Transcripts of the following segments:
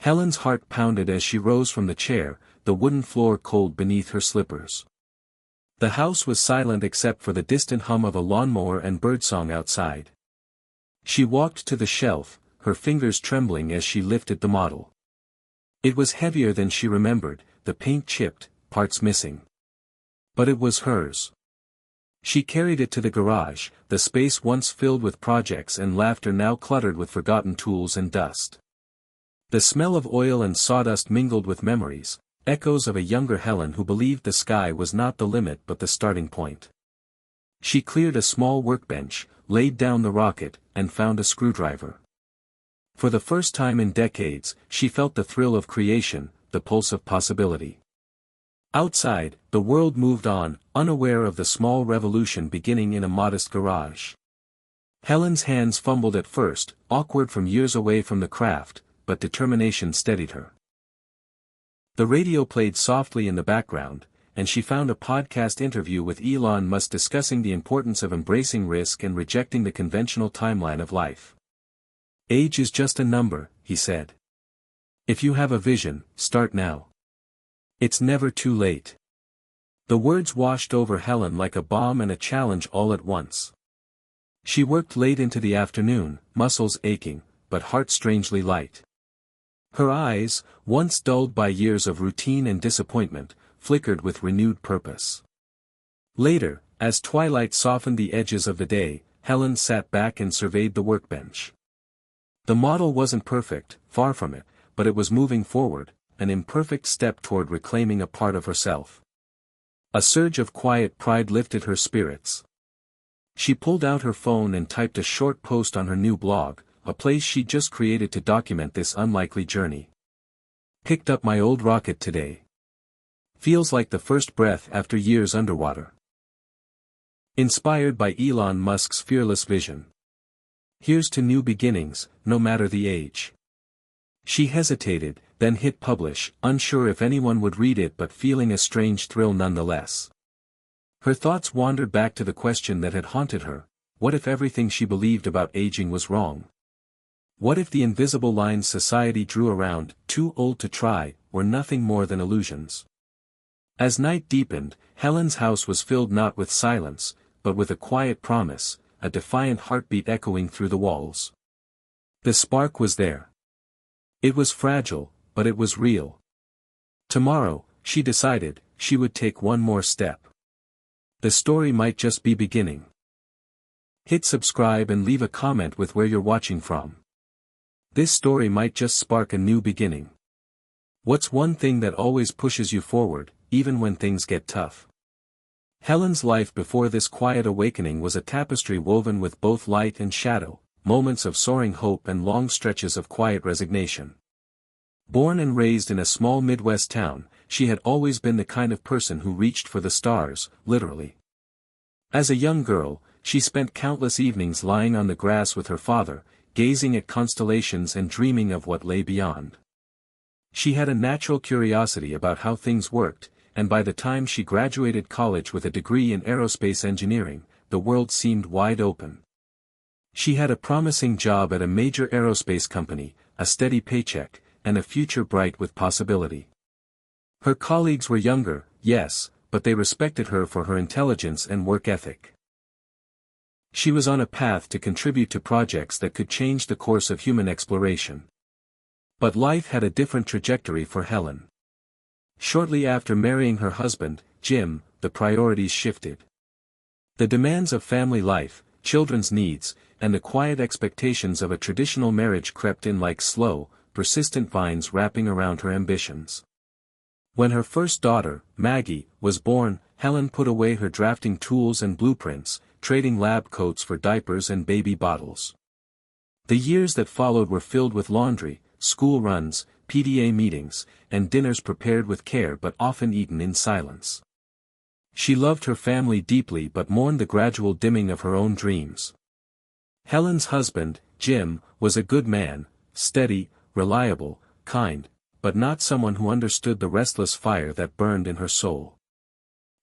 Helen's heart pounded as she rose from the chair, the wooden floor cold beneath her slippers. The house was silent except for the distant hum of a lawnmower and birdsong outside. She walked to the shelf, her fingers trembling as she lifted the model. It was heavier than she remembered, the paint chipped, parts missing. But it was hers. She carried it to the garage, the space once filled with projects and laughter now cluttered with forgotten tools and dust. The smell of oil and sawdust mingled with memories, echoes of a younger Helen who believed the sky was not the limit but the starting point. She cleared a small workbench, laid down the rocket, and found a screwdriver. For the first time in decades, she felt the thrill of creation, the pulse of possibility. Outside, the world moved on, unaware of the small revolution beginning in a modest garage. Helen's hands fumbled at first, awkward from years away from the craft, but determination steadied her. The radio played softly in the background, and she found a podcast interview with Elon Musk discussing the importance of embracing risk and rejecting the conventional timeline of life. "Age is just a number," he said. "If you have a vision, start now. It's never too late." The words washed over Helen like a bomb and a challenge all at once. She worked late into the afternoon, muscles aching, but heart strangely light. Her eyes, once dulled by years of routine and disappointment, flickered with renewed purpose. Later, as twilight softened the edges of the day, Helen sat back and surveyed the workbench. The model wasn't perfect, far from it, but it was moving forward, an imperfect step toward reclaiming a part of herself. A surge of quiet pride lifted her spirits. She pulled out her phone and typed a short post on her new blog, a place she'd just created to document this unlikely journey. "Picked up my old rocket today. Feels like the first breath after years underwater." Inspired by Elon Musk's fearless vision. "Here's to new beginnings, no matter the age." She hesitated, then hit publish, unsure if anyone would read it but feeling a strange thrill nonetheless. Her thoughts wandered back to the question that had haunted her: what if everything she believed about aging was wrong? What if the invisible lines society drew around, "too old to try," were nothing more than illusions? As night deepened, Helen's house was filled not with silence, but with a quiet promise, a defiant heartbeat echoing through the walls. The spark was there. It was fragile, but it was real. Tomorrow, she decided, she would take one more step. The story might just be beginning. Hit subscribe and leave a comment with where you're watching from. This story might just spark a new beginning. What's one thing that always pushes you forward, even when things get tough? Helen's life before this quiet awakening was a tapestry woven with both light and shadow, moments of soaring hope and long stretches of quiet resignation. Born and raised in a small Midwest town, she had always been the kind of person who reached for the stars, literally. As a young girl, she spent countless evenings lying on the grass with her father, gazing at constellations and dreaming of what lay beyond. She had a natural curiosity about how things worked, and by the time she graduated college with a degree in aerospace engineering, the world seemed wide open. She had a promising job at a major aerospace company, a steady paycheck, and a future bright with possibility. Her colleagues were younger, yes, but they respected her for her intelligence and work ethic. She was on a path to contribute to projects that could change the course of human exploration. But life had a different trajectory for Helen. Shortly after marrying her husband, Jim, the priorities shifted. The demands of family life, children's needs, and the quiet expectations of a traditional marriage crept in like slow, persistent vines wrapping around her ambitions. When her first daughter, Maggie, was born, Helen put away her drafting tools and blueprints, trading lab coats for diapers and baby bottles. The years that followed were filled with laundry, school runs, PTA meetings, and dinners prepared with care but often eaten in silence. She loved her family deeply but mourned the gradual dimming of her own dreams. Helen's husband, Jim, was a good man, steady, reliable, kind, but not someone who understood the restless fire that burned in her soul.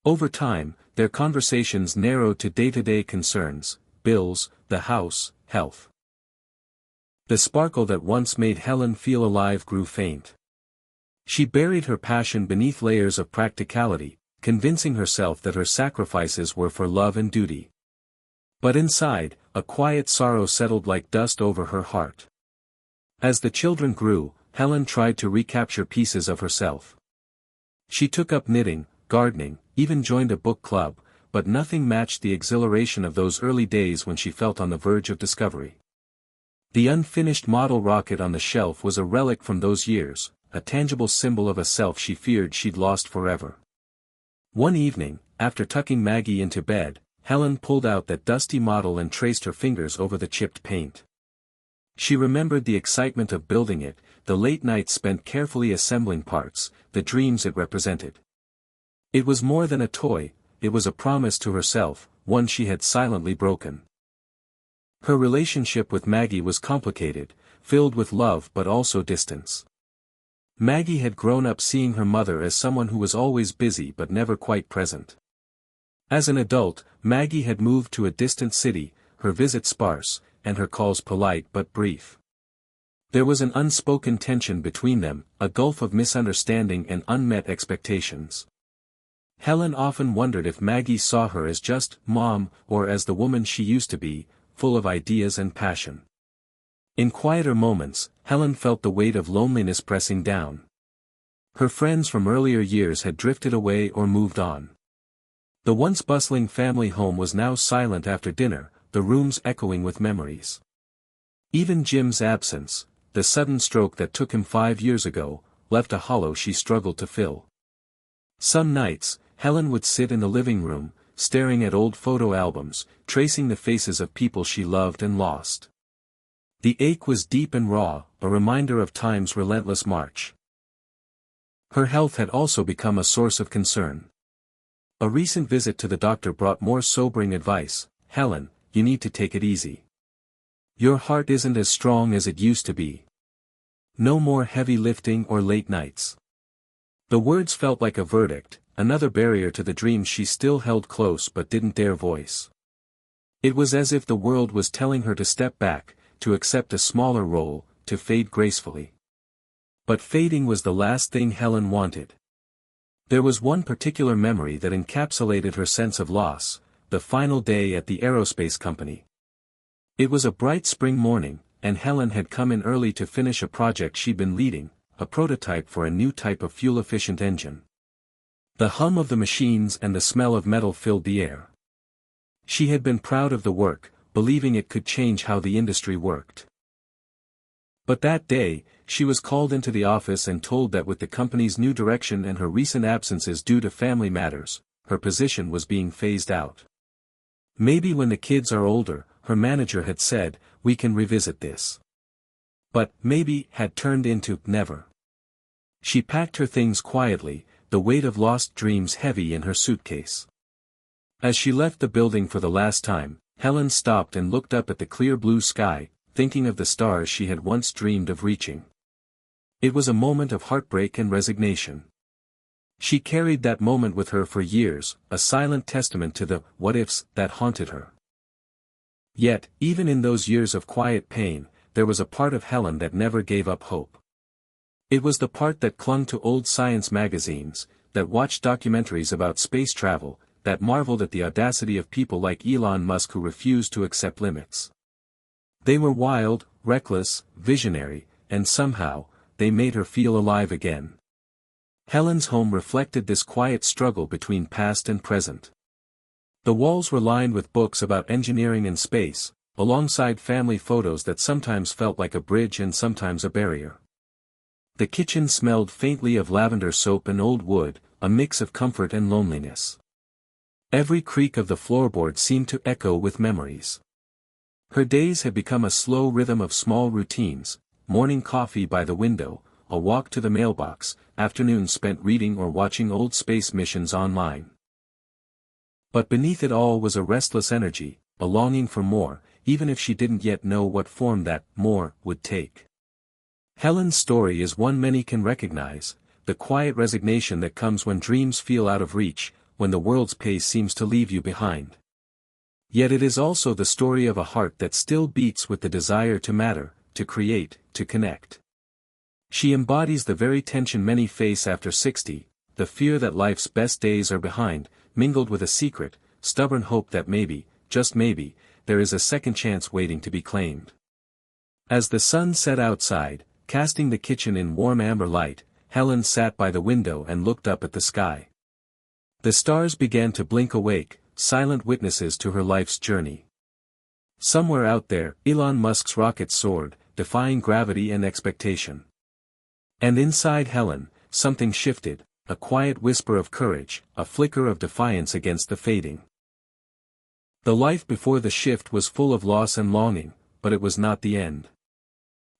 Over time, their conversations narrowed to day-to-day concerns: bills, the house, health. The sparkle that once made Helen feel alive grew faint. She buried her passion beneath layers of practicality, convincing herself that her sacrifices were for love and duty. But inside, a quiet sorrow settled like dust over her heart. As the children grew, Helen tried to recapture pieces of herself. She took up knitting, gardening, even joined a book club, but nothing matched the exhilaration of those early days when she felt on the verge of discovery. The unfinished model rocket on the shelf was a relic from those years, a tangible symbol of a self she feared she'd lost forever. One evening, after tucking Maggie into bed, Helen pulled out that dusty model and traced her fingers over the chipped paint. She remembered the excitement of building it, the late nights spent carefully assembling parts, the dreams it represented. It was more than a toy, it was a promise to herself, one she had silently broken. Her relationship with Maggie was complicated, filled with love but also distance. Maggie had grown up seeing her mother as someone who was always busy but never quite present. As an adult, Maggie had moved to a distant city, her visits sparse, and her calls polite but brief. There was an unspoken tension between them, a gulf of misunderstanding and unmet expectations. Helen often wondered if Maggie saw her as just Mom or as the woman she used to be, full of ideas and passion. In quieter moments, Helen felt the weight of loneliness pressing down. Her friends from earlier years had drifted away or moved on. The once bustling family home was now silent after dinner, the rooms echoing with memories. Even Jim's absence, the sudden stroke that took him 5 years ago, left a hollow she struggled to fill. Some nights, Helen would sit in the living room, staring at old photo albums, tracing the faces of people she loved and lost. The ache was deep and raw, a reminder of time's relentless march. Her health had also become a source of concern. A recent visit to the doctor brought more sobering advice. Helen, you need to take it easy. Your heart isn't as strong as it used to be. No more heavy lifting or late nights. The words felt like a verdict, another barrier to the dreams she still held close but didn't dare voice. It was as if the world was telling her to step back, to accept a smaller role, to fade gracefully. But fading was the last thing Helen wanted. There was one particular memory that encapsulated her sense of loss, the final day at the aerospace company. It was a bright spring morning, and Helen had come in early to finish a project she'd been leading, a prototype for a new type of fuel-efficient engine. The hum of the machines and the smell of metal filled the air. She had been proud of the work, believing it could change how the industry worked. But that day, she was called into the office and told that with the company's new direction and her recent absences due to family matters, her position was being phased out. Maybe when the kids are older, her manager had said, we can revisit this. But maybe had turned into never. She packed her things quietly, the weight of lost dreams heavy in her suitcase. As she left the building for the last time, Helen stopped and looked up at the clear blue sky, thinking of the stars she had once dreamed of reaching. It was a moment of heartbreak and resignation. She carried that moment with her for years, a silent testament to the what-ifs that haunted her. Yet, even in those years of quiet pain, there was a part of Helen that never gave up hope. It was the part that clung to old science magazines, that watched documentaries about space travel, that marveled at the audacity of people like Elon Musk who refused to accept limits. They were wild, reckless, visionary, and somehow, they made her feel alive again. Helen's home reflected this quiet struggle between past and present. The walls were lined with books about engineering and space, alongside family photos that sometimes felt like a bridge and sometimes a barrier. The kitchen smelled faintly of lavender soap and old wood, a mix of comfort and loneliness. Every creak of the floorboard seemed to echo with memories. Her days had become a slow rhythm of small routines, morning coffee by the window, a walk to the mailbox, afternoons spent reading or watching old space missions online. But beneath it all was a restless energy, a longing for more, even if she didn't yet know what form that more would take. Helen's story is one many can recognize, the quiet resignation that comes when dreams feel out of reach, when the world's pace seems to leave you behind. Yet it is also the story of a heart that still beats with the desire to matter, to create, to connect. She embodies the very tension many face after 60, the fear that life's best days are behind, mingled with a secret, stubborn hope that maybe, just maybe, there is a second chance waiting to be claimed. As the sun set outside, casting the kitchen in warm amber light, Helen sat by the window and looked up at the sky. The stars began to blink awake, silent witnesses to her life's journey. Somewhere out there, Elon Musk's rocket soared, defying gravity and expectation. And inside Helen, something shifted, a quiet whisper of courage, a flicker of defiance against the fading. The life before the shift was full of loss and longing, but it was not the end.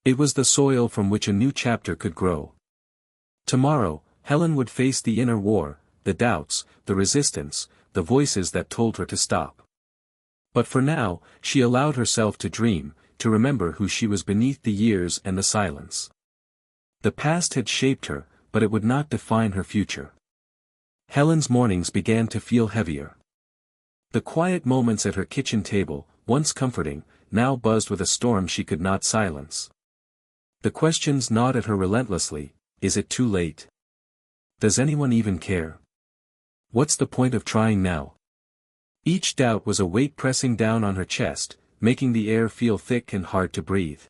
It was the soil from which a new chapter could grow. Tomorrow, Helen would face the inner war, the doubts, the resistance, the voices that told her to stop. But for now, she allowed herself to dream, to remember who she was beneath the years and the silence. The past had shaped her, but it would not define her future. Helen's mornings began to feel heavier. The quiet moments at her kitchen table, once comforting, now buzzed with a storm she could not silence. The questions gnawed at her relentlessly: is it too late? Does anyone even care? What's the point of trying now? Each doubt was a weight pressing down on her chest, making the air feel thick and hard to breathe.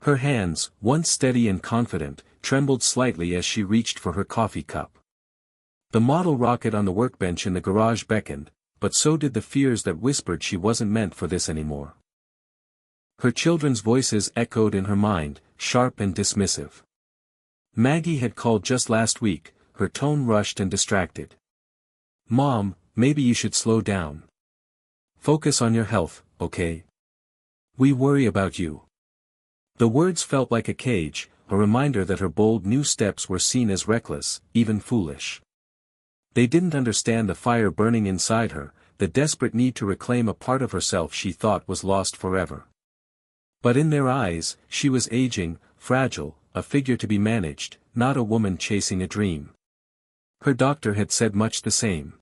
Her hands, once steady and confident, trembled slightly as she reached for her coffee cup. The model rocket on the workbench in the garage beckoned, but so did the fears that whispered she wasn't meant for this anymore. Her children's voices echoed in her mind, sharp and dismissive. Maggie had called just last week, her tone rushed and distracted. "Mom, maybe you should slow down. Focus on your health, okay? We worry about you." The words felt like a cage, a reminder that her bold new steps were seen as reckless, even foolish. They didn't understand the fire burning inside her, the desperate need to reclaim a part of herself she thought was lost forever. But in their eyes, she was aging, fragile, a figure to be managed, not a woman chasing a dream. Her doctor had said much the same.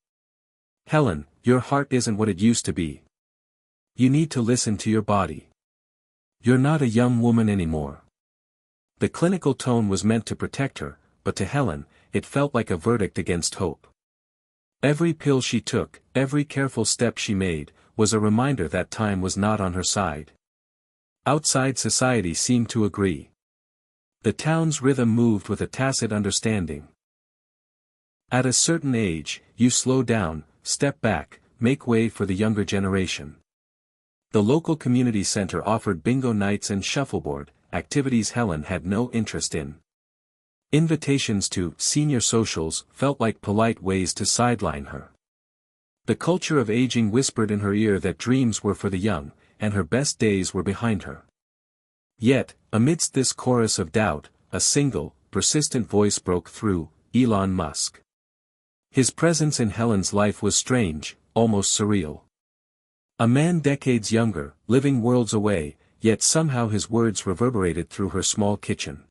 "Helen, your heart isn't what it used to be. You need to listen to your body. You're not a young woman anymore." The clinical tone was meant to protect her, but to Helen, it felt like a verdict against hope. Every pill she took, every careful step she made, was a reminder that time was not on her side. Outside society seemed to agree. The town's rhythm moved with a tacit understanding. At a certain age, you slow down, step back, make way for the younger generation. The local community center offered bingo nights and shuffleboard, activities Helen had no interest in. Invitations to senior socials felt like polite ways to sideline her. The culture of aging whispered in her ear that dreams were for the young, and her best days were behind her. Yet, amidst this chorus of doubt, a single, persistent voice broke through: Elon Musk. His presence in Helen's life was strange, almost surreal. A man decades younger, living worlds away, yet somehow his words reverberated through her small kitchen.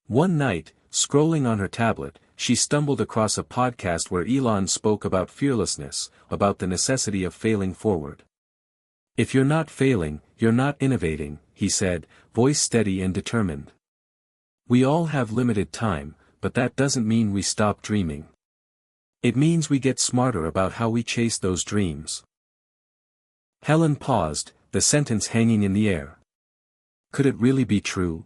One night, scrolling on her tablet, she stumbled across a podcast where Elon spoke about fearlessness, about the necessity of failing forward. "If you're not failing, you're not innovating," he said, voice steady and determined. "We all have limited time, but that doesn't mean we stop dreaming. It means we get smarter about how we chase those dreams." Helen paused, the sentence hanging in the air. Could it really be true?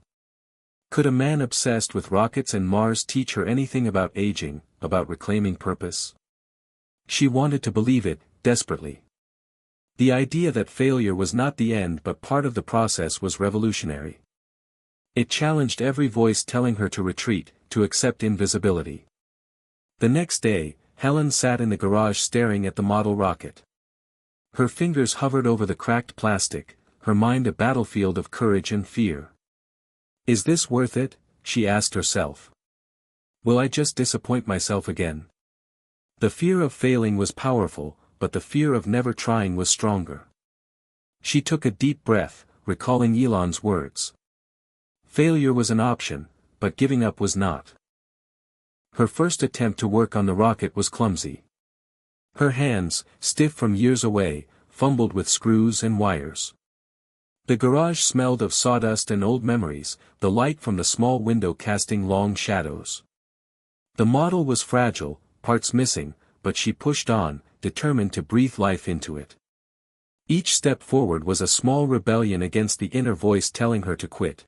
Could a man obsessed with rockets and Mars teach her anything about aging, about reclaiming purpose? She wanted to believe it, desperately. The idea that failure was not the end but part of the process was revolutionary. It challenged every voice telling her to retreat, to accept invisibility. The next day, Helen sat in the garage staring at the model rocket. Her fingers hovered over the cracked plastic, her mind a battlefield of courage and fear. "Is this worth it?" she asked herself. "Will I just disappoint myself again?" The fear of failing was powerful, but the fear of never trying was stronger. She took a deep breath, recalling Elon's words. Failure was an option, but giving up was not. Her first attempt to work on the rocket was clumsy. Her hands, stiff from years away, fumbled with screws and wires. The garage smelled of sawdust and old memories, the light from the small window casting long shadows. The model was fragile, parts missing, but she pushed on, determined to breathe life into it. Each step forward was a small rebellion against the inner voice telling her to quit.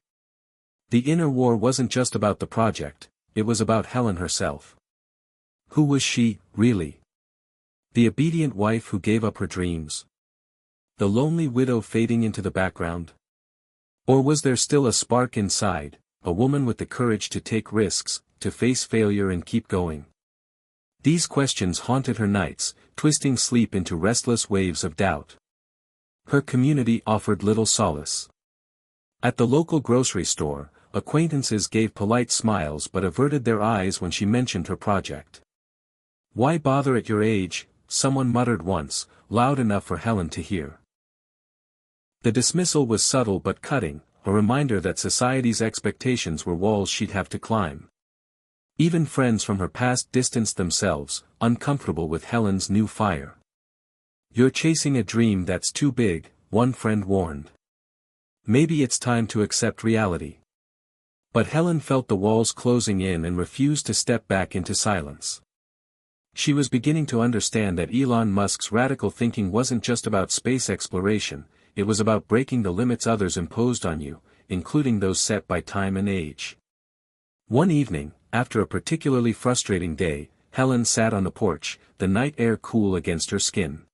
The inner war wasn't just about the project, it was about Helen herself. Who was she, really? The obedient wife who gave up her dreams? The lonely widow fading into the background? Or was there still a spark inside, a woman with the courage to take risks, to face failure and keep going? These questions haunted her nights, twisting sleep into restless waves of doubt. Her community offered little solace. At the local grocery store, acquaintances gave polite smiles but averted their eyes when she mentioned her project. "Why bother at your age?" someone muttered once, loud enough for Helen to hear. The dismissal was subtle but cutting, a reminder that society's expectations were walls she'd have to climb. Even friends from her past distanced themselves, uncomfortable with Helen's new fire. "You're chasing a dream that's too big," one friend warned. "Maybe it's time to accept reality." But Helen felt the walls closing in and refused to step back into silence. She was beginning to understand that Elon Musk's radical thinking wasn't just about space exploration, it was about breaking the limits others imposed on you, including those set by time and age. One evening, after a particularly frustrating day, Helen sat on the porch, the night air cool against her skin.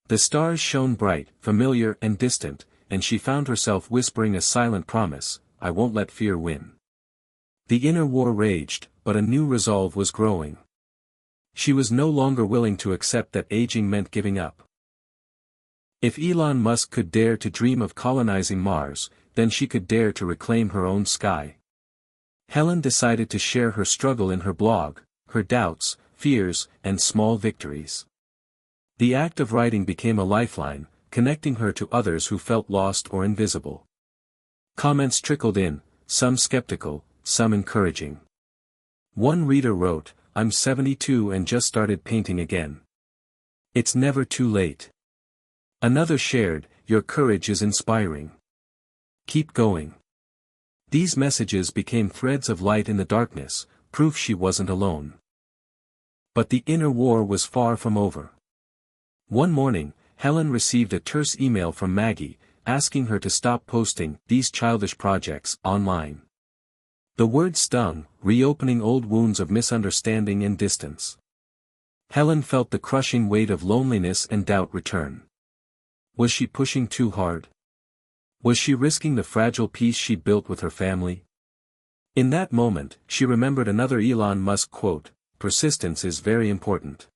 The stars shone bright, familiar and distant, and she found herself whispering a silent promise, "I won't let fear win." The inner war raged, but a new resolve was growing. She was no longer willing to accept that aging meant giving up. If Elon Musk could dare to dream of colonizing Mars, then she could dare to reclaim her own sky. Helen decided to share her struggle in her blog, her doubts, fears, and small victories. The act of writing became a lifeline, connecting her to others who felt lost or invisible. Comments trickled in, some skeptical, some encouraging. One reader wrote, "I'm 72 and just started painting again. It's never too late." Another shared, "Your courage is inspiring. Keep going." These messages became threads of light in the darkness, proof she wasn't alone. But the inner war was far from over. One morning, Helen received a terse email from Maggie, asking her to stop posting these childish projects online. The word stung, reopening old wounds of misunderstanding and distance. Helen felt the crushing weight of loneliness and doubt return. Was she pushing too hard? Was she risking the fragile peace she'd built with her family? In that moment, she remembered another Elon Musk quote, "Persistence is very important.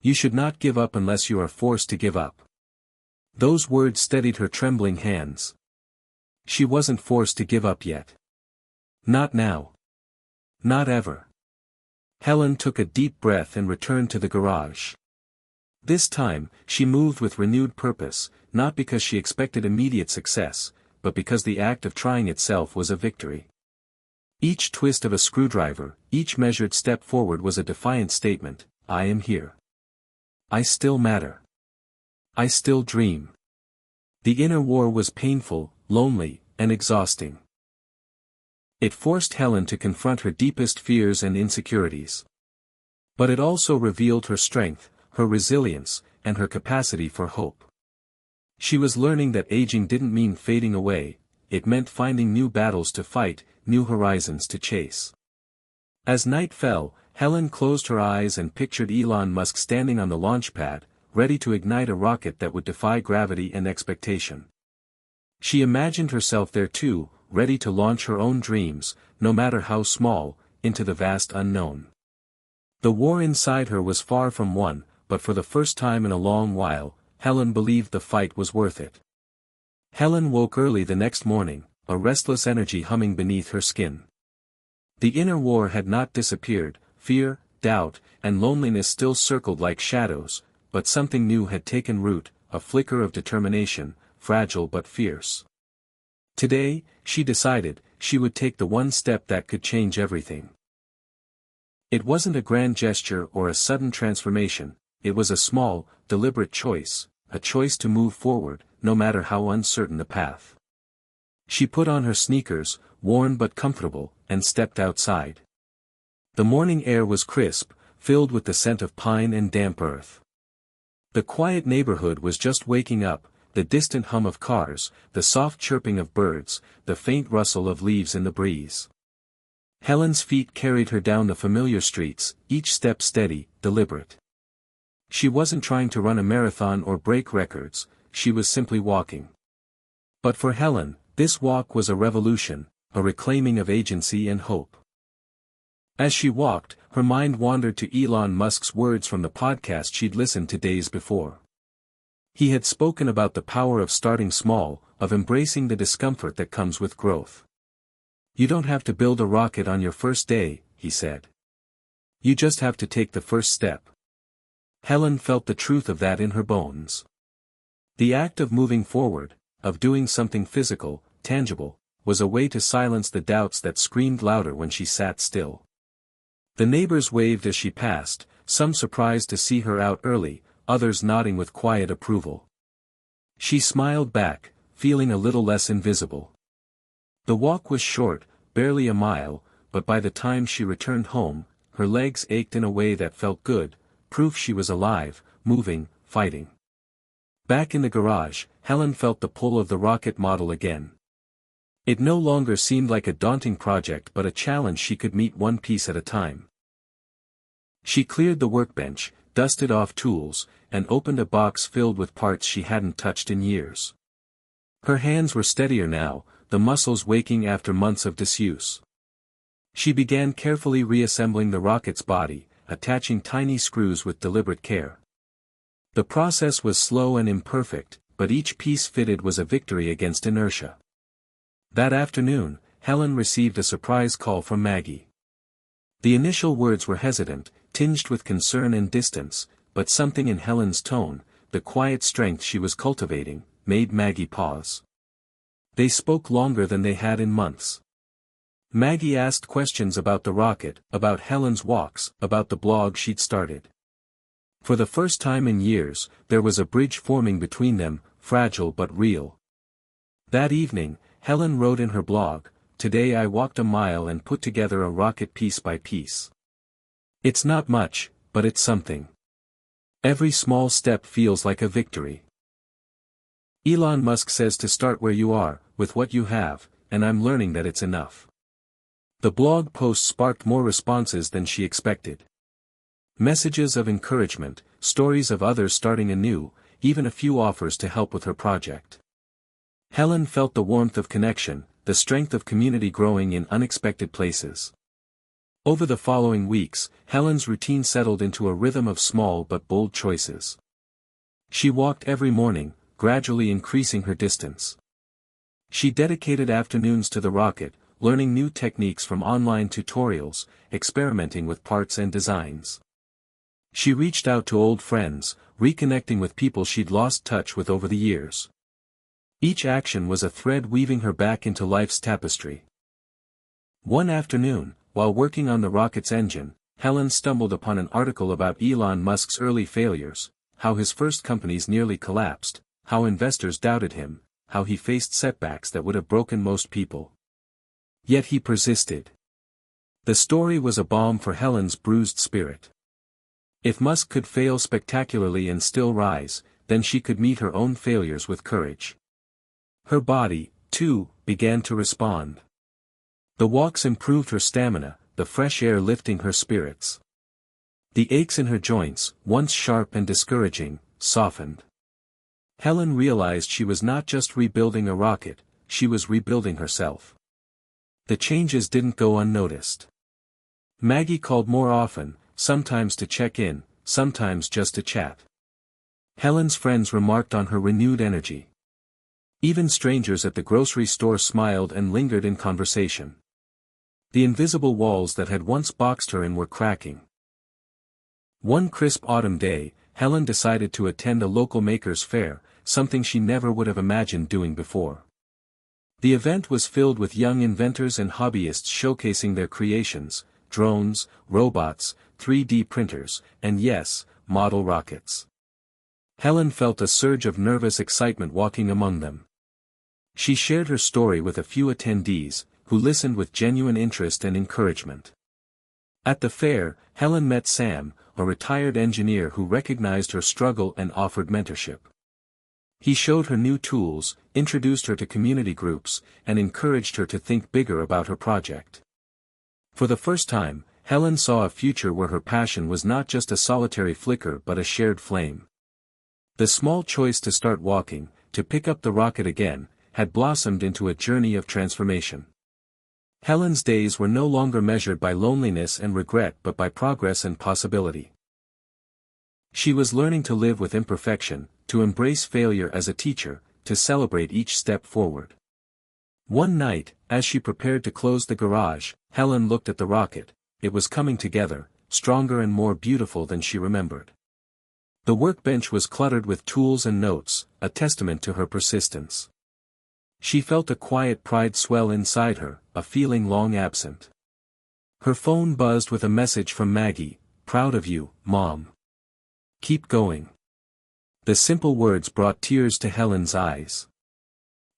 You should not give up unless you are forced to give up." Those words steadied her trembling hands. She wasn't forced to give up yet. Not now. Not ever. Helen took a deep breath and returned to the garage. This time, she moved with renewed purpose, not because she expected immediate success, but because the act of trying itself was a victory. Each twist of a screwdriver, each measured step forward was a defiant statement, "I am here. I still matter. I still dream." The inner war was painful, lonely, and exhausting. It forced Helen to confront her deepest fears and insecurities. But it also revealed her strength, her resilience, and her capacity for hope. She was learning that aging didn't mean fading away, it meant finding new battles to fight, new horizons to chase. As night fell, Helen closed her eyes and pictured Elon Musk standing on the launch pad, ready to ignite a rocket that would defy gravity and expectation. She imagined herself there too, ready to launch her own dreams, no matter how small, into the vast unknown. The war inside her was far from won, but for the first time in a long while, Helen believed the fight was worth it. Helen woke early the next morning, a restless energy humming beneath her skin. The inner war had not disappeared, fear, doubt, and loneliness still circled like shadows, but something new had taken root, a flicker of determination, fragile but fierce. Today, she decided, she would take the one step that could change everything. It wasn't a grand gesture or a sudden transformation, it was a small, deliberate choice, a choice to move forward, no matter how uncertain the path. She put on her sneakers, worn but comfortable, and stepped outside. The morning air was crisp, filled with the scent of pine and damp earth. The quiet neighborhood was just waking up, the distant hum of cars, the soft chirping of birds, the faint rustle of leaves in the breeze. Helen's feet carried her down the familiar streets, each step steady, deliberate. She wasn't trying to run a marathon or break records, she was simply walking. But for Helen, this walk was a revolution, a reclaiming of agency and hope. As she walked, her mind wandered to Elon Musk's words from the podcast she'd listened to days before. He had spoken about the power of starting small, of embracing the discomfort that comes with growth. You don't have to build a rocket on your first day, he said. You just have to take the first step. Helen felt the truth of that in her bones. The act of moving forward, of doing something physical, tangible, was a way to silence the doubts that screamed louder when she sat still. The neighbors waved as she passed, some surprised to see her out early, others nodding with quiet approval. She smiled back, feeling a little less invisible. The walk was short, barely a mile, but by the time she returned home, her legs ached in a way that felt good, proof she was alive, moving, fighting. Back in the garage, Helen felt the pull of the rocket model again. It no longer seemed like a daunting project but a challenge she could meet one piece at a time. She cleared the workbench, dusted off tools, and opened a box filled with parts she hadn't touched in years. Her hands were steadier now, the muscles waking after months of disuse. She began carefully reassembling the rocket's body, attaching tiny screws with deliberate care. The process was slow and imperfect, but each piece fitted was a victory against inertia. That afternoon, Helen received a surprise call from Maggie. The initial words were hesitant, tinged with concern and distance, but something in Helen's tone, the quiet strength she was cultivating, made Maggie pause. They spoke longer than they had in months. Maggie asked questions about the rocket, about Helen's walks, about the blog she'd started. For the first time in years, there was a bridge forming between them, fragile but real. That evening, Helen wrote in her blog, "Today I walked a mile and put together a rocket piece by piece. It's not much, but it's something. Every small step feels like a victory. Elon Musk says to start where you are, with what you have, and I'm learning that it's enough." The blog post sparked more responses than she expected. Messages of encouragement, stories of others starting anew, even a few offers to help with her project. Helen felt the warmth of connection, the strength of community growing in unexpected places. Over the following weeks, Helen's routine settled into a rhythm of small but bold choices. She walked every morning, gradually increasing her distance. She dedicated afternoons to the rocket, learning new techniques from online tutorials, experimenting with parts and designs. She reached out to old friends, reconnecting with people she'd lost touch with over the years. Each action was a thread weaving her back into life's tapestry. One afternoon, while working on the rocket's engine, Helen stumbled upon an article about Elon Musk's early failures, how his first companies nearly collapsed, how investors doubted him, how he faced setbacks that would have broken most people. Yet he persisted. The story was a balm for Helen's bruised spirit. If Musk could fail spectacularly and still rise, then she could meet her own failures with courage. Her body, too, began to respond. The walks improved her stamina, the fresh air lifting her spirits. The aches in her joints, once sharp and discouraging, softened. Helen realized she was not just rebuilding a rocket, she was rebuilding herself. The changes didn't go unnoticed. Maggie called more often, sometimes to check in, sometimes just to chat. Helen's friends remarked on her renewed energy. Even strangers at the grocery store smiled and lingered in conversation. The invisible walls that had once boxed her in were cracking. One crisp autumn day, Helen decided to attend a local maker's fair, something she never would have imagined doing before. The event was filled with young inventors and hobbyists showcasing their creations, drones, robots, 3D printers, and yes, model rockets. Helen felt a surge of nervous excitement walking among them. She shared her story with a few attendees, who listened with genuine interest and encouragement. At the fair, Helen met Sam, a retired engineer who recognized her struggle and offered mentorship. He showed her new tools, introduced her to community groups, and encouraged her to think bigger about her project. For the first time, Helen saw a future where her passion was not just a solitary flicker but a shared flame. The small choice to start walking, to pick up the rocket again, had blossomed into a journey of transformation. Helen's days were no longer measured by loneliness and regret but by progress and possibility. She was learning to live with imperfection, to embrace failure as a teacher, to celebrate each step forward. One night, as she prepared to close the garage, Helen looked at the rocket. It was coming together, stronger and more beautiful than she remembered. The workbench was cluttered with tools and notes, a testament to her persistence. She felt a quiet pride swell inside her, a feeling long absent. Her phone buzzed with a message from Maggie, "Proud of you, Mom. Keep going." The simple words brought tears to Helen's eyes.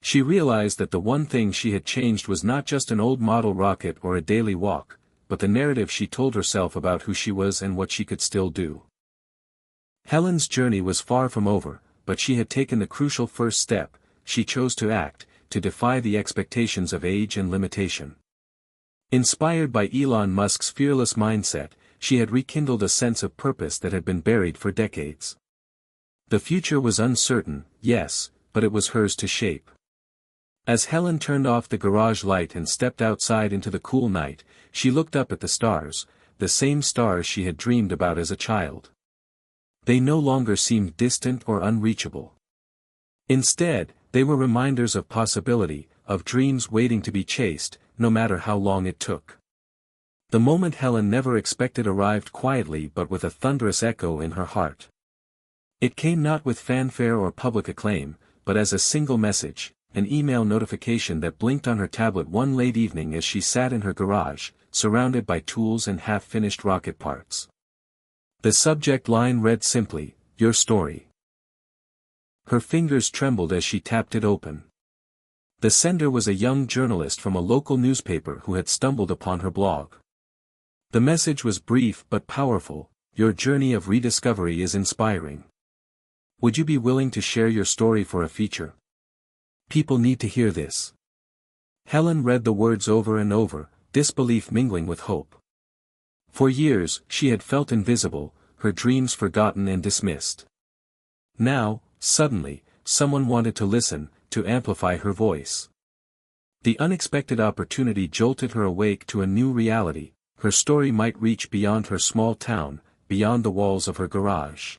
She realized that the one thing she had changed was not just an old model rocket or a daily walk, but the narrative she told herself about who she was and what she could still do. Helen's journey was far from over, but she had taken the crucial first step. She chose to act, to defy the expectations of age and limitation. Inspired by Elon Musk's fearless mindset, she had rekindled a sense of purpose that had been buried for decades. The future was uncertain, yes, but it was hers to shape. As Helen turned off the garage light and stepped outside into the cool night, she looked up at the stars, the same stars she had dreamed about as a child. They no longer seemed distant or unreachable. Instead, they were reminders of possibility, of dreams waiting to be chased, no matter how long it took. The moment Helen never expected arrived quietly but with a thunderous echo in her heart. It came not with fanfare or public acclaim, but as a single message, an email notification that blinked on her tablet one late evening as she sat in her garage, surrounded by tools and half-finished rocket parts. The subject line read simply, "Your story." Her fingers trembled as she tapped it open. The sender was a young journalist from a local newspaper who had stumbled upon her blog. The message was brief but powerful. "Your journey of rediscovery is inspiring. Would you be willing to share your story for a feature? People need to hear this." Helen read the words over and over, disbelief mingling with hope. For years, she had felt invisible, her dreams forgotten and dismissed. Now, suddenly, someone wanted to listen, to amplify her voice. The unexpected opportunity jolted her awake to a new reality. Her story might reach beyond her small town, beyond the walls of her garage.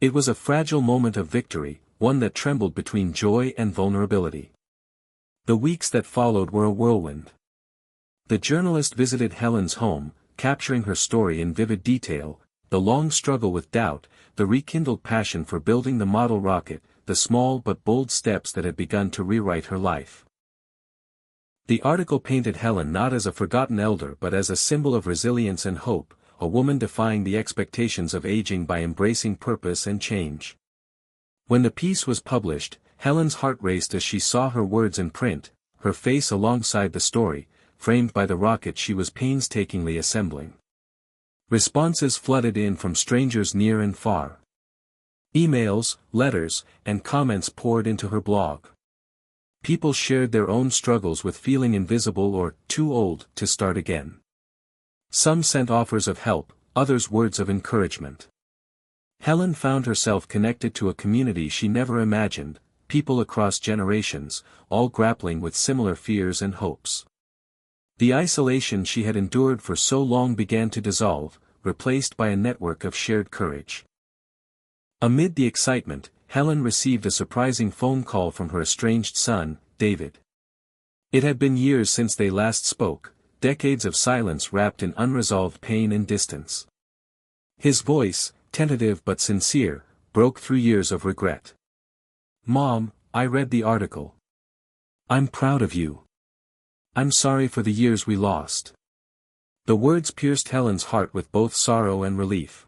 It was a fragile moment of victory, one that trembled between joy and vulnerability. The weeks that followed were a whirlwind. The journalist visited Helen's home, capturing her story in vivid detail, the long struggle with doubt, the rekindled passion for building the model rocket, the small but bold steps that had begun to rewrite her life. The article painted Helen not as a forgotten elder but as a symbol of resilience and hope, a woman defying the expectations of aging by embracing purpose and change. When the piece was published, Helen's heart raced as she saw her words in print, her face alongside the story, framed by the rocket she was painstakingly assembling. Responses flooded in from strangers near and far. Emails, letters, and comments poured into her blog. People shared their own struggles with feeling invisible or too old to start again. Some sent offers of help, others words of encouragement. Helen found herself connected to a community she never imagined, people across generations, all grappling with similar fears and hopes. The isolation she had endured for so long began to dissolve, replaced by a network of shared courage. Amid the excitement, Helen received a surprising phone call from her estranged son, David. It had been years since they last spoke, decades of silence wrapped in unresolved pain and distance. His voice, tentative but sincere, broke through years of regret. "Mom, I read the article. I'm proud of you. I'm sorry for the years we lost." The words pierced Helen's heart with both sorrow and relief.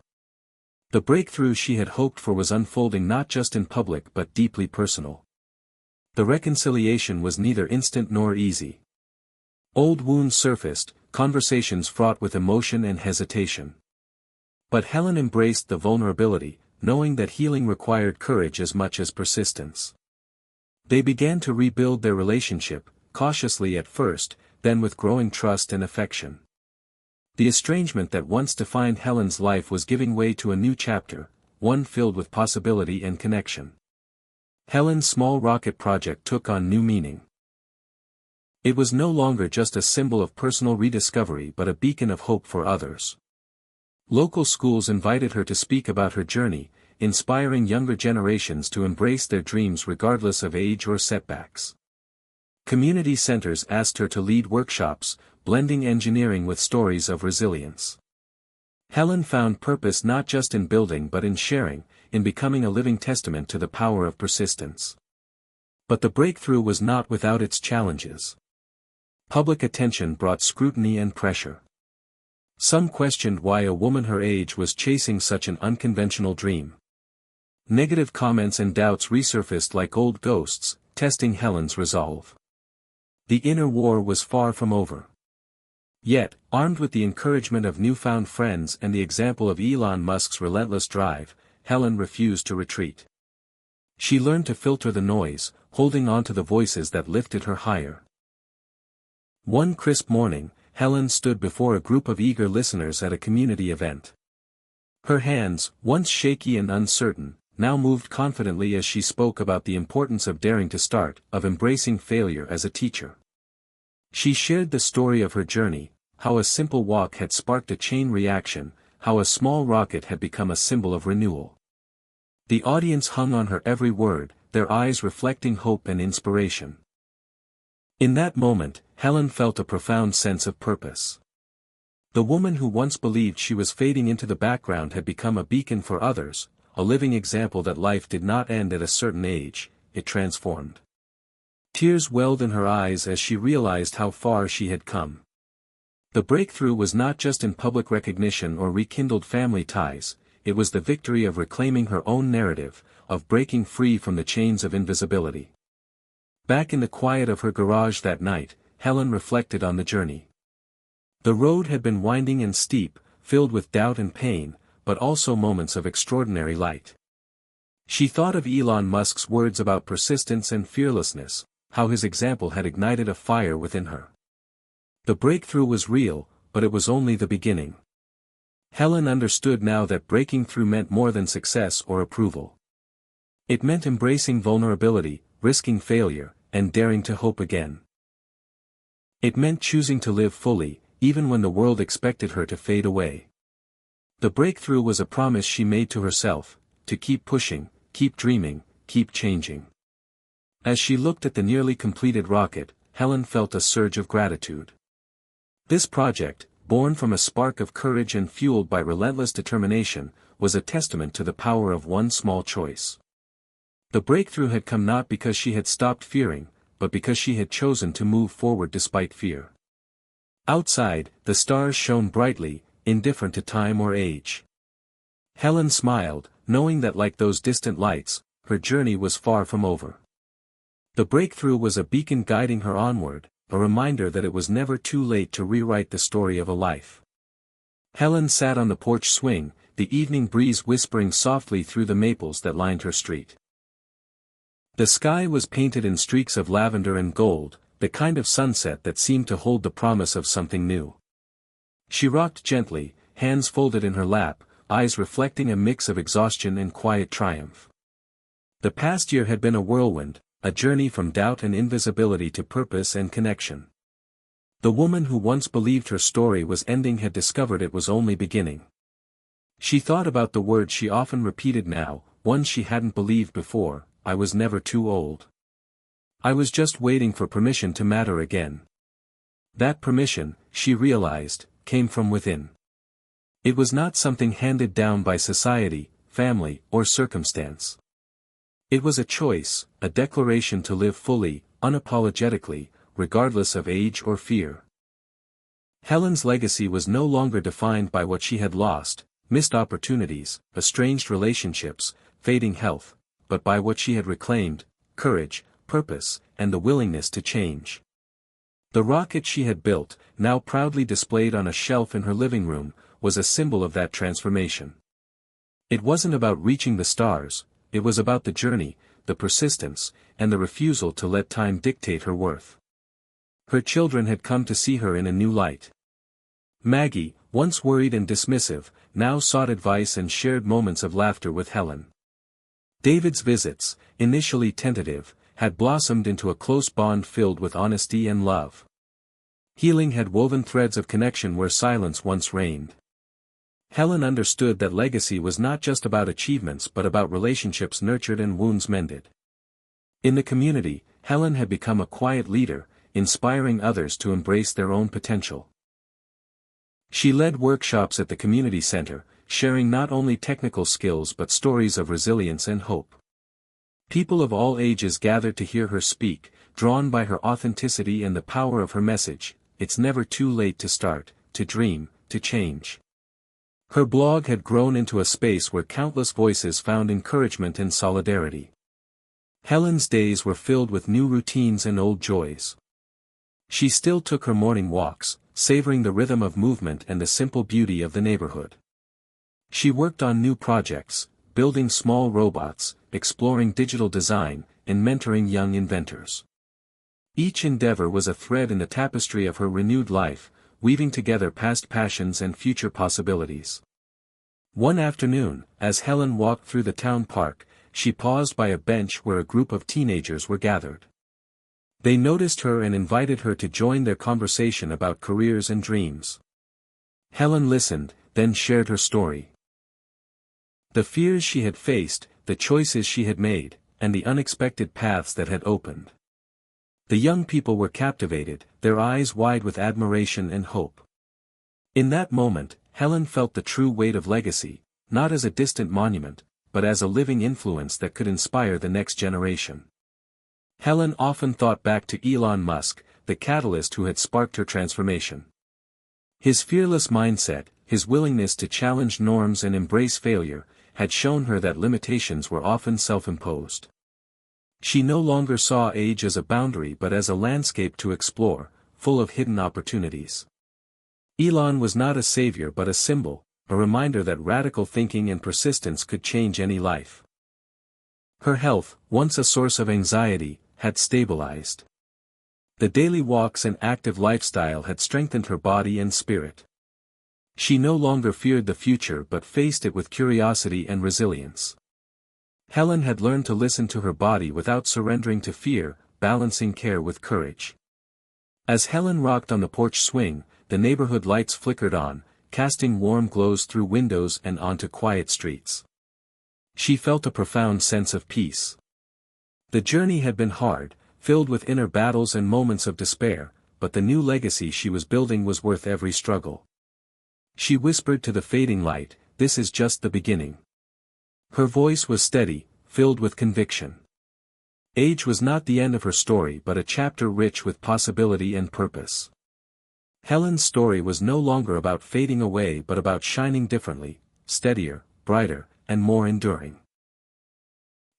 The breakthrough she had hoped for was unfolding not just in public but deeply personal. The reconciliation was neither instant nor easy. Old wounds surfaced, conversations fraught with emotion and hesitation. But Helen embraced the vulnerability, knowing that healing required courage as much as persistence. They began to rebuild their relationship, cautiously at first, then with growing trust and affection. The estrangement that once defined Helen's life was giving way to a new chapter, one filled with possibility and connection. Helen's small rocket project took on new meaning. It was no longer just a symbol of personal rediscovery but a beacon of hope for others. Local schools invited her to speak about her journey, inspiring younger generations to embrace their dreams regardless of age or setbacks. Community centers asked her to lead workshops, blending engineering with stories of resilience. Helen found purpose not just in building but in sharing, in becoming a living testament to the power of persistence. But the breakthrough was not without its challenges. Public attention brought scrutiny and pressure. Some questioned why a woman her age was chasing such an unconventional dream. Negative comments and doubts resurfaced like old ghosts, testing Helen's resolve. The inner war was far from over. Yet, armed with the encouragement of newfound friends and the example of Elon Musk's relentless drive, Helen refused to retreat. She learned to filter the noise, holding on to the voices that lifted her higher. One crisp morning, Helen stood before a group of eager listeners at a community event. Her hands, once shaky and uncertain, now moved confidently as she spoke about the importance of daring to start, of embracing failure as a teacher. She shared the story of her journey, how a simple walk had sparked a chain reaction, how a small rocket had become a symbol of renewal. The audience hung on her every word, their eyes reflecting hope and inspiration. In that moment, Helen felt a profound sense of purpose. The woman who once believed she was fading into the background had become a beacon for others, a living example that life did not end at a certain age, it transformed. Tears welled in her eyes as she realized how far she had come. The breakthrough was not just in public recognition or rekindled family ties, it was the victory of reclaiming her own narrative, of breaking free from the chains of invisibility. Back in the quiet of her garage that night, Helen reflected on the journey. The road had been winding and steep, filled with doubt and pain, but also moments of extraordinary light. She thought of Elon Musk's words about persistence and fearlessness, how his example had ignited a fire within her. The breakthrough was real, but it was only the beginning. Helen understood now that breaking through meant more than success or approval. It meant embracing vulnerability, risking failure, and daring to hope again. It meant choosing to live fully, even when the world expected her to fade away. The breakthrough was a promise she made to herself, to keep pushing, keep dreaming, keep changing. As she looked at the nearly completed rocket, Helen felt a surge of gratitude. This project, born from a spark of courage and fueled by relentless determination, was a testament to the power of one small choice. The breakthrough had come not because she had stopped fearing, but because she had chosen to move forward despite fear. Outside, the stars shone brightly, indifferent to time or age. Helen smiled, knowing that like those distant lights, her journey was far from over. The breakthrough was a beacon guiding her onward, a reminder that it was never too late to rewrite the story of a life. Helen sat on the porch swing, the evening breeze whispering softly through the maples that lined her street. The sky was painted in streaks of lavender and gold, the kind of sunset that seemed to hold the promise of something new. She rocked gently, hands folded in her lap, eyes reflecting a mix of exhaustion and quiet triumph. The past year had been a whirlwind, a journey from doubt and invisibility to purpose and connection. The woman who once believed her story was ending had discovered it was only beginning. She thought about the words she often repeated now, ones she hadn't believed before: I was never too old. I was just waiting for permission to matter again. That permission, she realized, came from within. It was not something handed down by society, family, or circumstance. It was a choice, a declaration to live fully, unapologetically, regardless of age or fear. Helen's legacy was no longer defined by what she had lost, missed opportunities, estranged relationships, fading health, but by what she had reclaimed: courage, purpose, and the willingness to change. The rocket she had built, now proudly displayed on a shelf in her living room, was a symbol of that transformation. It wasn't about reaching the stars, it was about the journey, the persistence, and the refusal to let time dictate her worth. Her children had come to see her in a new light. Maggie, once worried and dismissive, now sought advice and shared moments of laughter with Helen. David's visits, initially tentative, had blossomed into a close bond filled with honesty and love. Healing had woven threads of connection where silence once reigned. Helen understood that legacy was not just about achievements but about relationships nurtured and wounds mended. In the community, Helen had become a quiet leader, inspiring others to embrace their own potential. She led workshops at the community center, sharing not only technical skills but stories of resilience and hope. People of all ages gathered to hear her speak, drawn by her authenticity and the power of her message: it's never too late to start, to dream, to change. Her blog had grown into a space where countless voices found encouragement and solidarity. Helen's days were filled with new routines and old joys. She still took her morning walks, savoring the rhythm of movement and the simple beauty of the neighborhood. She worked on new projects, building small robots, exploring digital design, and mentoring young inventors. Each endeavor was a thread in the tapestry of her renewed life, weaving together past passions and future possibilities. One afternoon, as Helen walked through the town park, she paused by a bench where a group of teenagers were gathered. They noticed her and invited her to join their conversation about careers and dreams. Helen listened, then shared her story. The fears she had faced, the choices she had made, and the unexpected paths that had opened. The young people were captivated, their eyes wide with admiration and hope. In that moment, Helen felt the true weight of legacy, not as a distant monument, but as a living influence that could inspire the next generation. Helen often thought back to Elon Musk, the catalyst who had sparked her transformation. His fearless mindset, his willingness to challenge norms and embrace failure, had shown her that limitations were often self-imposed. She no longer saw age as a boundary but as a landscape to explore, full of hidden opportunities. Elon was not a savior but a symbol, a reminder that radical thinking and persistence could change any life. Her health, once a source of anxiety, had stabilized. The daily walks and active lifestyle had strengthened her body and spirit. She no longer feared the future but faced it with curiosity and resilience. Helen had learned to listen to her body without surrendering to fear, balancing care with courage. As Helen rocked on the porch swing, the neighborhood lights flickered on, casting warm glows through windows and onto quiet streets. She felt a profound sense of peace. The journey had been hard, filled with inner battles and moments of despair, but the new legacy she was building was worth every struggle. She whispered to the fading light, "This is just the beginning." Her voice was steady, filled with conviction. Age was not the end of her story but a chapter rich with possibility and purpose. Helen's story was no longer about fading away but about shining differently, steadier, brighter, and more enduring.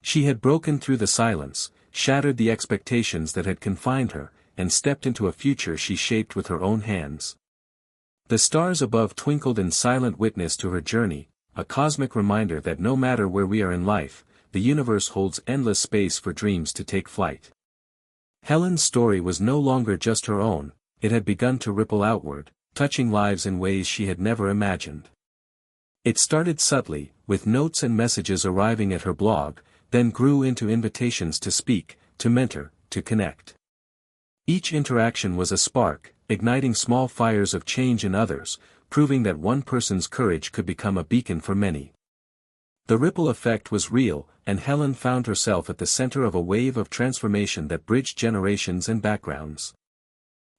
She had broken through the silence, shattered the expectations that had confined her, and stepped into a future she shaped with her own hands. The stars above twinkled in silent witness to her journey, a cosmic reminder that no matter where we are in life, the universe holds endless space for dreams to take flight. Helen's story was no longer just her own, it had begun to ripple outward, touching lives in ways she had never imagined. It started subtly, with notes and messages arriving at her blog, then grew into invitations to speak, to mentor, to connect. Each interaction was a spark, igniting small fires of change in others, proving that one person's courage could become a beacon for many. The ripple effect was real, and Helen found herself at the center of a wave of transformation that bridged generations and backgrounds.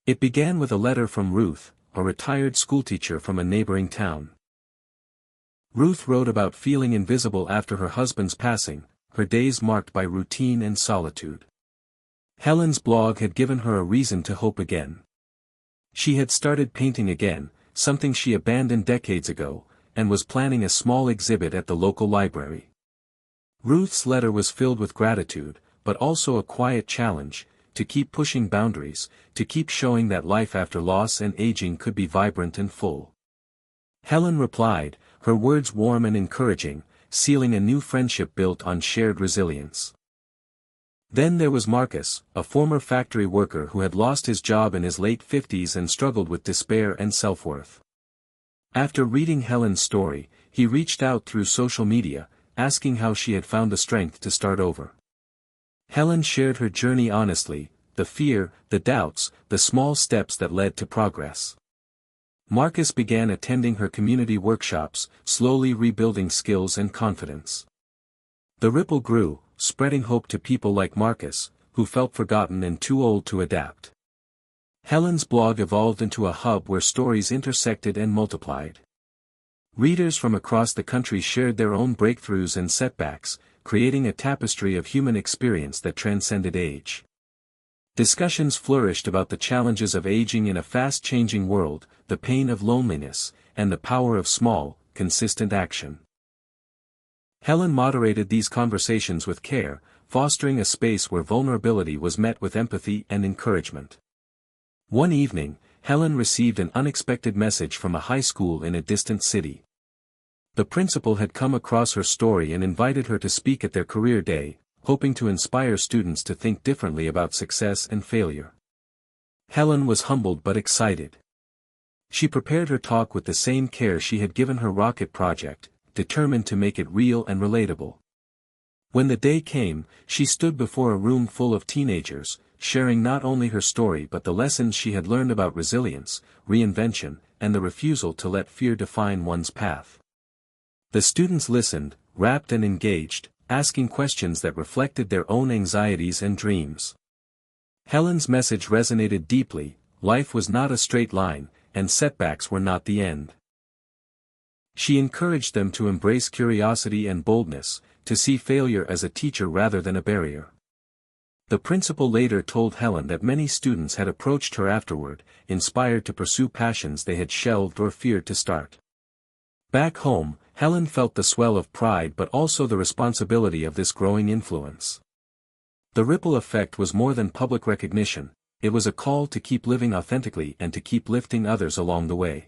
It began with a letter from Ruth, a retired schoolteacher from a neighboring town. Ruth wrote about feeling invisible after her husband's passing, her days marked by routine and solitude. Helen's blog had given her a reason to hope again. She had started painting again, something she abandoned decades ago, and was planning a small exhibit at the local library. Ruth's letter was filled with gratitude, but also a quiet challenge, to keep pushing boundaries, to keep showing that life after loss and aging could be vibrant and full. Helen replied, her words warm and encouraging, sealing a new friendship built on shared resilience. Then there was Marcus, a former factory worker who had lost his job in his late 50s and struggled with despair and self-worth. After reading Helen's story, he reached out through social media, asking how she had found the strength to start over. Helen shared her journey honestly, the fear, the doubts, the small steps that led to progress. Marcus began attending her community workshops, slowly rebuilding skills and confidence. The ripple grew, spreading hope to people like Marcus, who felt forgotten and too old to adapt. Helen's blog evolved into a hub where stories intersected and multiplied. Readers from across the country shared their own breakthroughs and setbacks, creating a tapestry of human experience that transcended age. Discussions flourished about the challenges of aging in a fast-changing world, the pain of loneliness, and the power of small, consistent action. Helen moderated these conversations with care, fostering a space where vulnerability was met with empathy and encouragement. One evening, Helen received an unexpected message from a high school in a distant city. The principal had come across her story and invited her to speak at their career day, hoping to inspire students to think differently about success and failure. Helen was humbled but excited. She prepared her talk with the same care she had given her rocket project, determined to make it real and relatable. When the day came, she stood before a room full of teenagers, sharing not only her story but the lessons she had learned about resilience, reinvention, and the refusal to let fear define one's path. The students listened, rapt and engaged, asking questions that reflected their own anxieties and dreams. Helen's message resonated deeply: life was not a straight line, and setbacks were not the end. She encouraged them to embrace curiosity and boldness, to see failure as a teacher rather than a barrier. The principal later told Helen that many students had approached her afterward, inspired to pursue passions they had shelved or feared to start. Back home, Helen felt the swell of pride but also the responsibility of this growing influence. The ripple effect was more than public recognition, it was a call to keep living authentically and to keep lifting others along the way.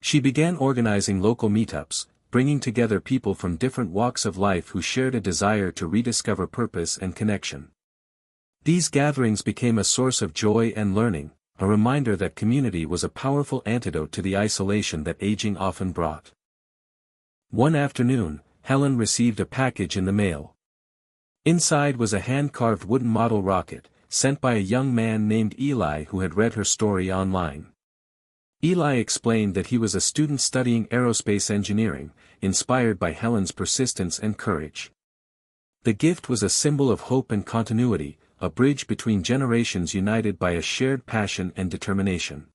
She began organizing local meetups, bringing together people from different walks of life who shared a desire to rediscover purpose and connection. These gatherings became a source of joy and learning, a reminder that community was a powerful antidote to the isolation that aging often brought. One afternoon, Helen received a package in the mail. Inside was a hand-carved wooden model rocket, sent by a young man named Eli who had read her story online. Eli explained that he was a student studying aerospace engineering, inspired by Helen's persistence and courage. The gift was a symbol of hope and continuity, a bridge between generations united by a shared passion and determination.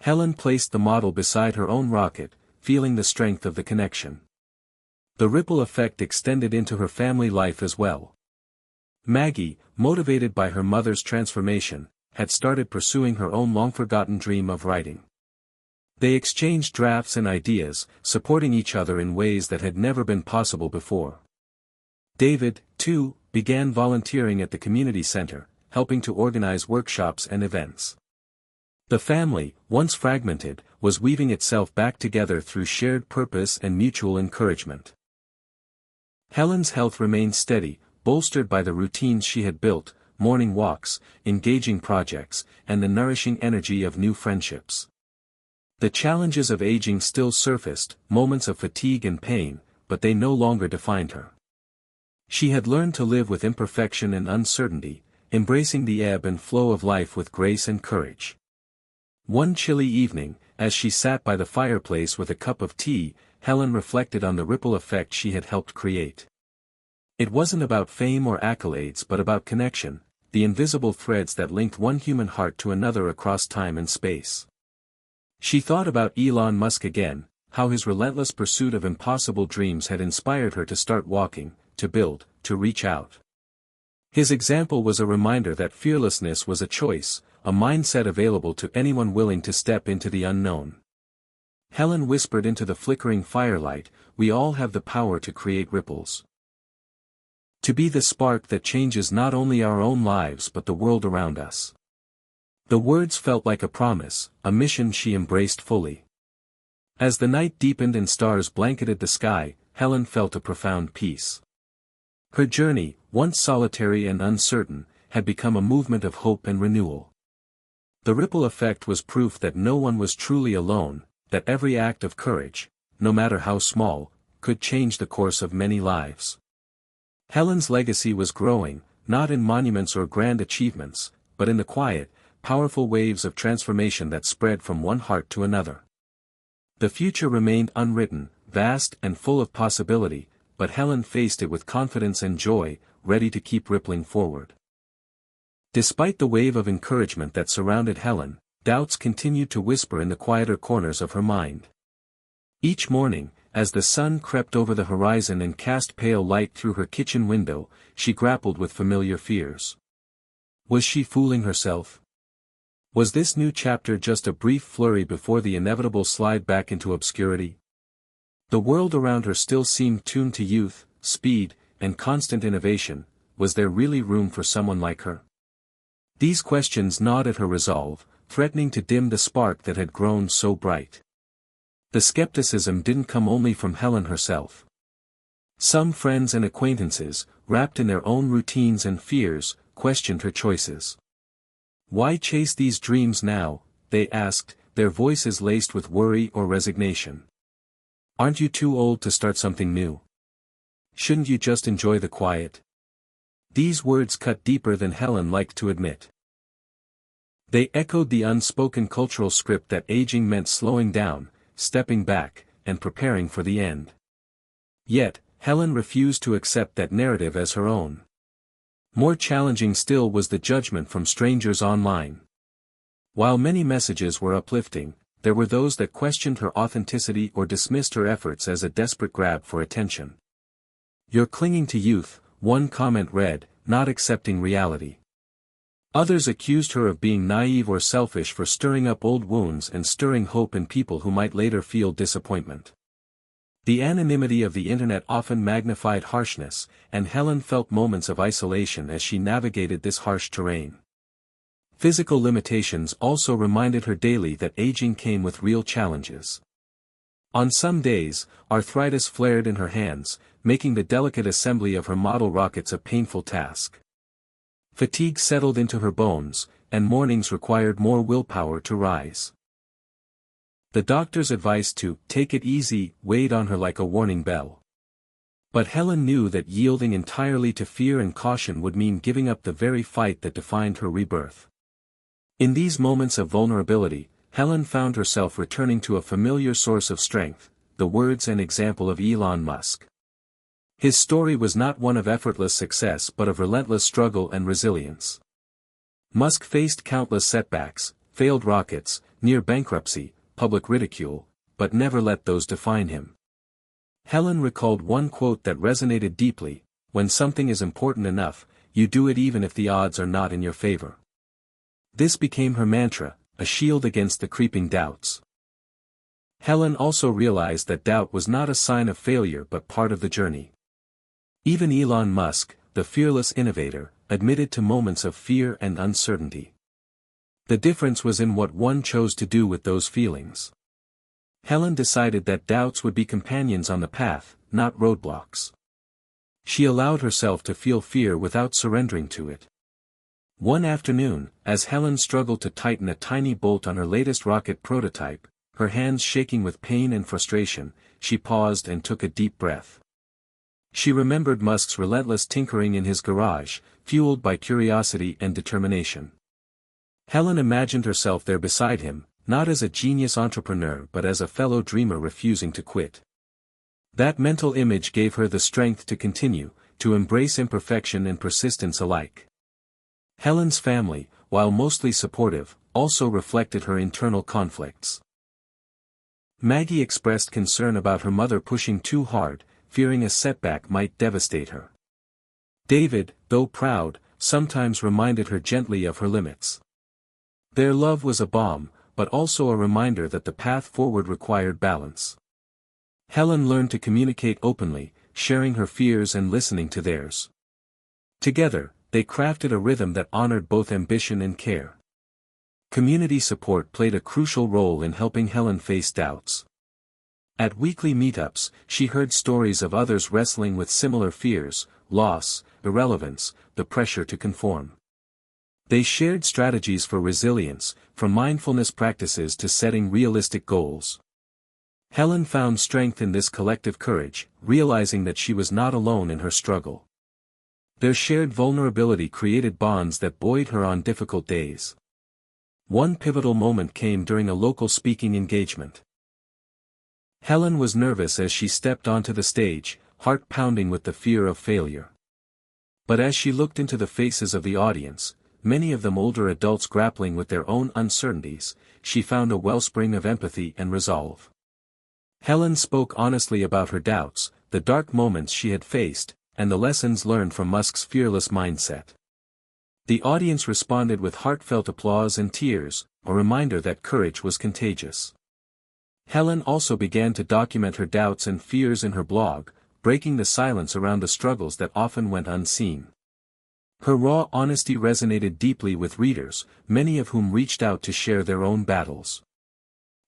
Helen placed the model beside her own rocket, feeling the strength of the connection. The ripple effect extended into her family life as well. Maggie, motivated by her mother's transformation, had started pursuing her own long-forgotten dream of writing. They exchanged drafts and ideas, supporting each other in ways that had never been possible before. David, too, began volunteering at the community center, helping to organize workshops and events. The family, once fragmented, was weaving itself back together through shared purpose and mutual encouragement. Helen's health remained steady, bolstered by the routines she had built, morning walks, engaging projects, and the nourishing energy of new friendships. The challenges of aging still surfaced, moments of fatigue and pain, but they no longer defined her. She had learned to live with imperfection and uncertainty, embracing the ebb and flow of life with grace and courage. One chilly evening, as she sat by the fireplace with a cup of tea, Helen reflected on the ripple effect she had helped create. It wasn't about fame or accolades but about connection, the invisible threads that linked one human heart to another across time and space. She thought about Elon Musk again, how his relentless pursuit of impossible dreams had inspired her to start walking, to build, to reach out. His example was a reminder that fearlessness was a choice, a mindset available to anyone willing to step into the unknown. Helen whispered into the flickering firelight, we all have the power to create ripples. To be the spark that changes not only our own lives but the world around us. The words felt like a promise, a mission she embraced fully. As the night deepened and stars blanketed the sky, Helen felt a profound peace. Her journey, once solitary and uncertain, had become a movement of hope and renewal. The ripple effect was proof that no one was truly alone, that every act of courage, no matter how small, could change the course of many lives. Helen's legacy was growing, not in monuments or grand achievements, but in the quiet, powerful waves of transformation that spread from one heart to another. The future remained unwritten, vast and full of possibility, but Helen faced it with confidence and joy, ready to keep rippling forward. Despite the wave of encouragement that surrounded Helen, doubts continued to whisper in the quieter corners of her mind. Each morning, as the sun crept over the horizon and cast pale light through her kitchen window, she grappled with familiar fears. Was she fooling herself? Was this new chapter just a brief flurry before the inevitable slide back into obscurity? The world around her still seemed tuned to youth, speed, and constant innovation. Was there really room for someone like her? These questions gnawed at her resolve, threatening to dim the spark that had grown so bright. The skepticism didn't come only from Helen herself. Some friends and acquaintances, wrapped in their own routines and fears, questioned her choices. Why chase these dreams now, they asked, their voices laced with worry or resignation. Aren't you too old to start something new? Shouldn't you just enjoy the quiet? These words cut deeper than Helen liked to admit. They echoed the unspoken cultural script that aging meant slowing down, stepping back, and preparing for the end. Yet, Helen refused to accept that narrative as her own. More challenging still was the judgment from strangers online. While many messages were uplifting, there were those that questioned her authenticity or dismissed her efforts as a desperate grab for attention. "You're clinging to youth," one comment read, not accepting reality. Others accused her of being naive or selfish for stirring up old wounds and stirring hope in people who might later feel disappointment. The anonymity of the internet often magnified harshness, and Helen felt moments of isolation as she navigated this harsh terrain. Physical limitations also reminded her daily that aging came with real challenges. On some days, arthritis flared in her hands, making the delicate assembly of her model rockets a painful task. Fatigue settled into her bones, and mornings required more willpower to rise. The doctor's advice to "take it easy" weighed on her like a warning bell. But Helen knew that yielding entirely to fear and caution would mean giving up the very fight that defined her rebirth. In these moments of vulnerability, Helen found herself returning to a familiar source of strength, the words and example of Elon Musk. His story was not one of effortless success but of relentless struggle and resilience. Musk faced countless setbacks, failed rockets, near bankruptcy, public ridicule, but never let those define him. Helen recalled one quote that resonated deeply: "When something is important enough, you do it even if the odds are not in your favor." This became her mantra, a shield against the creeping doubts. Helen also realized that doubt was not a sign of failure but part of the journey. Even Elon Musk, the fearless innovator, admitted to moments of fear and uncertainty. The difference was in what one chose to do with those feelings. Helen decided that doubts would be companions on the path, not roadblocks. She allowed herself to feel fear without surrendering to it. One afternoon, as Helen struggled to tighten a tiny bolt on her latest rocket prototype, her hands shaking with pain and frustration, she paused and took a deep breath. She remembered Musk's relentless tinkering in his garage, fueled by curiosity and determination. Helen imagined herself there beside him, not as a genius entrepreneur but as a fellow dreamer refusing to quit. That mental image gave her the strength to continue, to embrace imperfection and persistence alike. Helen's family, while mostly supportive, also reflected her internal conflicts. Maggie expressed concern about her mother pushing too hard, fearing a setback might devastate her. David, though proud, sometimes reminded her gently of her limits. Their love was a balm, but also a reminder that the path forward required balance. Helen learned to communicate openly, sharing her fears and listening to theirs. Together, they crafted a rhythm that honored both ambition and care. Community support played a crucial role in helping Helen face doubts. At weekly meetups, she heard stories of others wrestling with similar fears: loss, irrelevance, the pressure to conform. They shared strategies for resilience, from mindfulness practices to setting realistic goals. Helen found strength in this collective courage, realizing that she was not alone in her struggle. Their shared vulnerability created bonds that buoyed her on difficult days. One pivotal moment came during a local speaking engagement. Helen was nervous as she stepped onto the stage, heart pounding with the fear of failure. But as she looked into the faces of the audience, many of them older adults grappling with their own uncertainties, she found a wellspring of empathy and resolve. Helen spoke honestly about her doubts, the dark moments she had faced, and the lessons learned from Musk's fearless mindset. The audience responded with heartfelt applause and tears, a reminder that courage was contagious. Helen also began to document her doubts and fears in her blog, breaking the silence around the struggles that often went unseen. Her raw honesty resonated deeply with readers, many of whom reached out to share their own battles.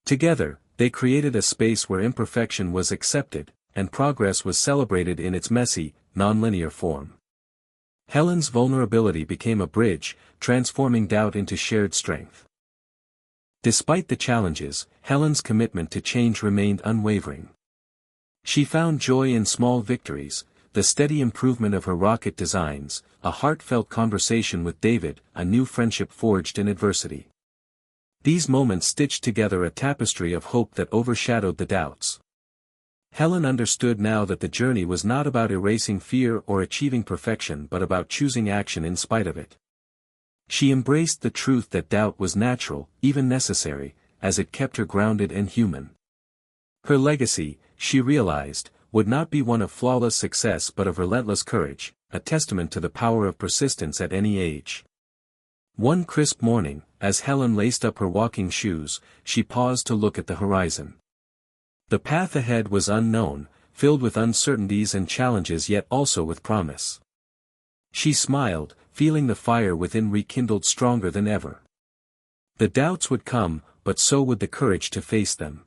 Together, they created a space where imperfection was accepted, and progress was celebrated in its messy, nonlinear form. Helen's vulnerability became a bridge, transforming doubt into shared strength. Despite the challenges, Helen's commitment to change remained unwavering. She found joy in small victories: the steady improvement of her rocket designs, a heartfelt conversation with David, a new friendship forged in adversity. These moments stitched together a tapestry of hope that overshadowed the doubts. Helen understood now that the journey was not about erasing fear or achieving perfection but about choosing action in spite of it. She embraced the truth that doubt was natural, even necessary, as it kept her grounded and human. Her legacy, she realized, would not be one of flawless success but of relentless courage, a testament to the power of persistence at any age. One crisp morning, as Helen laced up her walking shoes, she paused to look at the horizon. The path ahead was unknown, filled with uncertainties and challenges yet also with promise. She smiled, feeling the fire within rekindled stronger than ever. The doubts would come, but so would the courage to face them.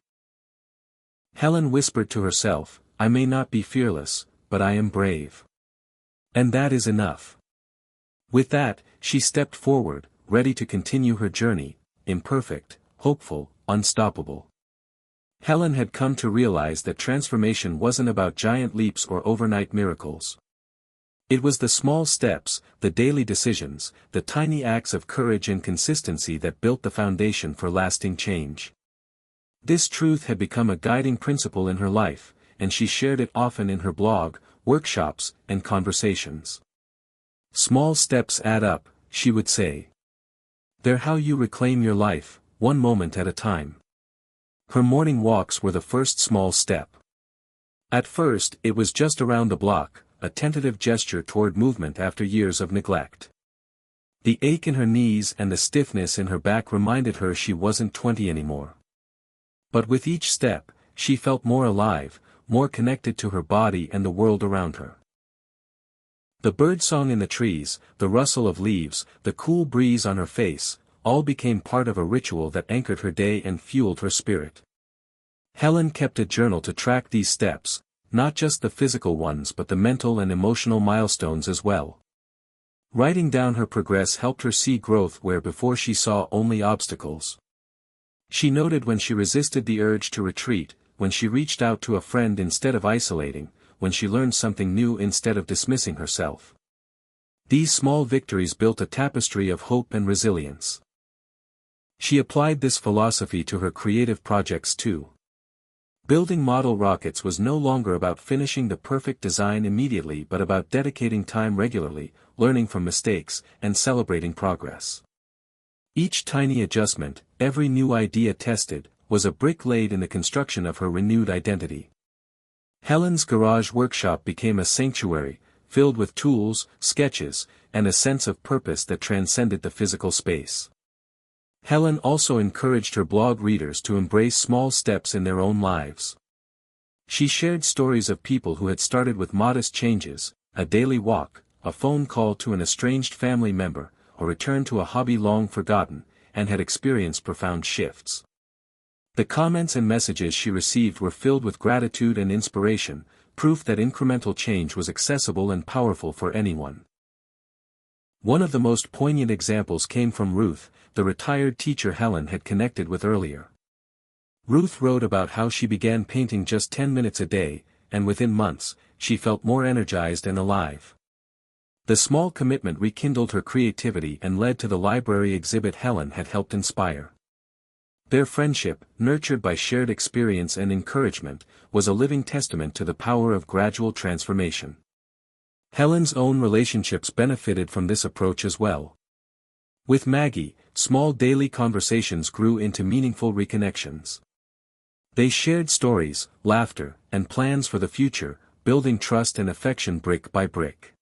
Helen whispered to herself, "I may not be fearless, but I am brave. And that is enough." With that, she stepped forward, ready to continue her journey, imperfect, hopeful, unstoppable. Helen had come to realize that transformation wasn't about giant leaps or overnight miracles. It was the small steps, the daily decisions, the tiny acts of courage and consistency that built the foundation for lasting change. This truth had become a guiding principle in her life, and she shared it often in her blog, workshops, and conversations. "Small steps add up," she would say. "They're how you reclaim your life, one moment at a time." Her morning walks were the first small step. At first, it was just around the block, a tentative gesture toward movement after years of neglect. The ache in her knees and the stiffness in her back reminded her she wasn't 20 anymore. But with each step, she felt more alive, more connected to her body and the world around her. The birdsong in the trees, the rustle of leaves, the cool breeze on her face, all became part of a ritual that anchored her day and fueled her spirit. Helen kept a journal to track these steps, not just the physical ones but the mental and emotional milestones as well. Writing down her progress helped her see growth where before she saw only obstacles. She noted when she resisted the urge to retreat, when she reached out to a friend instead of isolating, when she learned something new instead of dismissing herself. These small victories built a tapestry of hope and resilience. She applied this philosophy to her creative projects too. Building model rockets was no longer about finishing the perfect design immediately but about dedicating time regularly, learning from mistakes, and celebrating progress. Each tiny adjustment, every new idea tested, was a brick laid in the construction of her renewed identity. Helen's garage workshop became a sanctuary, filled with tools, sketches, and a sense of purpose that transcended the physical space. Helen also encouraged her blog readers to embrace small steps in their own lives. She shared stories of people who had started with modest changes, a daily walk, a phone call to an estranged family member, a return to a hobby long forgotten, and had experienced profound shifts. The comments and messages she received were filled with gratitude and inspiration, proof that incremental change was accessible and powerful for anyone. One of the most poignant examples came from Ruth, the retired teacher Helen had connected with earlier. Ruth wrote about how she began painting just 10 minutes a day, and within months, she felt more energized and alive. The small commitment rekindled her creativity and led to the library exhibit Helen had helped inspire. Their friendship, nurtured by shared experience and encouragement, was a living testament to the power of gradual transformation. Helen's own relationships benefited from this approach as well. With Maggie, small daily conversations grew into meaningful reconnections. They shared stories, laughter, and plans for the future, building trust and affection brick by brick.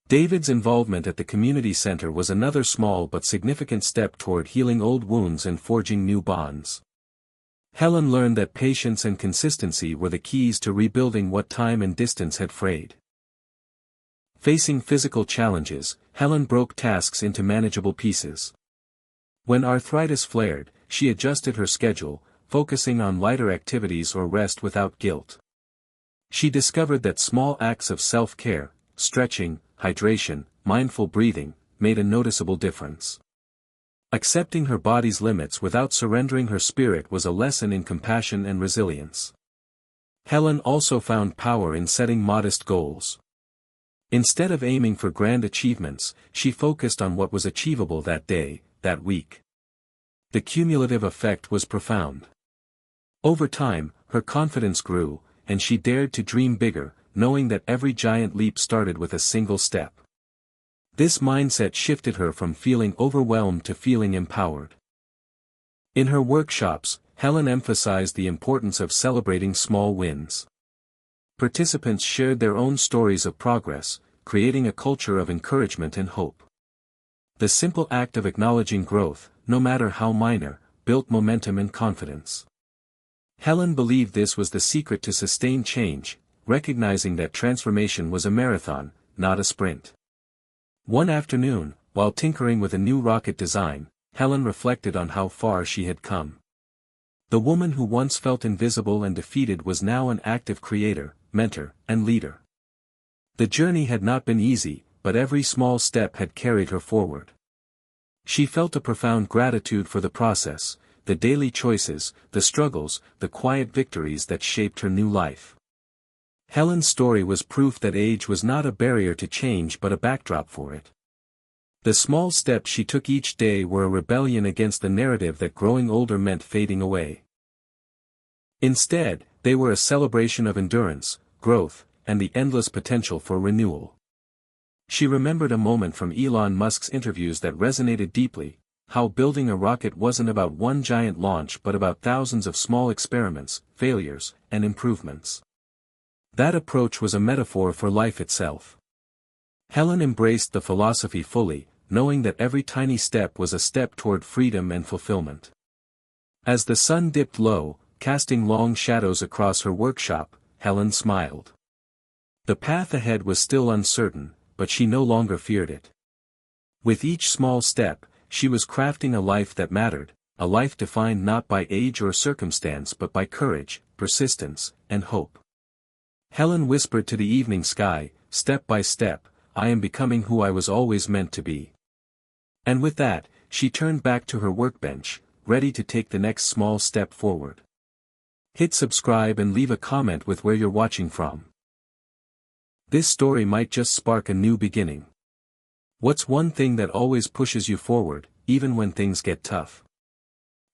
David's involvement at the community center was another small but significant step toward healing old wounds and forging new bonds. Helen learned that patience and consistency were the keys to rebuilding what time and distance had frayed. Facing physical challenges, Helen broke tasks into manageable pieces. When arthritis flared, she adjusted her schedule, focusing on lighter activities or rest without guilt. She discovered that small acts of self-care, stretching, hydration, mindful breathing, made a noticeable difference. Accepting her body's limits without surrendering her spirit was a lesson in compassion and resilience. Helen also found power in setting modest goals. Instead of aiming for grand achievements, she focused on what was achievable that day, that week. The cumulative effect was profound. Over time, her confidence grew, and she dared to dream bigger, knowing that every giant leap started with a single step. This mindset shifted her from feeling overwhelmed to feeling empowered. In her workshops, Helen emphasized the importance of celebrating small wins. Participants shared their own stories of progress, creating a culture of encouragement and hope. The simple act of acknowledging growth, no matter how minor, built momentum and confidence. Helen believed this was the secret to sustained change, recognizing that transformation was a marathon, not a sprint. One afternoon, while tinkering with a new rocket design, Helen reflected on how far she had come. The woman who once felt invisible and defeated was now an active creator, mentor, and leader. The journey had not been easy, but every small step had carried her forward. She felt a profound gratitude for the process, the daily choices, the struggles, the quiet victories that shaped her new life. Helen's story was proof that age was not a barrier to change but a backdrop for it. The small steps she took each day were a rebellion against the narrative that growing older meant fading away. Instead, they were a celebration of endurance, growth, and the endless potential for renewal. She remembered a moment from Elon Musk's interviews that resonated deeply, how building a rocket wasn't about one giant launch but about thousands of small experiments, failures, and improvements. That approach was a metaphor for life itself. Helen embraced the philosophy fully, knowing that every tiny step was a step toward freedom and fulfillment. As the sun dipped low, casting long shadows across her workshop, Helen smiled. The path ahead was still uncertain, but she no longer feared it. With each small step, she was crafting a life that mattered, a life defined not by age or circumstance but by courage, persistence, and hope. Helen whispered to the evening sky, "Step by step, I am becoming who I was always meant to be." And with that, she turned back to her workbench, ready to take the next small step forward. Hit subscribe and leave a comment with where you're watching from. This story might just spark a new beginning. What's one thing that always pushes you forward, even when things get tough?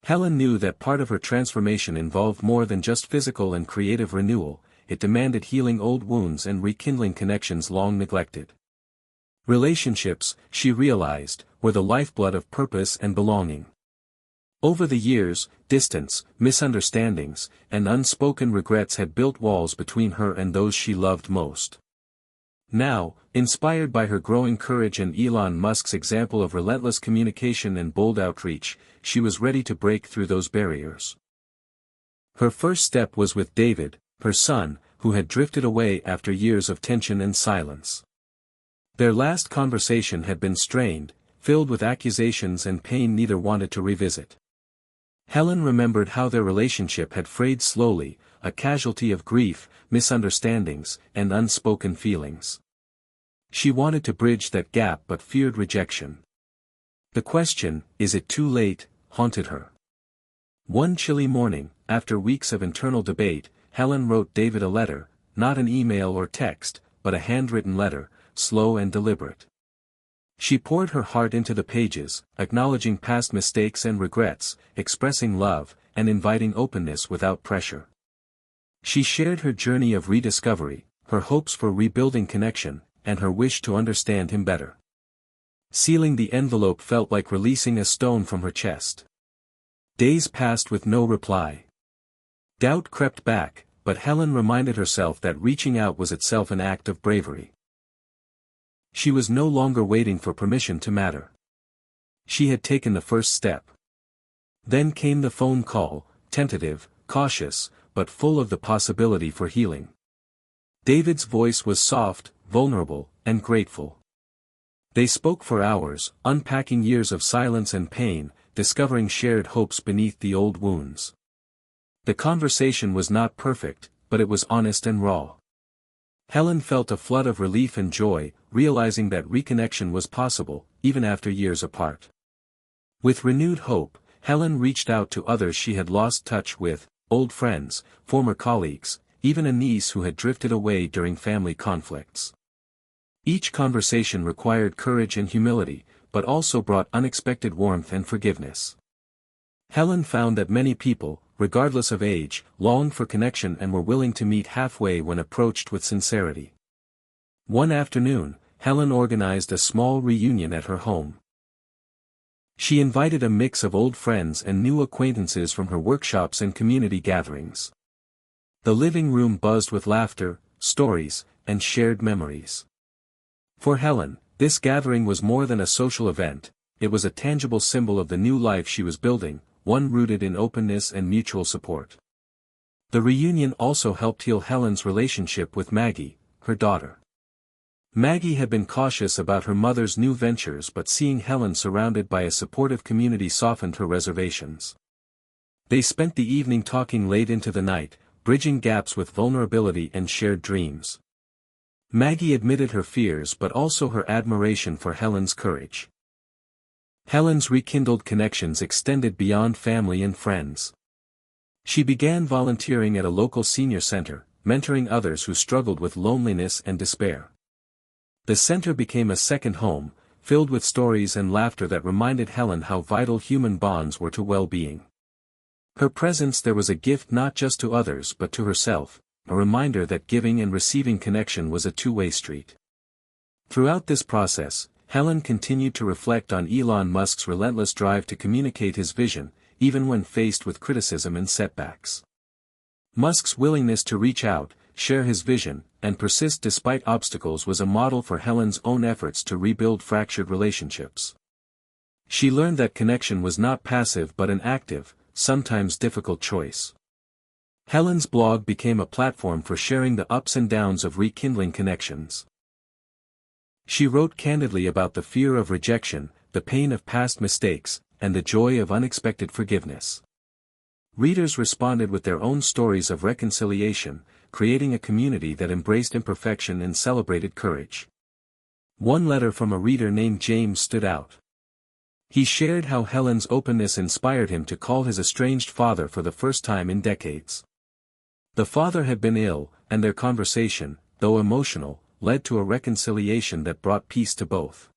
Helen knew that part of her transformation involved more than just physical and creative renewal. It demanded healing old wounds and rekindling connections long neglected. Relationships, she realized, were the lifeblood of purpose and belonging. Over the years, distance, misunderstandings, and unspoken regrets had built walls between her and those she loved most. Now, inspired by her growing courage and Elon Musk's example of relentless communication and bold outreach, she was ready to break through those barriers. Her first step was with David, her son, who had drifted away after years of tension and silence. Their last conversation had been strained, filled with accusations and pain neither wanted to revisit. Helen remembered how their relationship had frayed slowly, a casualty of grief, misunderstandings, and unspoken feelings. She wanted to bridge that gap but feared rejection. The question, "Is it too late?" haunted her. One chilly morning, after weeks of internal debate, Helen wrote David a letter, not an email or text, but a handwritten letter, slow and deliberate. She poured her heart into the pages, acknowledging past mistakes and regrets, expressing love, and inviting openness without pressure. She shared her journey of rediscovery, her hopes for rebuilding connection, and her wish to understand him better. Sealing the envelope felt like releasing a stone from her chest. Days passed with no reply. Doubt crept back, but Helen reminded herself that reaching out was itself an act of bravery. She was no longer waiting for permission to matter. She had taken the first step. Then came the phone call, tentative, cautious, but full of the possibility for healing. David's voice was soft, vulnerable, and grateful. They spoke for hours, unpacking years of silence and pain, discovering shared hopes beneath the old wounds. The conversation was not perfect, but it was honest and raw. Helen felt a flood of relief and joy, realizing that reconnection was possible, even after years apart. With renewed hope, Helen reached out to others she had lost touch with, old friends, former colleagues, even a niece who had drifted away during family conflicts. Each conversation required courage and humility, but also brought unexpected warmth and forgiveness. Helen found that many people, regardless of age, longed for connection and were willing to meet halfway when approached with sincerity. One afternoon, Helen organized a small reunion at her home. She invited a mix of old friends and new acquaintances from her workshops and community gatherings. The living room buzzed with laughter, stories, and shared memories. For Helen, this gathering was more than a social event, it was a tangible symbol of the new life she was building, one rooted in openness and mutual support. The reunion also helped heal Helen's relationship with Maggie, her daughter. Maggie had been cautious about her mother's new ventures, but seeing Helen surrounded by a supportive community softened her reservations. They spent the evening talking late into the night, bridging gaps with vulnerability and shared dreams. Maggie admitted her fears but also her admiration for Helen's courage. Helen's rekindled connections extended beyond family and friends. She began volunteering at a local senior center, mentoring others who struggled with loneliness and despair. The center became a second home, filled with stories and laughter that reminded Helen how vital human bonds were to well-being. Her presence there was a gift not just to others but to herself, a reminder that giving and receiving connection was a two-way street. Throughout this process, Helen continued to reflect on Elon Musk's relentless drive to communicate his vision, even when faced with criticism and setbacks. Musk's willingness to reach out, share his vision, and persist despite obstacles was a model for Helen's own efforts to rebuild fractured relationships. She learned that connection was not passive but an active, sometimes difficult choice. Helen's blog became a platform for sharing the ups and downs of rekindling connections. She wrote candidly about the fear of rejection, the pain of past mistakes, and the joy of unexpected forgiveness. Readers responded with their own stories of reconciliation, creating a community that embraced imperfection and celebrated courage. One letter from a reader named James stood out. He shared how Helen's openness inspired him to call his estranged father for the first time in decades. The father had been ill, and their conversation, though emotional, led to a reconciliation that brought peace to both.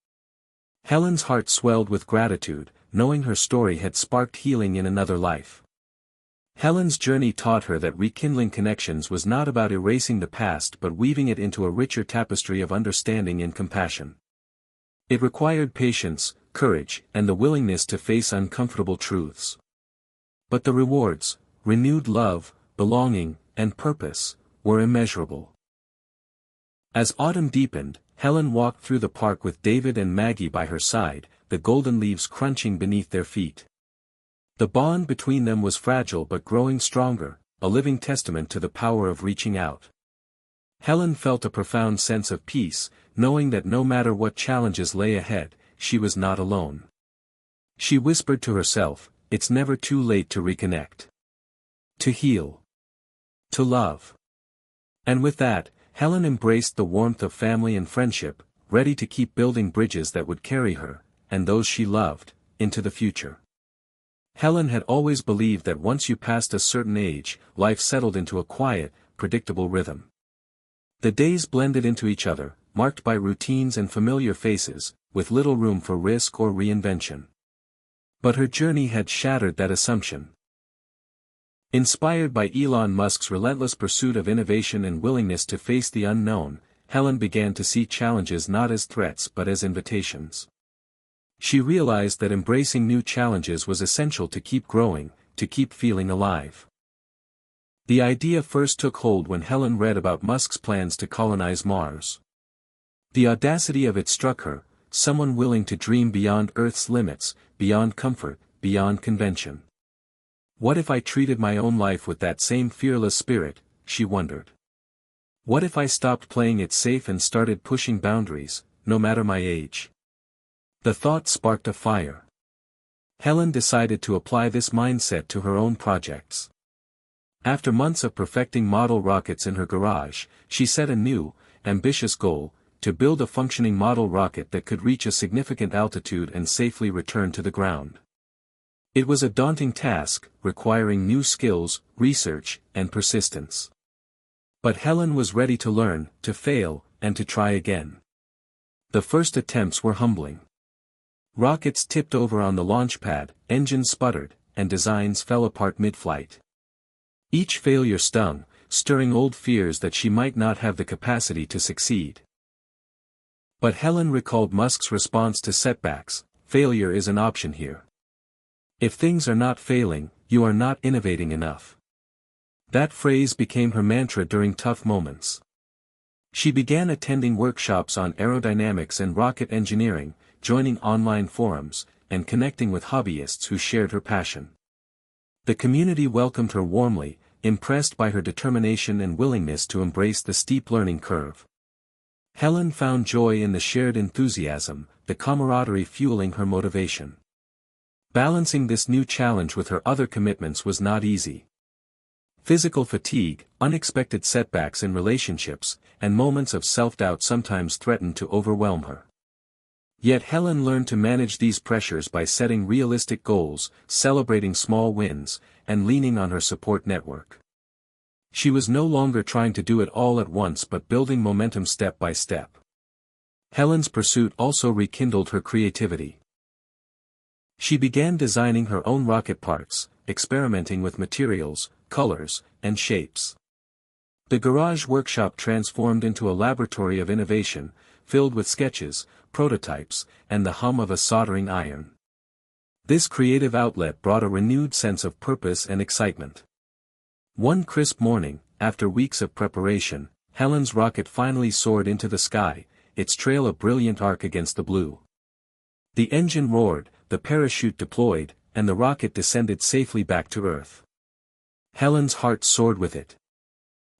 Helen's heart swelled with gratitude, knowing her story had sparked healing in another life. Helen's journey taught her that rekindling connections was not about erasing the past but weaving it into a richer tapestry of understanding and compassion. It required patience, courage, and the willingness to face uncomfortable truths. But the rewards, renewed love, belonging, and purpose, were immeasurable. As autumn deepened, Helen walked through the park with David and Maggie by her side, the golden leaves crunching beneath their feet. The bond between them was fragile but growing stronger, a living testament to the power of reaching out. Helen felt a profound sense of peace, knowing that no matter what challenges lay ahead, she was not alone. She whispered to herself, "It's never too late to reconnect. To heal. To love." And with that, Helen embraced the warmth of family and friendship, ready to keep building bridges that would carry her, and those she loved, into the future. Helen had always believed that once you passed a certain age, life settled into a quiet, predictable rhythm. The days blended into each other, marked by routines and familiar faces, with little room for risk or reinvention. But her journey had shattered that assumption. Inspired by Elon Musk's relentless pursuit of innovation and willingness to face the unknown, Helen began to see challenges not as threats but as invitations. She realized that embracing new challenges was essential to keep growing, to keep feeling alive. The idea first took hold when Helen read about Musk's plans to colonize Mars. The audacity of it struck her, someone willing to dream beyond Earth's limits, beyond comfort, beyond convention. What if I treated my own life with that same fearless spirit, she wondered. What if I stopped playing it safe and started pushing boundaries, no matter my age? The thought sparked a fire. Helen decided to apply this mindset to her own projects. After months of perfecting model rockets in her garage, she set a new, ambitious goal, to build a functioning model rocket that could reach a significant altitude and safely return to the ground. It was a daunting task, requiring new skills, research, and persistence. But Helen was ready to learn, to fail, and to try again. The first attempts were humbling. Rockets tipped over on the launch pad, engines sputtered, and designs fell apart mid-flight. Each failure stung, stirring old fears that she might not have the capacity to succeed. But Helen recalled Musk's response to setbacks: "Failure is an option here. If things are not failing, you are not innovating enough." That phrase became her mantra during tough moments. She began attending workshops on aerodynamics and rocket engineering, joining online forums, and connecting with hobbyists who shared her passion. The community welcomed her warmly, impressed by her determination and willingness to embrace the steep learning curve. Helen found joy in the shared enthusiasm, the camaraderie fueling her motivation. Balancing this new challenge with her other commitments was not easy. Physical fatigue, unexpected setbacks in relationships, and moments of self-doubt sometimes threatened to overwhelm her. Yet Helen learned to manage these pressures by setting realistic goals, celebrating small wins, and leaning on her support network. She was no longer trying to do it all at once but building momentum step by step. Helen's pursuit also rekindled her creativity. She began designing her own rocket parts, experimenting with materials, colors, and shapes. The garage workshop transformed into a laboratory of innovation, filled with sketches, prototypes, and the hum of a soldering iron. This creative outlet brought a renewed sense of purpose and excitement. One crisp morning, after weeks of preparation, Helen's rocket finally soared into the sky, its trail a brilliant arc against the blue. The engine roared, the parachute deployed, and the rocket descended safely back to Earth. Helen's heart soared with it.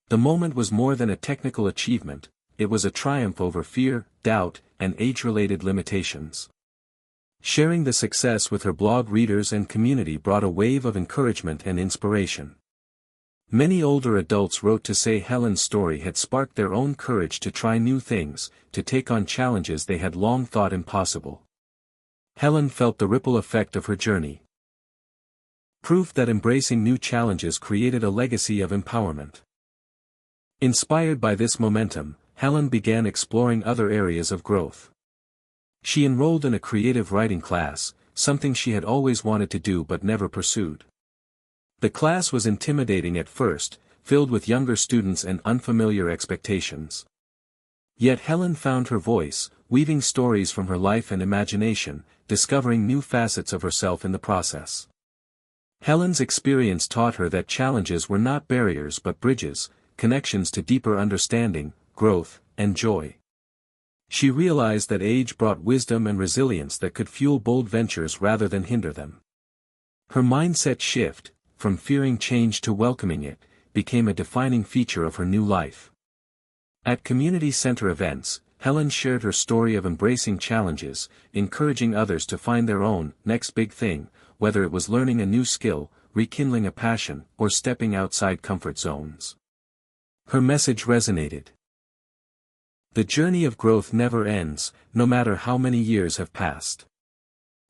The moment was more than a technical achievement, it was a triumph over fear, doubt, and age-related limitations. Sharing the success with her blog readers and community brought a wave of encouragement and inspiration. Many older adults wrote to say Helen's story had sparked their own courage to try new things, to take on challenges they had long thought impossible. Helen felt the ripple effect of her journey. Proof that embracing new challenges created a legacy of empowerment. Inspired by this momentum, Helen began exploring other areas of growth. She enrolled in a creative writing class, something she had always wanted to do but never pursued. The class was intimidating at first, filled with younger students and unfamiliar expectations. Yet Helen found her voice, weaving stories from her life and imagination, discovering new facets of herself in the process. Helen's experience taught her that challenges were not barriers but bridges, connections to deeper understanding, growth, and joy. She realized that age brought wisdom and resilience that could fuel bold ventures rather than hinder them. Her mindset shift, from fearing change to welcoming it, became a defining feature of her new life. At community center events, Helen shared her story of embracing challenges, encouraging others to find their own next big thing, whether it was learning a new skill, rekindling a passion, or stepping outside comfort zones. Her message resonated. The journey of growth never ends, no matter how many years have passed.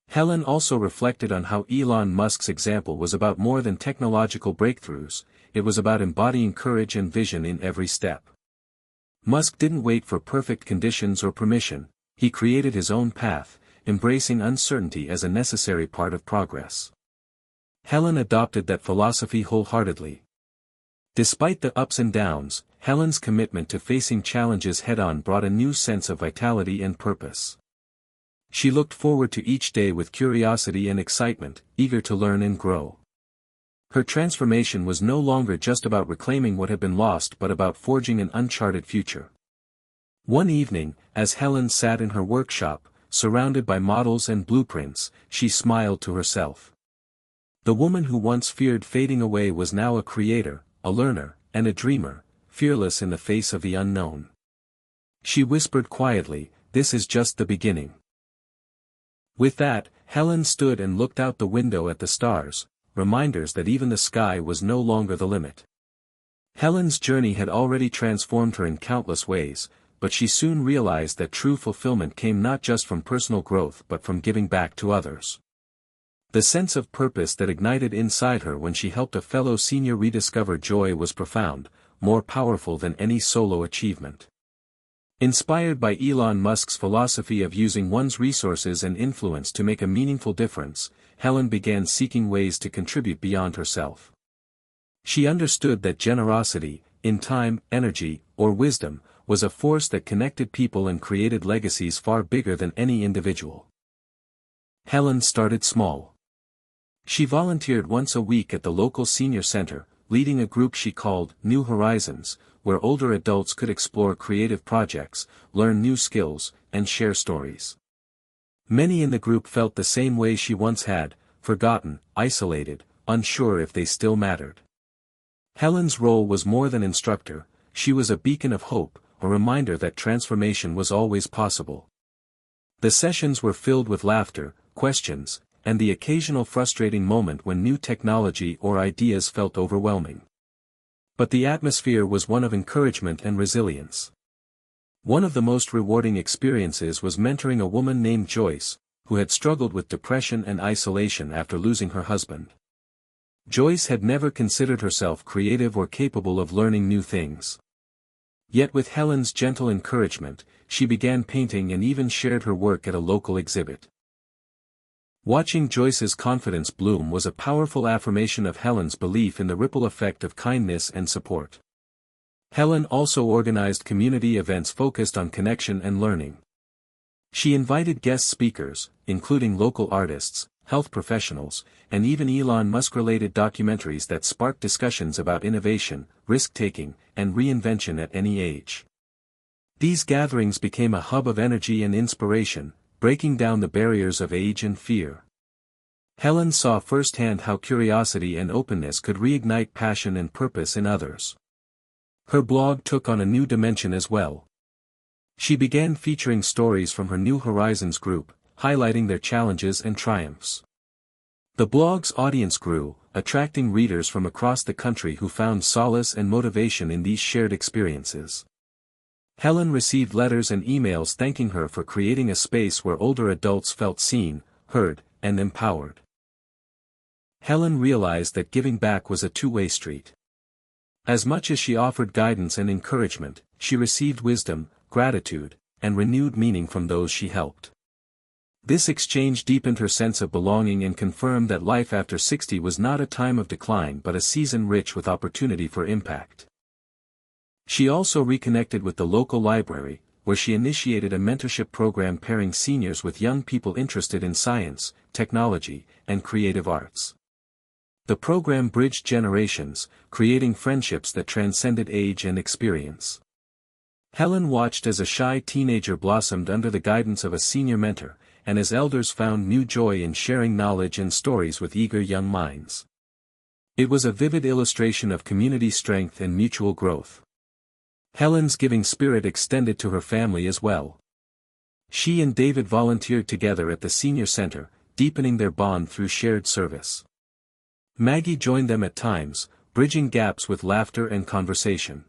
Helen also reflected on how Elon Musk's example was about more than technological breakthroughs, it was about embodying courage and vision in every step. Musk didn't wait for perfect conditions or permission, he created his own path, embracing uncertainty as a necessary part of progress. Helen adopted that philosophy wholeheartedly. Despite the ups and downs, Helen's commitment to facing challenges head-on brought a new sense of vitality and purpose. She looked forward to each day with curiosity and excitement, eager to learn and grow. Her transformation was no longer just about reclaiming what had been lost but about forging an uncharted future. One evening, as Helen sat in her workshop, surrounded by models and blueprints, she smiled to herself. The woman who once feared fading away was now a creator, a learner, and a dreamer, fearless in the face of the unknown. She whispered quietly, "This is just the beginning." With that, Helen stood and looked out the window at the stars, reminders that even the sky was no longer the limit. Helen's journey had already transformed her in countless ways, but she soon realized that true fulfillment came not just from personal growth but from giving back to others. The sense of purpose that ignited inside her when she helped a fellow senior rediscover joy was profound, more powerful than any solo achievement. Inspired by Elon Musk's philosophy of using one's resources and influence to make a meaningful difference, Helen began seeking ways to contribute beyond herself. She understood that generosity, in time, energy, or wisdom, was a force that connected people and created legacies far bigger than any individual. Helen started small. She volunteered once a week at the local senior center, leading a group she called New Horizons, where older adults could explore creative projects, learn new skills, and share stories. Many in the group felt the same way she once had, forgotten, isolated, unsure if they still mattered. Helen's role was more than instructor, she was a beacon of hope, a reminder that transformation was always possible. The sessions were filled with laughter, questions, and the occasional frustrating moment when new technology or ideas felt overwhelming. But the atmosphere was one of encouragement and resilience. One of the most rewarding experiences was mentoring a woman named Joyce, who had struggled with depression and isolation after losing her husband. Joyce had never considered herself creative or capable of learning new things. Yet with Helen's gentle encouragement, she began painting and even shared her work at a local exhibit. Watching Joyce's confidence bloom was a powerful affirmation of Helen's belief in the ripple effect of kindness and support. Helen also organized community events focused on connection and learning. She invited guest speakers, including local artists, health professionals, and even Elon Musk-related documentaries that sparked discussions about innovation, risk-taking, and reinvention at any age. These gatherings became a hub of energy and inspiration, breaking down the barriers of age and fear. Helen saw firsthand how curiosity and openness could reignite passion and purpose in others. Her blog took on a new dimension as well. She began featuring stories from her New Horizons group, highlighting their challenges and triumphs. The blog's audience grew, attracting readers from across the country who found solace and motivation in these shared experiences. Helen received letters and emails thanking her for creating a space where older adults felt seen, heard, and empowered. Helen realized that giving back was a two-way street. As much as she offered guidance and encouragement, she received wisdom, gratitude, and renewed meaning from those she helped. This exchange deepened her sense of belonging and confirmed that life after 60 was not a time of decline but a season rich with opportunity for impact. She also reconnected with the local library, where she initiated a mentorship program pairing seniors with young people interested in science, technology, and creative arts. The program bridged generations, creating friendships that transcended age and experience. Helen watched as a shy teenager blossomed under the guidance of a senior mentor, and as elders found new joy in sharing knowledge and stories with eager young minds. It was a vivid illustration of community strength and mutual growth. Helen's giving spirit extended to her family as well. She and David volunteered together at the senior center, deepening their bond through shared service. Maggie joined them at times, bridging gaps with laughter and conversation.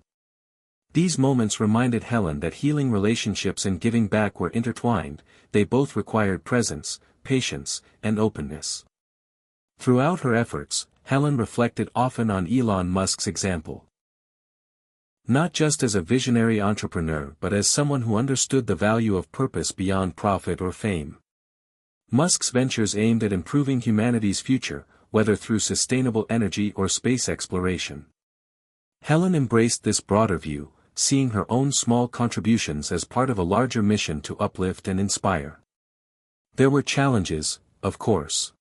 These moments reminded Helen that healing relationships and giving back were intertwined. They both required presence, patience, and openness. Throughout her efforts, Helen reflected often on Elon Musk's example. Not just as a visionary entrepreneur but as someone who understood the value of purpose beyond profit or fame. Musk's ventures aimed at improving humanity's future, whether through sustainable energy or space exploration. Helen embraced this broader view, seeing her own small contributions as part of a larger mission to uplift and inspire. There were challenges, of course.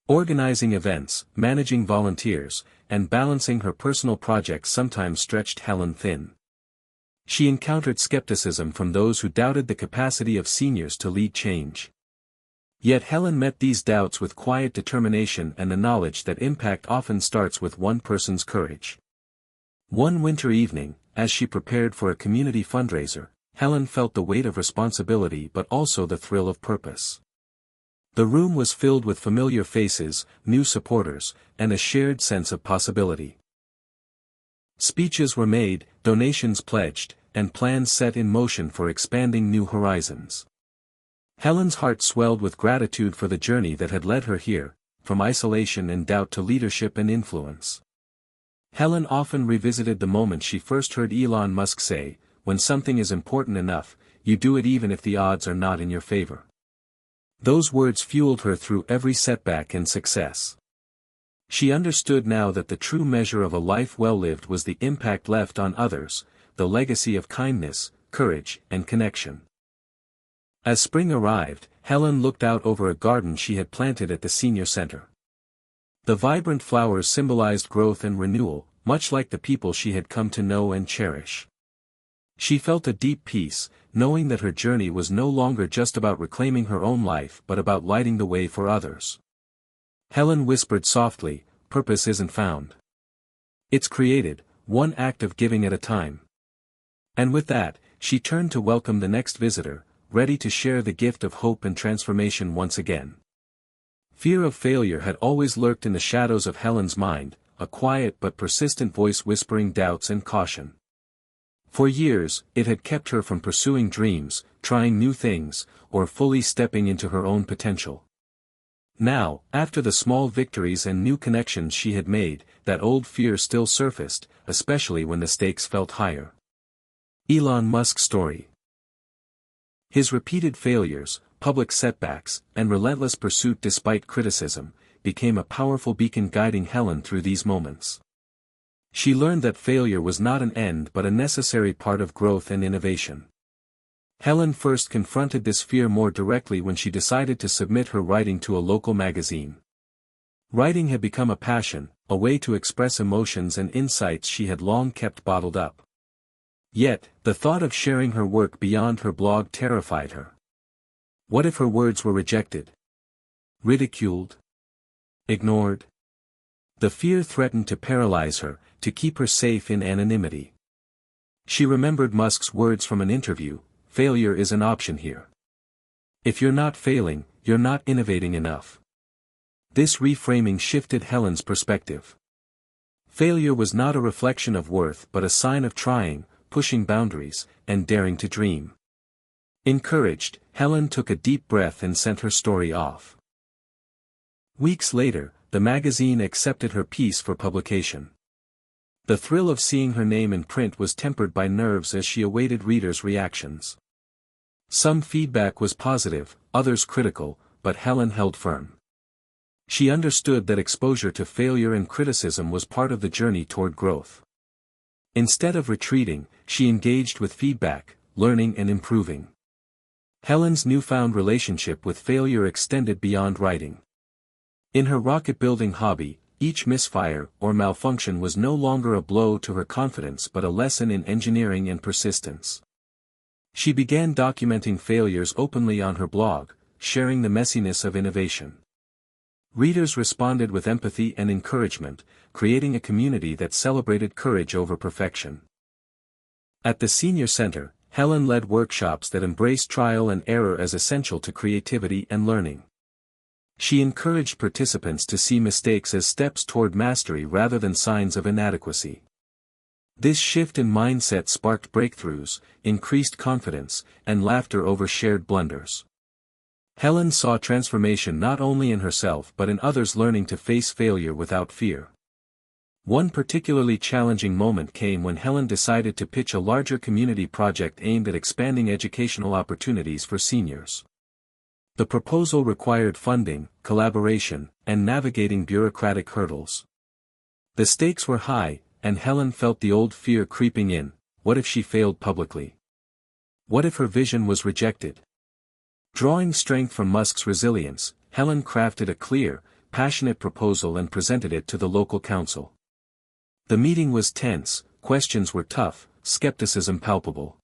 Organizing events, managing volunteers, and balancing her personal projects sometimes stretched Helen thin. She encountered skepticism from those who doubted the capacity of seniors to lead change. Yet Helen met these doubts with quiet determination and the knowledge that impact often starts with one person's courage. One winter evening, as she prepared for a community fundraiser, Helen felt the weight of responsibility but also the thrill of purpose. The room was filled with familiar faces, new supporters, and a shared sense of possibility. Speeches were made, donations pledged, and plans set in motion for expanding new horizons. Helen's heart swelled with gratitude for the journey that had led her here, from isolation and doubt to leadership and influence. Helen often revisited the moment she first heard Elon Musk say, "When something is important enough, you do it even if the odds are not in your favor." Those words fueled her through every setback and success. She understood now that the true measure of a life well lived was the impact left on others, the legacy of kindness, courage, and connection. As spring arrived, Helen looked out over a garden she had planted at the senior center. The vibrant flowers symbolized growth and renewal, much like the people she had come to know and cherish. She felt a deep peace, knowing that her journey was no longer just about reclaiming her own life but about lighting the way for others. Helen whispered softly, "Purpose isn't found. It's created, one act of giving at a time." And with that, she turned to welcome the next visitor, ready to share the gift of hope and transformation once again. Fear of failure had always lurked in the shadows of Helen's mind, a quiet but persistent voice whispering doubts and caution. For years, it had kept her from pursuing dreams, trying new things, or fully stepping into her own potential. Now, after the small victories and new connections she had made, that old fear still surfaced, especially when the stakes felt higher. Elon Musk's story. His repeated failures, public setbacks, and relentless pursuit despite criticism, became a powerful beacon guiding Helen through these moments. She learned that failure was not an end but a necessary part of growth and innovation. Helen first confronted this fear more directly when she decided to submit her writing to a local magazine. Writing had become a passion, a way to express emotions and insights she had long kept bottled up. Yet, the thought of sharing her work beyond her blog terrified her. What if her words were rejected? Ridiculed? Ignored? The fear threatened to paralyze her, to keep her safe in anonymity. She remembered Musk's words from an interview, "Failure is an option here. If you're not failing, you're not innovating enough." This reframing shifted Helen's perspective. Failure was not a reflection of worth but a sign of trying, pushing boundaries, and daring to dream. Encouraged, Helen took a deep breath and sent her story off. Weeks later, the magazine accepted her piece for publication. The thrill of seeing her name in print was tempered by nerves as she awaited readers' reactions. Some feedback was positive, others critical, but Helen held firm. She understood that exposure to failure and criticism was part of the journey toward growth. Instead of retreating, she engaged with feedback, learning and improving. Helen's newfound relationship with failure extended beyond writing. In her rocket-building hobby, each misfire or malfunction was no longer a blow to her confidence but a lesson in engineering and persistence. She began documenting failures openly on her blog, sharing the messiness of innovation. Readers responded with empathy and encouragement, creating a community that celebrated courage over perfection. At the Senior Center, Helen led workshops that embraced trial and error as essential to creativity and learning. She encouraged participants to see mistakes as steps toward mastery rather than signs of inadequacy. This shift in mindset sparked breakthroughs, increased confidence, and laughter over shared blunders. Helen saw transformation not only in herself but in others learning to face failure without fear. One particularly challenging moment came when Helen decided to pitch a larger community project aimed at expanding educational opportunities for seniors. The proposal required funding, collaboration, and navigating bureaucratic hurdles. The stakes were high, and Helen felt the old fear creeping in: what if she failed publicly? What if her vision was rejected? Drawing strength from Musk's resilience, Helen crafted a clear, passionate proposal and presented it to the local council. The meeting was tense, questions were tough, skepticism palpable.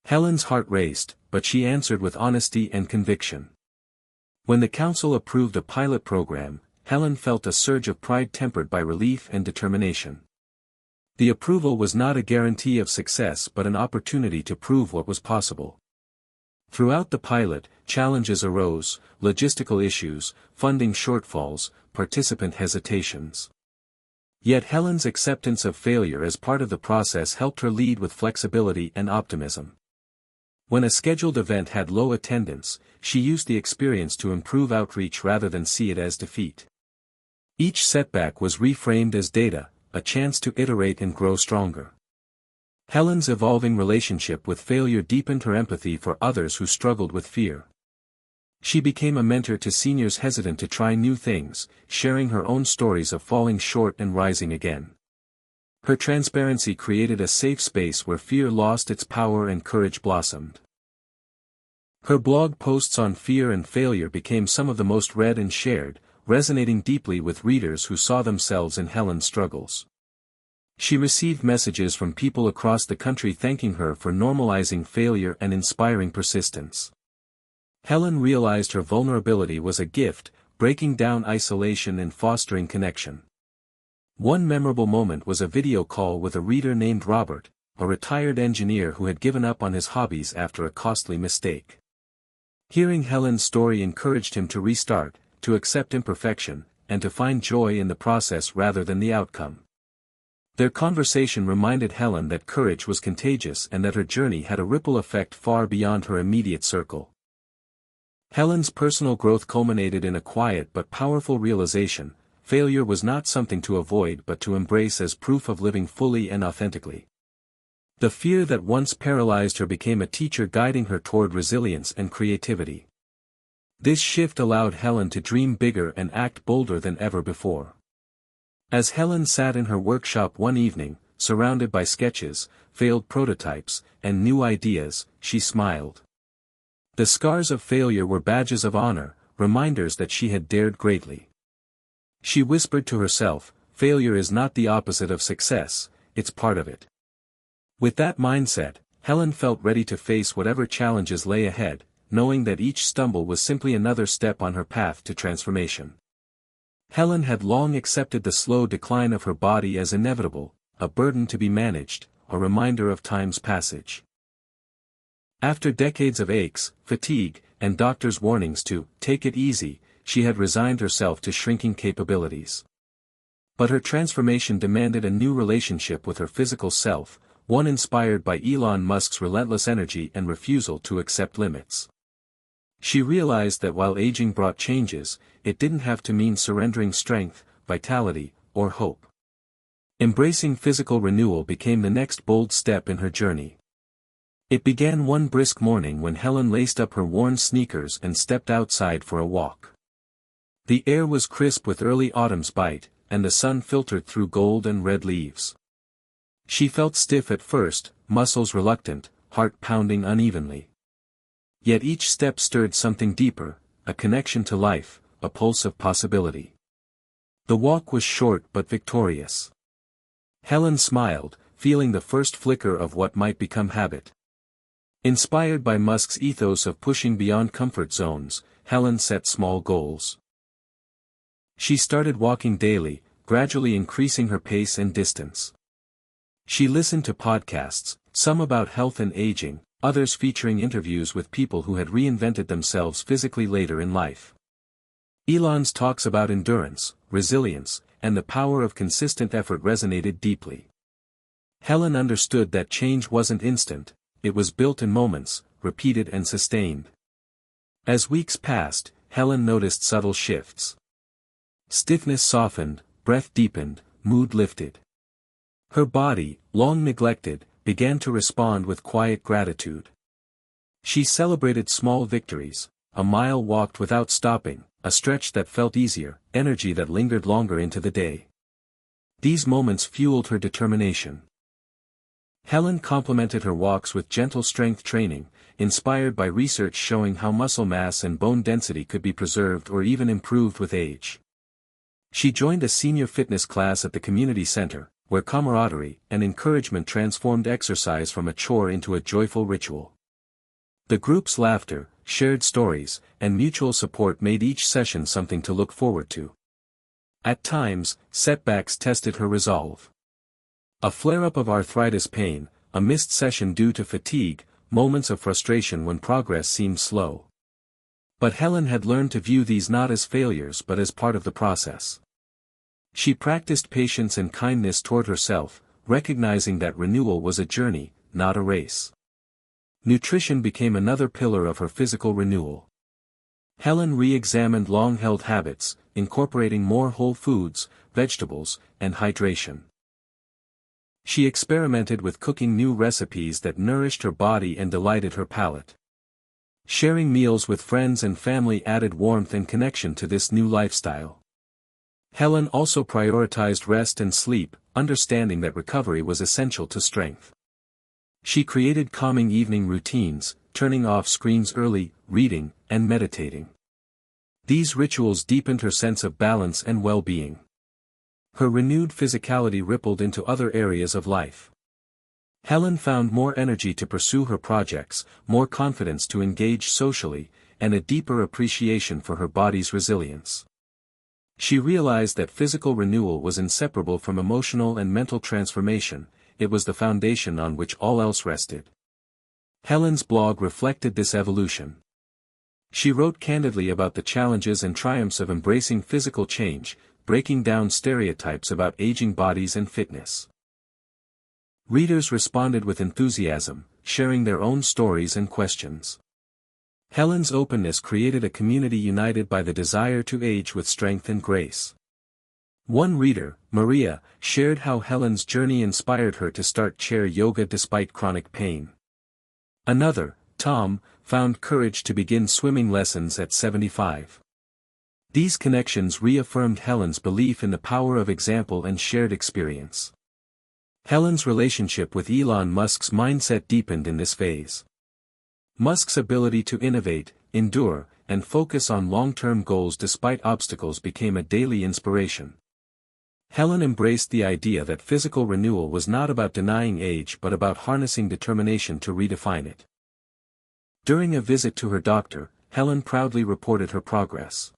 Helen's heart raced, but she answered with honesty and conviction. When the council approved a pilot program, Helen felt a surge of pride tempered by relief and determination. The approval was not a guarantee of success but an opportunity to prove what was possible. Throughout the pilot, challenges arose: logistical issues, funding shortfalls, participant hesitations. Yet Helen's acceptance of failure as part of the process helped her lead with flexibility and optimism. When a scheduled event had low attendance, she used the experience to improve outreach rather than see it as defeat. Each setback was reframed as data, a chance to iterate and grow stronger. Helen's evolving relationship with failure deepened her empathy for others who struggled with fear. She became a mentor to seniors hesitant to try new things, sharing her own stories of falling short and rising again. Her transparency created a safe space where fear lost its power and courage blossomed. Her blog posts on fear and failure became some of the most read and shared, resonating deeply with readers who saw themselves in Helen's struggles. She received messages from people across the country thanking her for normalizing failure and inspiring persistence. Helen realized her vulnerability was a gift, breaking down isolation and fostering connection. One memorable moment was a video call with a reader named Robert, a retired engineer who had given up on his hobbies after a costly mistake. Hearing Helen's story encouraged him to restart, to accept imperfection, and to find joy in the process rather than the outcome. Their conversation reminded Helen that courage was contagious and that her journey had a ripple effect far beyond her immediate circle. Helen's personal growth culminated in a quiet but powerful realization: failure was not something to avoid but to embrace as proof of living fully and authentically. The fear that once paralyzed her became a teacher guiding her toward resilience and creativity. This shift allowed Helen to dream bigger and act bolder than ever before. As Helen sat in her workshop one evening, surrounded by sketches, failed prototypes, and new ideas, she smiled. The scars of failure were badges of honor, reminders that she had dared greatly. She whispered to herself, "Failure is not the opposite of success, it's part of it." With that mindset, Helen felt ready to face whatever challenges lay ahead, knowing that each stumble was simply another step on her path to transformation. Helen had long accepted the slow decline of her body as inevitable, a burden to be managed, a reminder of time's passage. After decades of aches, fatigue, and doctors' warnings to "take it easy," she had resigned herself to shrinking capabilities. But her transformation demanded a new relationship with her physical self, one inspired by Elon Musk's relentless energy and refusal to accept limits. She realized that while aging brought changes, it didn't have to mean surrendering strength, vitality, or hope. Embracing physical renewal became the next bold step in her journey. It began one brisk morning when Helen laced up her worn sneakers and stepped outside for a walk. The air was crisp with early autumn's bite, and the sun filtered through gold and red leaves. She felt stiff at first, muscles reluctant, heart pounding unevenly. Yet each step stirred something deeper, a connection to life, a pulse of possibility. The walk was short but victorious. Helen smiled, feeling the first flicker of what might become habit. Inspired by Musk's ethos of pushing beyond comfort zones, Helen set small goals. She started walking daily, gradually increasing her pace and distance. She listened to podcasts, some about health and aging, others featuring interviews with people who had reinvented themselves physically later in life. Elon's talks about endurance, resilience, and the power of consistent effort resonated deeply. Helen understood that change wasn't instant, it was built in moments, repeated and sustained. As weeks passed, Helen noticed subtle shifts. Stiffness softened, breath deepened, mood lifted. Her body, long neglected, began to respond with quiet gratitude. She celebrated small victories, a mile walked without stopping, a stretch that felt easier, energy that lingered longer into the day. These moments fueled her determination. Helen complemented her walks with gentle strength training, inspired by research showing how muscle mass and bone density could be preserved or even improved with age. She joined a senior fitness class at the community center, where camaraderie and encouragement transformed exercise from a chore into a joyful ritual. The group's laughter, shared stories, and mutual support made each session something to look forward to. At times, setbacks tested her resolve. A flare-up of arthritis pain, a missed session due to fatigue, moments of frustration when progress seemed slow. But Helen had learned to view these not as failures but as part of the process. She practiced patience and kindness toward herself, recognizing that renewal was a journey, not a race. Nutrition became another pillar of her physical renewal. Helen re-examined long-held habits, incorporating more whole foods, vegetables, and hydration. She experimented with cooking new recipes that nourished her body and delighted her palate. Sharing meals with friends and family added warmth and connection to this new lifestyle. Helen also prioritized rest and sleep, understanding that recovery was essential to strength. She created calming evening routines, turning off screens early, reading, and meditating. These rituals deepened her sense of balance and well-being. Her renewed physicality rippled into other areas of life. Helen found more energy to pursue her projects, more confidence to engage socially, and a deeper appreciation for her body's resilience. She realized that physical renewal was inseparable from emotional and mental transformation, it was the foundation on which all else rested. Helen's blog reflected this evolution. She wrote candidly about the challenges and triumphs of embracing physical change, breaking down stereotypes about aging bodies and fitness. Readers responded with enthusiasm, sharing their own stories and questions. Helen's openness created a community united by the desire to age with strength and grace. One reader, Maria, shared how Helen's journey inspired her to start chair yoga despite chronic pain. Another, Tom, found courage to begin swimming lessons at 75. These connections reaffirmed Helen's belief in the power of example and shared experience. Helen's relationship with Elon Musk's mindset deepened in this phase. Musk's ability to innovate, endure, and focus on long-term goals despite obstacles became a daily inspiration. Helen embraced the idea that physical renewal was not about denying age but about harnessing determination to redefine it. During a visit to her doctor, Helen proudly reported her progress.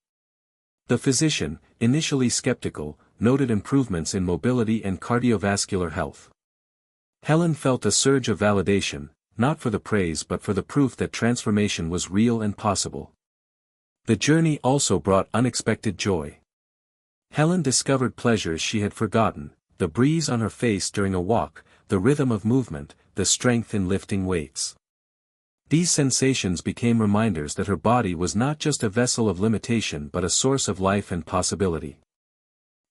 The physician, initially skeptical, noted improvements in mobility and cardiovascular health. Helen felt a surge of validation, not for the praise but for the proof that transformation was real and possible. The journey also brought unexpected joy. Helen discovered pleasures she had forgotten, the breeze on her face during a walk, the rhythm of movement, the strength in lifting weights. These sensations became reminders that her body was not just a vessel of limitation but a source of life and possibility.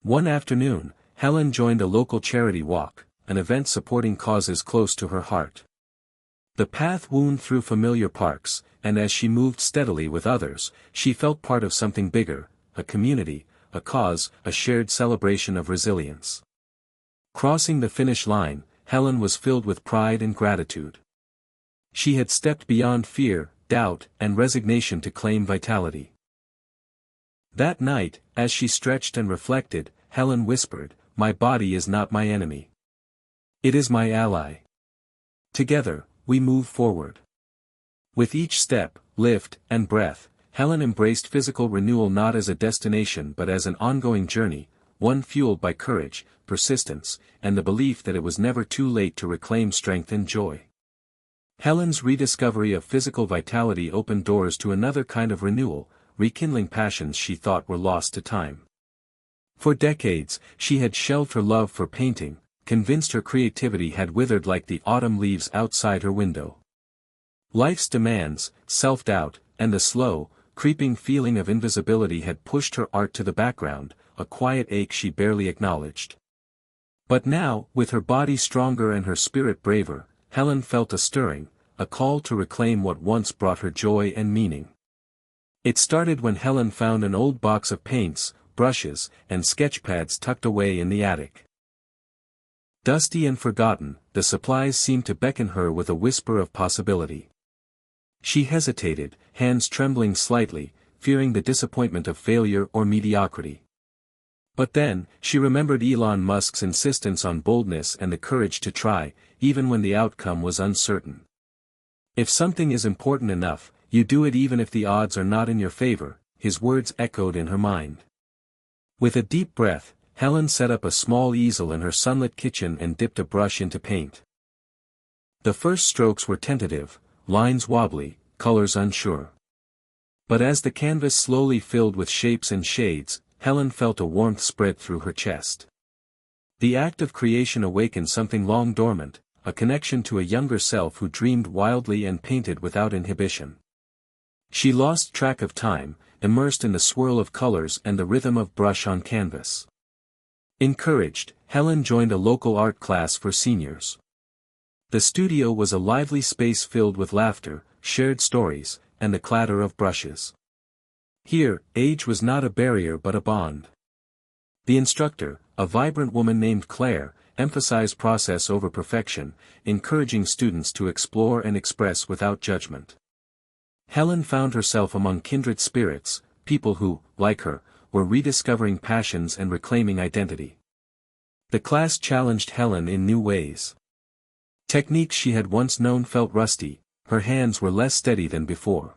One afternoon, Helen joined a local charity walk, an event supporting causes close to her heart. The path wound through familiar parks, and as she moved steadily with others, she felt part of something bigger, a community, a cause, a shared celebration of resilience. Crossing the finish line, Helen was filled with pride and gratitude. She had stepped beyond fear, doubt, and resignation to claim vitality. That night, as she stretched and reflected, Helen whispered, "My body is not my enemy. It is my ally. Together, we move forward." With each step, lift, and breath, Helen embraced physical renewal not as a destination but as an ongoing journey, one fueled by courage, persistence, and the belief that it was never too late to reclaim strength and joy. Helen's rediscovery of physical vitality opened doors to another kind of renewal, rekindling passions she thought were lost to time. For decades, she had shelved her love for painting, convinced her creativity had withered like the autumn leaves outside her window. Life's demands, self-doubt, and the slow, creeping feeling of invisibility had pushed her art to the background, a quiet ache she barely acknowledged. But now, with her body stronger and her spirit braver, Helen felt a stirring, a call to reclaim what once brought her joy and meaning. It started when Helen found an old box of paints, brushes, and sketchpads tucked away in the attic. Dusty and forgotten, the supplies seemed to beckon her with a whisper of possibility. She hesitated, hands trembling slightly, fearing the disappointment of failure or mediocrity. But then, she remembered Elon Musk's insistence on boldness and the courage to try, even when the outcome was uncertain. If something is important enough, you do it even if the odds are not in your favor, his words echoed in her mind. With a deep breath, Helen set up a small easel in her sunlit kitchen and dipped a brush into paint. The first strokes were tentative, lines wobbly, colors unsure. But as the canvas slowly filled with shapes and shades, Helen felt a warmth spread through her chest. The act of creation awakened something long dormant, a connection to a younger self who dreamed wildly and painted without inhibition. She lost track of time, immersed in the swirl of colors and the rhythm of brush on canvas. Encouraged, Helen joined a local art class for seniors. The studio was a lively space filled with laughter, shared stories, and the clatter of brushes. Here, age was not a barrier but a bond. The instructor, a vibrant woman named Claire, emphasized process over perfection, encouraging students to explore and express without judgment. Helen found herself among kindred spirits, people who, like her, were rediscovering passions and reclaiming identity. The class challenged Helen in new ways. Techniques she had once known felt rusty, her hands were less steady than before.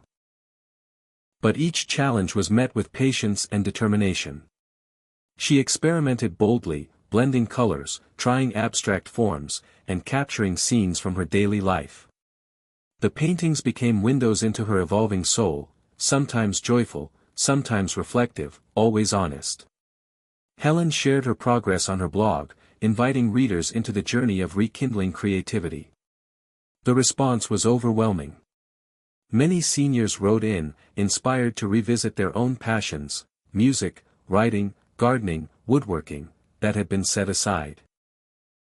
But each challenge was met with patience and determination. She experimented boldly, blending colors, trying abstract forms, and capturing scenes from her daily life. The paintings became windows into her evolving soul, sometimes joyful, sometimes reflective, always honest. Helen shared her progress on her blog, inviting readers into the journey of rekindling creativity. The response was overwhelming. Many seniors wrote in, inspired to revisit their own passions, music, writing, gardening, woodworking, that had been set aside.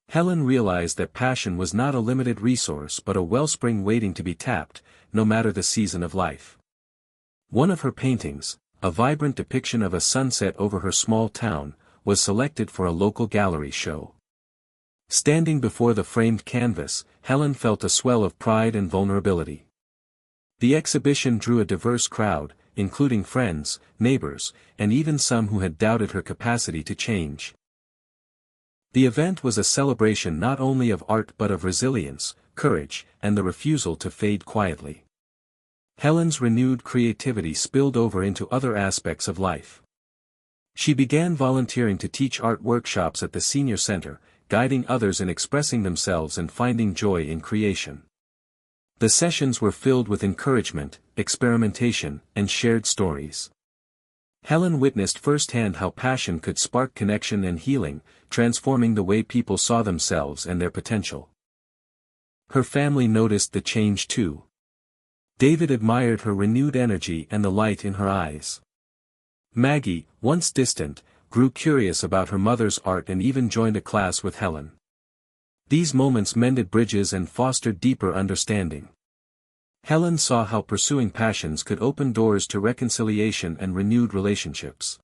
Helen realized that passion was not a limited resource but a wellspring waiting to be tapped, no matter the season of life. One of her paintings, a vibrant depiction of a sunset over her small town, was selected for a local gallery show. Standing before the framed canvas, Helen felt a swell of pride and vulnerability. The exhibition drew a diverse crowd, including friends, neighbors, and even some who had doubted her capacity to change. The event was a celebration not only of art but of resilience, courage, and the refusal to fade quietly. Helen's renewed creativity spilled over into other aspects of life. She began volunteering to teach art workshops at the senior center, guiding others in expressing themselves and finding joy in creation. The sessions were filled with encouragement, experimentation, and shared stories. Helen witnessed firsthand how passion could spark connection and healing, transforming the way people saw themselves and their potential. Her family noticed the change too. David admired her renewed energy and the light in her eyes. Maggie, once distant, grew curious about her mother's art and even joined a class with Helen. These moments mended bridges and fostered deeper understanding. Helen saw how pursuing passions could open doors to reconciliation and renewed relationships.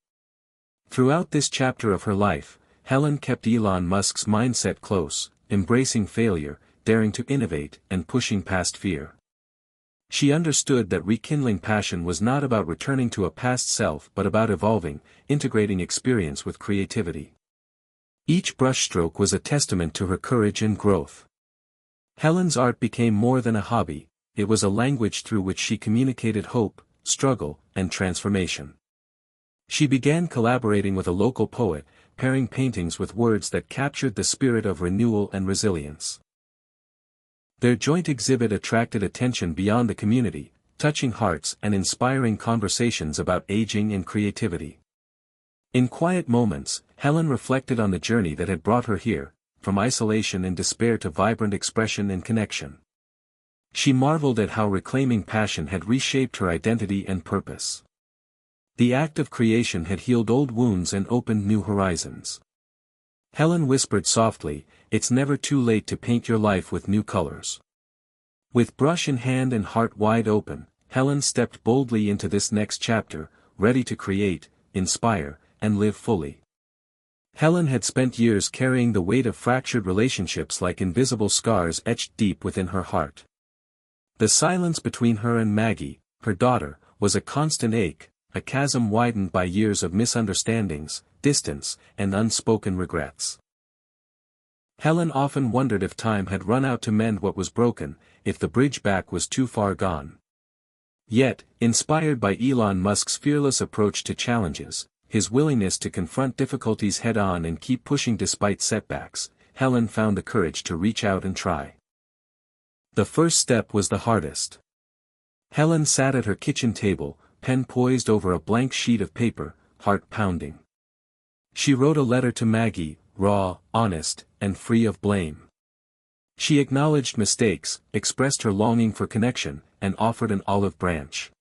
Throughout this chapter of her life, Helen kept Elon Musk's mindset close, embracing failure, daring to innovate, and pushing past fear. She understood that rekindling passion was not about returning to a past self but about evolving, integrating experience with creativity. Each brushstroke was a testament to her courage and growth. Helen's art became more than a hobby, it was a language through which she communicated hope, struggle, and transformation. She began collaborating with a local poet, pairing paintings with words that captured the spirit of renewal and resilience. Their joint exhibit attracted attention beyond the community, touching hearts and inspiring conversations about aging and creativity. In quiet moments, Helen reflected on the journey that had brought her here, from isolation and despair to vibrant expression and connection. She marveled at how reclaiming passion had reshaped her identity and purpose. The act of creation had healed old wounds and opened new horizons. Helen whispered softly, "It's never too late to paint your life with new colors." With brush in hand and heart wide open, Helen stepped boldly into this next chapter, ready to create, inspire, and live fully. Helen had spent years carrying the weight of fractured relationships like invisible scars etched deep within her heart. The silence between her and Maggie, her daughter, was a constant ache, a chasm widened by years of misunderstandings, distance, and unspoken regrets. Helen often wondered if time had run out to mend what was broken, if the bridge back was too far gone. Yet, inspired by Elon Musk's fearless approach to challenges, his willingness to confront difficulties head-on and keep pushing despite setbacks, Helen found the courage to reach out and try. The first step was the hardest. Helen sat at her kitchen table, pen poised over a blank sheet of paper, heart pounding. She wrote a letter to Maggie, raw, honest, and free of blame. She acknowledged mistakes, expressed her longing for connection, and offered an olive branch.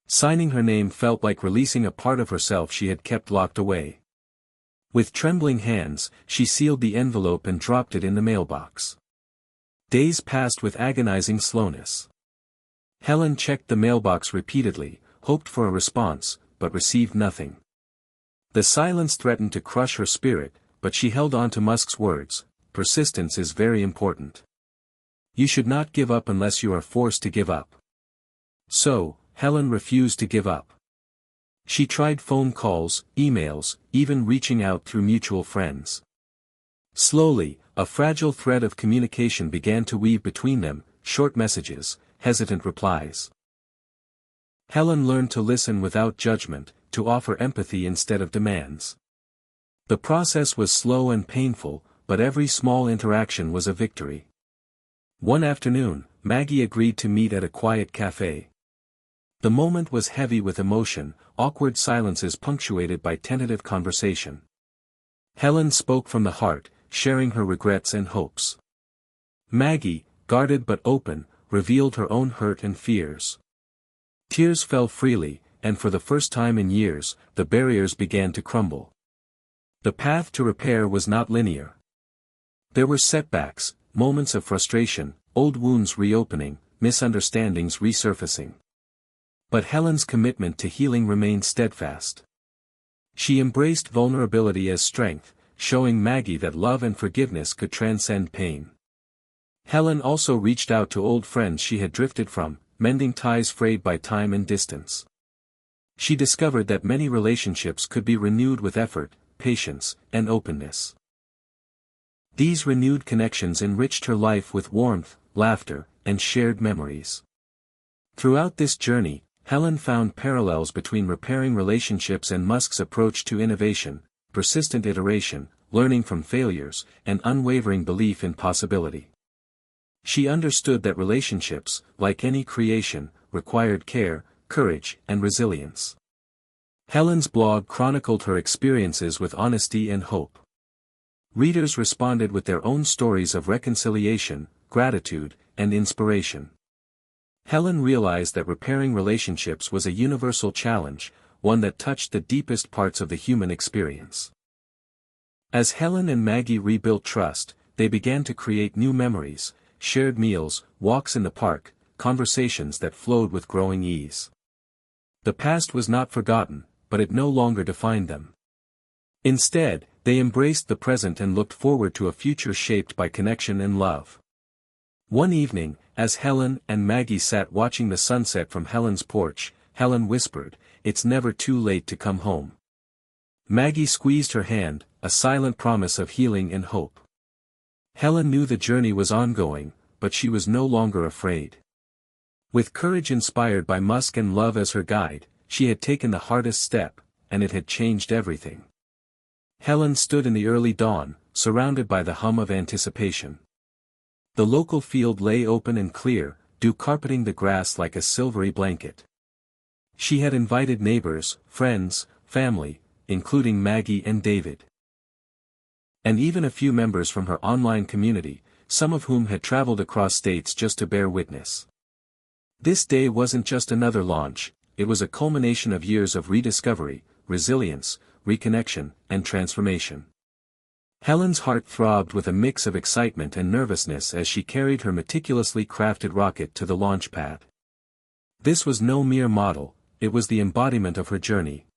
Signing her name felt like releasing a part of herself she had kept locked away. With trembling hands, she sealed the envelope and dropped it in the mailbox. Days passed with agonizing slowness. Helen checked the mailbox repeatedly, hoped for a response, but received nothing. The silence threatened to crush her spirit, but she held on to Musk's words, "Persistence is very important. You should not give up unless you are forced to give up." So, Helen refused to give up. She tried phone calls, emails, even reaching out through mutual friends. Slowly, a fragile thread of communication began to weave between them, short messages, hesitant replies. Helen learned to listen without judgment, to offer empathy instead of demands. The process was slow and painful, but every small interaction was a victory. One afternoon, Maggie agreed to meet at a quiet cafe. The moment was heavy with emotion, awkward silences punctuated by tentative conversation. Helen spoke from the heart, sharing her regrets and hopes. Maggie, guarded but open, revealed her own hurt and fears. Tears fell freely, and for the first time in years, the barriers began to crumble. The path to repair was not linear. There were setbacks, moments of frustration, old wounds reopening, misunderstandings resurfacing. But Helen's commitment to healing remained steadfast. She embraced vulnerability as strength, showing Maggie that love and forgiveness could transcend pain. Helen also reached out to old friends she had drifted from, mending ties frayed by time and distance. She discovered that many relationships could be renewed with effort, patience, and openness. These renewed connections enriched her life with warmth, laughter, and shared memories. Throughout this journey, Helen found parallels between repairing relationships and Musk's approach to innovation, persistent iteration, learning from failures, and unwavering belief in possibility. She understood that relationships, like any creation, required care, courage, and resilience. Helen's blog chronicled her experiences with honesty and hope. Readers responded with their own stories of reconciliation, gratitude, and inspiration. Helen realized that repairing relationships was a universal challenge, one that touched the deepest parts of the human experience. As Helen and Maggie rebuilt trust, they began to create new memories, shared meals, walks in the park, conversations that flowed with growing ease. The past was not forgotten, but it no longer defined them. Instead, they embraced the present and looked forward to a future shaped by connection and love. One evening, As Helen and Maggie sat watching the sunset from Helen's porch, Helen whispered, "It's never too late to come home." Maggie squeezed her hand, a silent promise of healing and hope. Helen knew the journey was ongoing, but she was no longer afraid. With courage inspired by Musk and love as her guide, she had taken the hardest step, and it had changed everything. Helen stood in the early dawn, surrounded by the hum of anticipation. The local field lay open and clear, dew carpeting the grass like a silvery blanket. She had invited neighbors, friends, family, including Maggie and David. And even a few members from her online community, some of whom had traveled across states just to bear witness. This day wasn't just another launch, it was a culmination of years of rediscovery, resilience, reconnection, and transformation. Helen's heart throbbed with a mix of excitement and nervousness as she carried her meticulously crafted rocket to the launch pad. This was no mere model, it was the embodiment of her journey.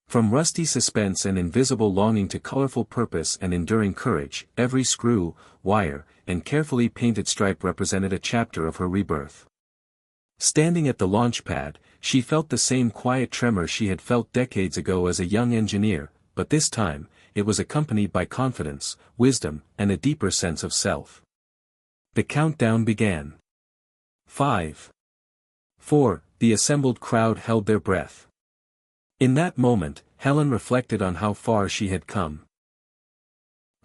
From rusty suspense and invisible longing to colorful purpose and enduring courage, every screw, wire, and carefully painted stripe represented a chapter of her rebirth. Standing at the launch pad, she felt the same quiet tremor she had felt decades ago as a young engineer, but this time, it was accompanied by confidence, wisdom, and a deeper sense of self. The countdown began. 5. 4. The assembled crowd held their breath. In that moment, Helen reflected on how far she had come.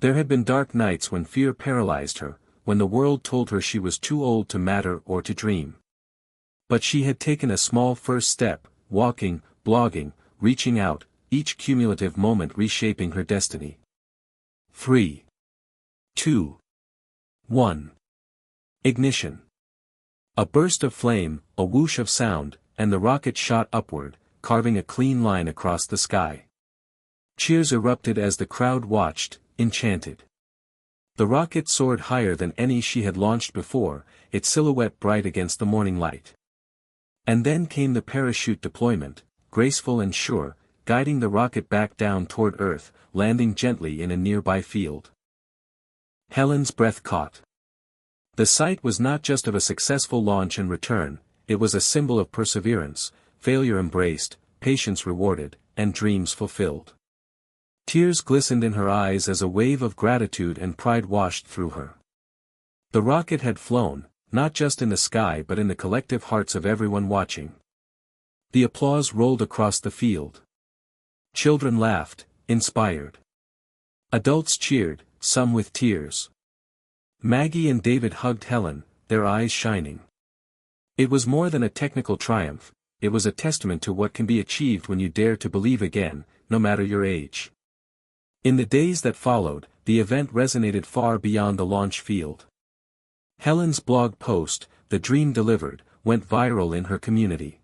There had been dark nights when fear paralyzed her, when the world told her she was too old to matter or to dream. But she had taken a small first step, walking, blogging, reaching out, each cumulative moment reshaping her destiny. 3. 2. 1. Ignition. A burst of flame, a whoosh of sound, and the rocket shot upward, carving a clean line across the sky. Cheers erupted as the crowd watched, enchanted. The rocket soared higher than any she had launched before, its silhouette bright against the morning light. And then came the parachute deployment, graceful and sure, guiding the rocket back down toward Earth, landing gently in a nearby field. Helen's breath caught. The sight was not just of a successful launch and return, it was a symbol of perseverance, failure embraced, patience rewarded, and dreams fulfilled. Tears glistened in her eyes as a wave of gratitude and pride washed through her. The rocket had flown, not just in the sky but in the collective hearts of everyone watching. The applause rolled across the field. Children laughed, inspired. Adults cheered, some with tears. Maggie and David hugged Helen, their eyes shining. It was more than a technical triumph, it was a testament to what can be achieved when you dare to believe again, no matter your age. In the days that followed, the event resonated far beyond the launch field. Helen's blog post, "The Dream Delivered," went viral in her community.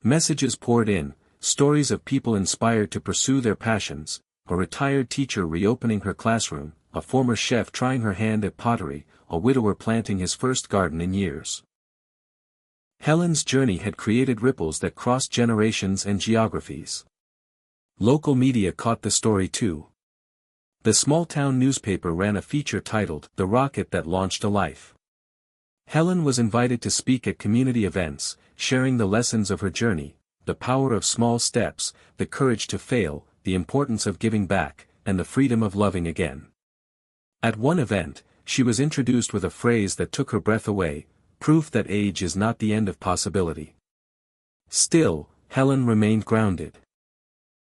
Messages poured in, stories of people inspired to pursue their passions, a retired teacher reopening her classroom, a former chef trying her hand at pottery, a widower planting his first garden in years. Helen's journey had created ripples that crossed generations and geographies. Local media caught the story too. The small-town newspaper ran a feature titled, "The Rocket That Launched a Life." Helen was invited to speak at community events, sharing the lessons of her journey, the power of small steps, the courage to fail, the importance of giving back, and the freedom of loving again. At one event, she was introduced with a phrase that took her breath away, proof that age is not the end of possibility. Still, Helen remained grounded.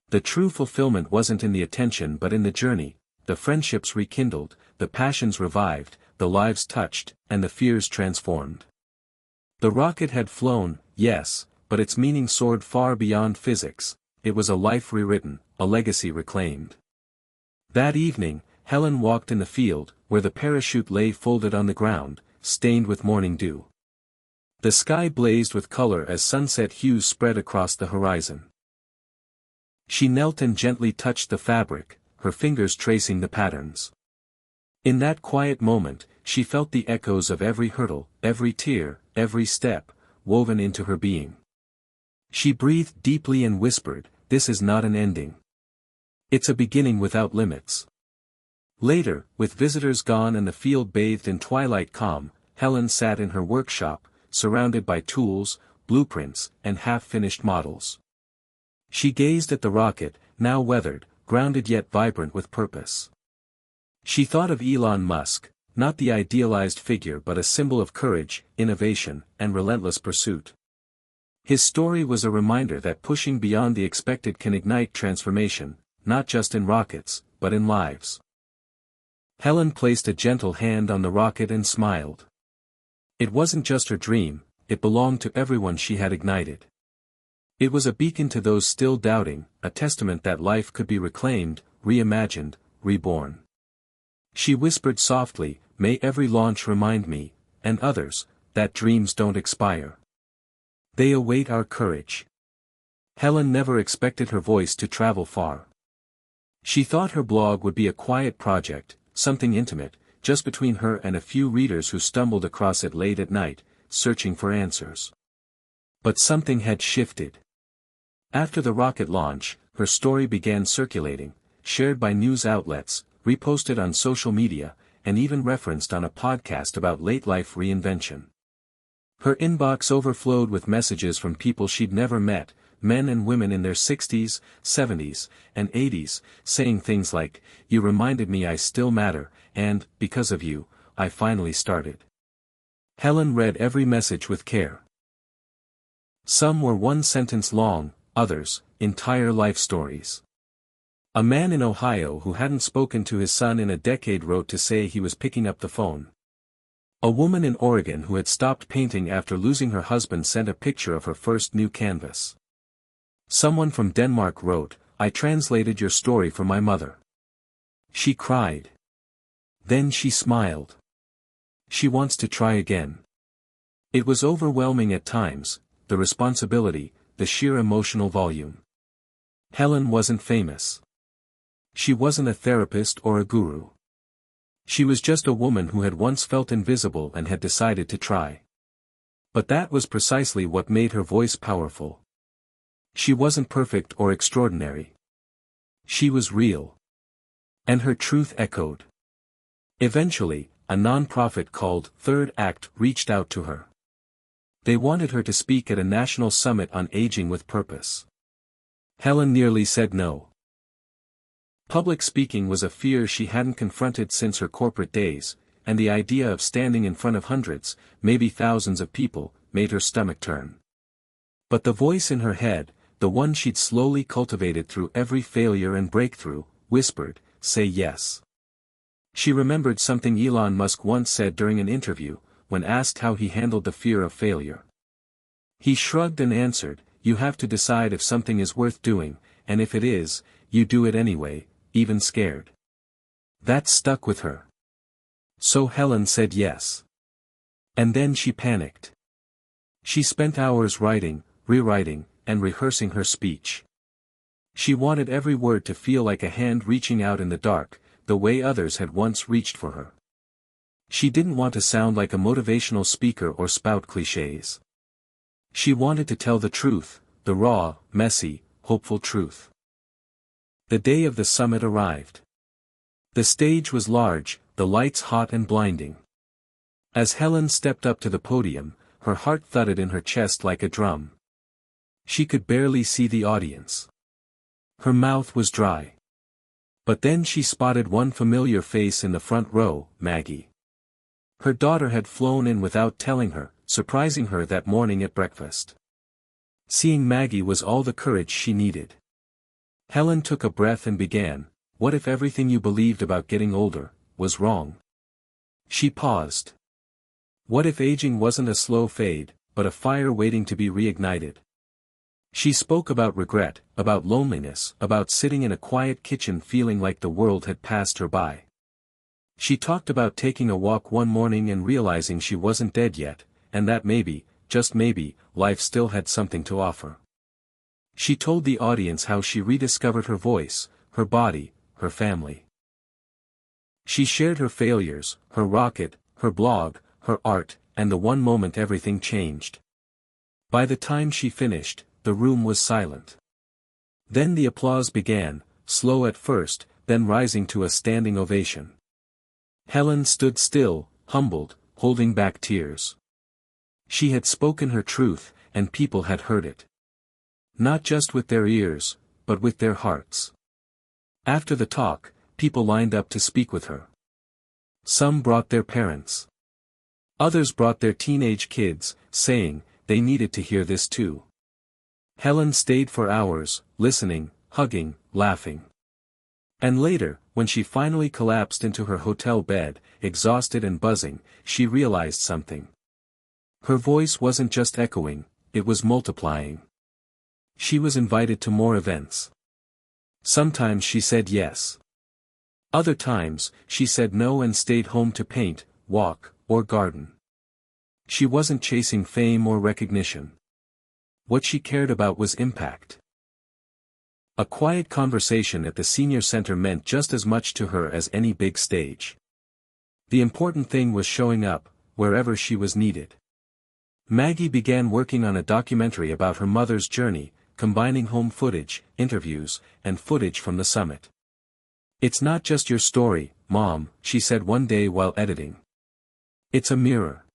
The true fulfillment wasn't in the attention but in the journey, the friendships rekindled, the passions revived, the lives touched, and the fears transformed. The rocket had flown, yes, but its meaning soared far beyond physics, it was a life rewritten, a legacy reclaimed. That evening, Helen walked in the field, where the parachute lay folded on the ground, stained with morning dew. The sky blazed with color as sunset hues spread across the horizon. She knelt and gently touched the fabric, her fingers tracing the patterns. In that quiet moment, she felt the echoes of every hurdle, every tear, every step, woven into her being. She breathed deeply and whispered, "This is not an ending. It's a beginning without limits." Later, with visitors gone and the field bathed in twilight calm, Helen sat in her workshop, surrounded by tools, blueprints, and half-finished models. She gazed at the rocket, now weathered, grounded yet vibrant with purpose. She thought of Elon Musk, not the idealized figure but a symbol of courage, innovation, and relentless pursuit. His story was a reminder that pushing beyond the expected can ignite transformation, not just in rockets, but in lives. Helen placed a gentle hand on the rocket and smiled. It wasn't just her dream, it belonged to everyone she had ignited. It was a beacon to those still doubting, a testament that life could be reclaimed, reimagined, reborn. She whispered softly, "May every launch remind me, and others, that dreams don't expire. They await our courage." Helen never expected her voice to travel far. She thought her blog would be a quiet project, something intimate, just between her and a few readers who stumbled across it late at night, searching for answers. But something had shifted. After the rocket launch, her story began circulating, shared by news outlets, reposted on social media, and even referenced on a podcast about late-life reinvention. Her inbox overflowed with messages from people she'd never met, men and women in their 60s, 70s, and 80s, saying things like, "You reminded me I still matter," and, "Because of you, I finally started." Helen read every message with care. Some were one sentence long, others, entire life stories. A man in Ohio who hadn't spoken to his son in a decade wrote to say he was picking up the phone. A woman in Oregon who had stopped painting after losing her husband sent a picture of her first new canvas. Someone from Denmark wrote, "I translated your story for my mother. She cried. Then she smiled. She wants to try again." It was overwhelming at times, the responsibility, the sheer emotional volume. Helen wasn't famous. She wasn't a therapist or a guru. She was just a woman who had once felt invisible and had decided to try. But that was precisely what made her voice powerful. She wasn't perfect or extraordinary. She was real. And her truth echoed. Eventually, a non-profit called Third Act reached out to her. They wanted her to speak at a national summit on aging with purpose. Helen nearly said no. Public speaking was a fear she hadn't confronted since her corporate days, and the idea of standing in front of hundreds, maybe thousands of people, made her stomach turn. But the voice in her head, the one she'd slowly cultivated through every failure and breakthrough, whispered, "Say yes." She remembered something Elon Musk once said during an interview, when asked how he handled the fear of failure. He shrugged and answered, "You have to decide if something is worth doing, and if it is, you do it anyway, even scared." That stuck with her. So Helen said yes. And then she panicked. She spent hours writing, rewriting, and rehearsing her speech. She wanted every word to feel like a hand reaching out in the dark, the way others had once reached for her. She didn't want to sound like a motivational speaker or spout clichés. She wanted to tell the truth, the raw, messy, hopeful truth. The day of the summit arrived. The stage was large, the lights hot and blinding. As Helen stepped up to the podium, her heart thudded in her chest like a drum. She could barely see the audience. Her mouth was dry. But then she spotted one familiar face in the front row, Maggie. Her daughter had flown in without telling her, surprising her that morning at breakfast. Seeing Maggie was all the courage she needed. Helen took a breath and began, "What if everything you believed about getting older was wrong?" She paused. What if aging wasn't a slow fade, but a fire waiting to be reignited? She spoke about regret, about loneliness, about sitting in a quiet kitchen feeling like the world had passed her by. She talked about taking a walk one morning and realizing she wasn't dead yet, and that maybe, just maybe, life still had something to offer. She told the audience how she rediscovered her voice, her body, her family. She shared her failures, her rocket, her blog, her art, and the one moment everything changed. By the time she finished, the room was silent. Then the applause began, slow at first, then rising to a standing ovation. Helen stood still, humbled, holding back tears. She had spoken her truth, and people had heard it. Not just with their ears, but with their hearts. After the talk, people lined up to speak with her. Some brought their parents. Others brought their teenage kids, saying they needed to hear this too. Helen stayed for hours, listening, hugging, laughing. And later, when she finally collapsed into her hotel bed, exhausted and buzzing, she realized something. Her voice wasn't just echoing, it was multiplying. She was invited to more events. Sometimes she said yes. Other times, she said no and stayed home to paint, walk, or garden. She wasn't chasing fame or recognition. What she cared about was impact. A quiet conversation at the senior center meant just as much to her as any big stage. The important thing was showing up, wherever she was needed. Maggie began working on a documentary about her mother's journey, combining home footage, interviews, and footage from the summit. "It's not just your story, Mom," she said one day while editing. "It's a mirror.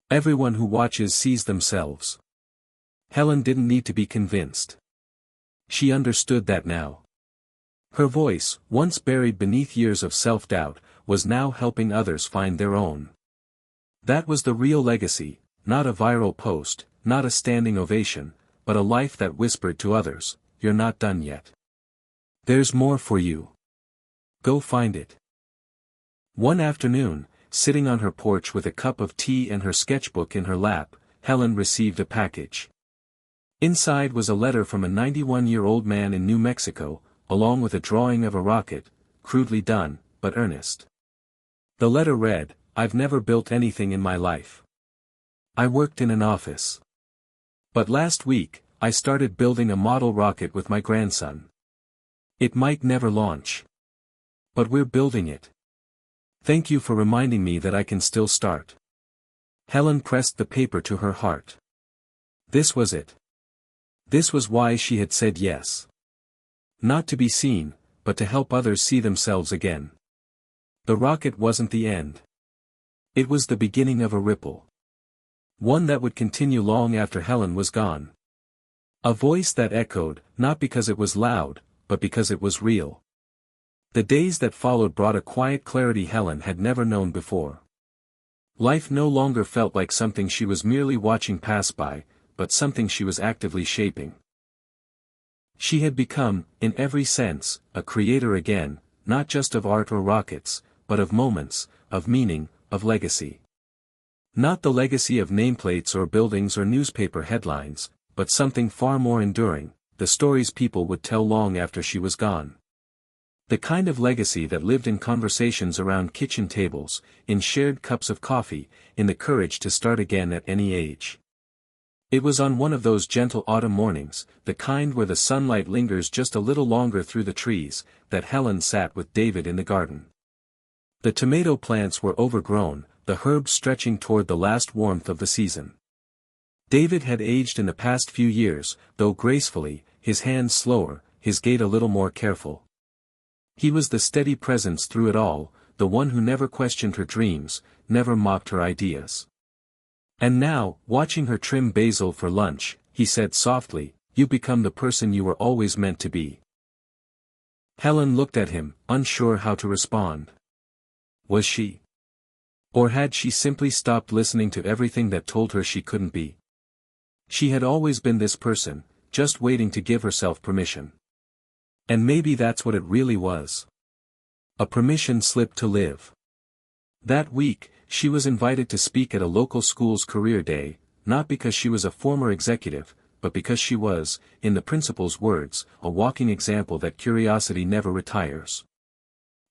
Everyone who watches sees themselves." Helen didn't need to be convinced. She understood that now. Her voice, once buried beneath years of self-doubt, was now helping others find their own. That was the real legacy, not a viral post, not a standing ovation, but a life that whispered to others, "You're not done yet. There's more for you. Go find it." One afternoon, sitting on her porch with a cup of tea and her sketchbook in her lap, Helen received a package. Inside was a letter from a 91-year-old man in New Mexico, along with a drawing of a rocket, crudely done, but earnest. The letter read, "I've never built anything in my life. I worked in an office. But last week, I started building a model rocket with my grandson. It might never launch. But we're building it. Thank you for reminding me that I can still start." Helen pressed the paper to her heart. This was it. This was why she had said yes. Not to be seen, but to help others see themselves again. The rocket wasn't the end. It was the beginning of a ripple. One that would continue long after Helen was gone. A voice that echoed, not because it was loud, but because it was real. The days that followed brought a quiet clarity Helen had never known before. Life no longer felt like something she was merely watching pass by, but something she was actively shaping. She had become, in every sense, a creator again, not just of art or rockets, but of moments, of meaning, of legacy. Not the legacy of nameplates or buildings or newspaper headlines, but something far more enduring, the stories people would tell long after she was gone. The kind of legacy that lived in conversations around kitchen tables, in shared cups of coffee, in the courage to start again at any age. It was on one of those gentle autumn mornings, the kind where the sunlight lingers just a little longer through the trees, that Helen sat with David in the garden. The tomato plants were overgrown, the herbs stretching toward the last warmth of the season. David had aged in the past few years, though gracefully, his hands slower, his gait a little more careful. He was the steady presence through it all, the one who never questioned her dreams, never mocked her ideas. And now, watching her trim basil for lunch, he said softly, "You become the person you were always meant to be." Helen looked at him, unsure how to respond. Was she? Or had she simply stopped listening to everything that told her she couldn't be? She had always been this person, just waiting to give herself permission. And maybe that's what it really was. A permission slip to live. That week, she was invited to speak at a local school's career day, not because she was a former executive, but because she was, in the principal's words, a walking example that curiosity never retires.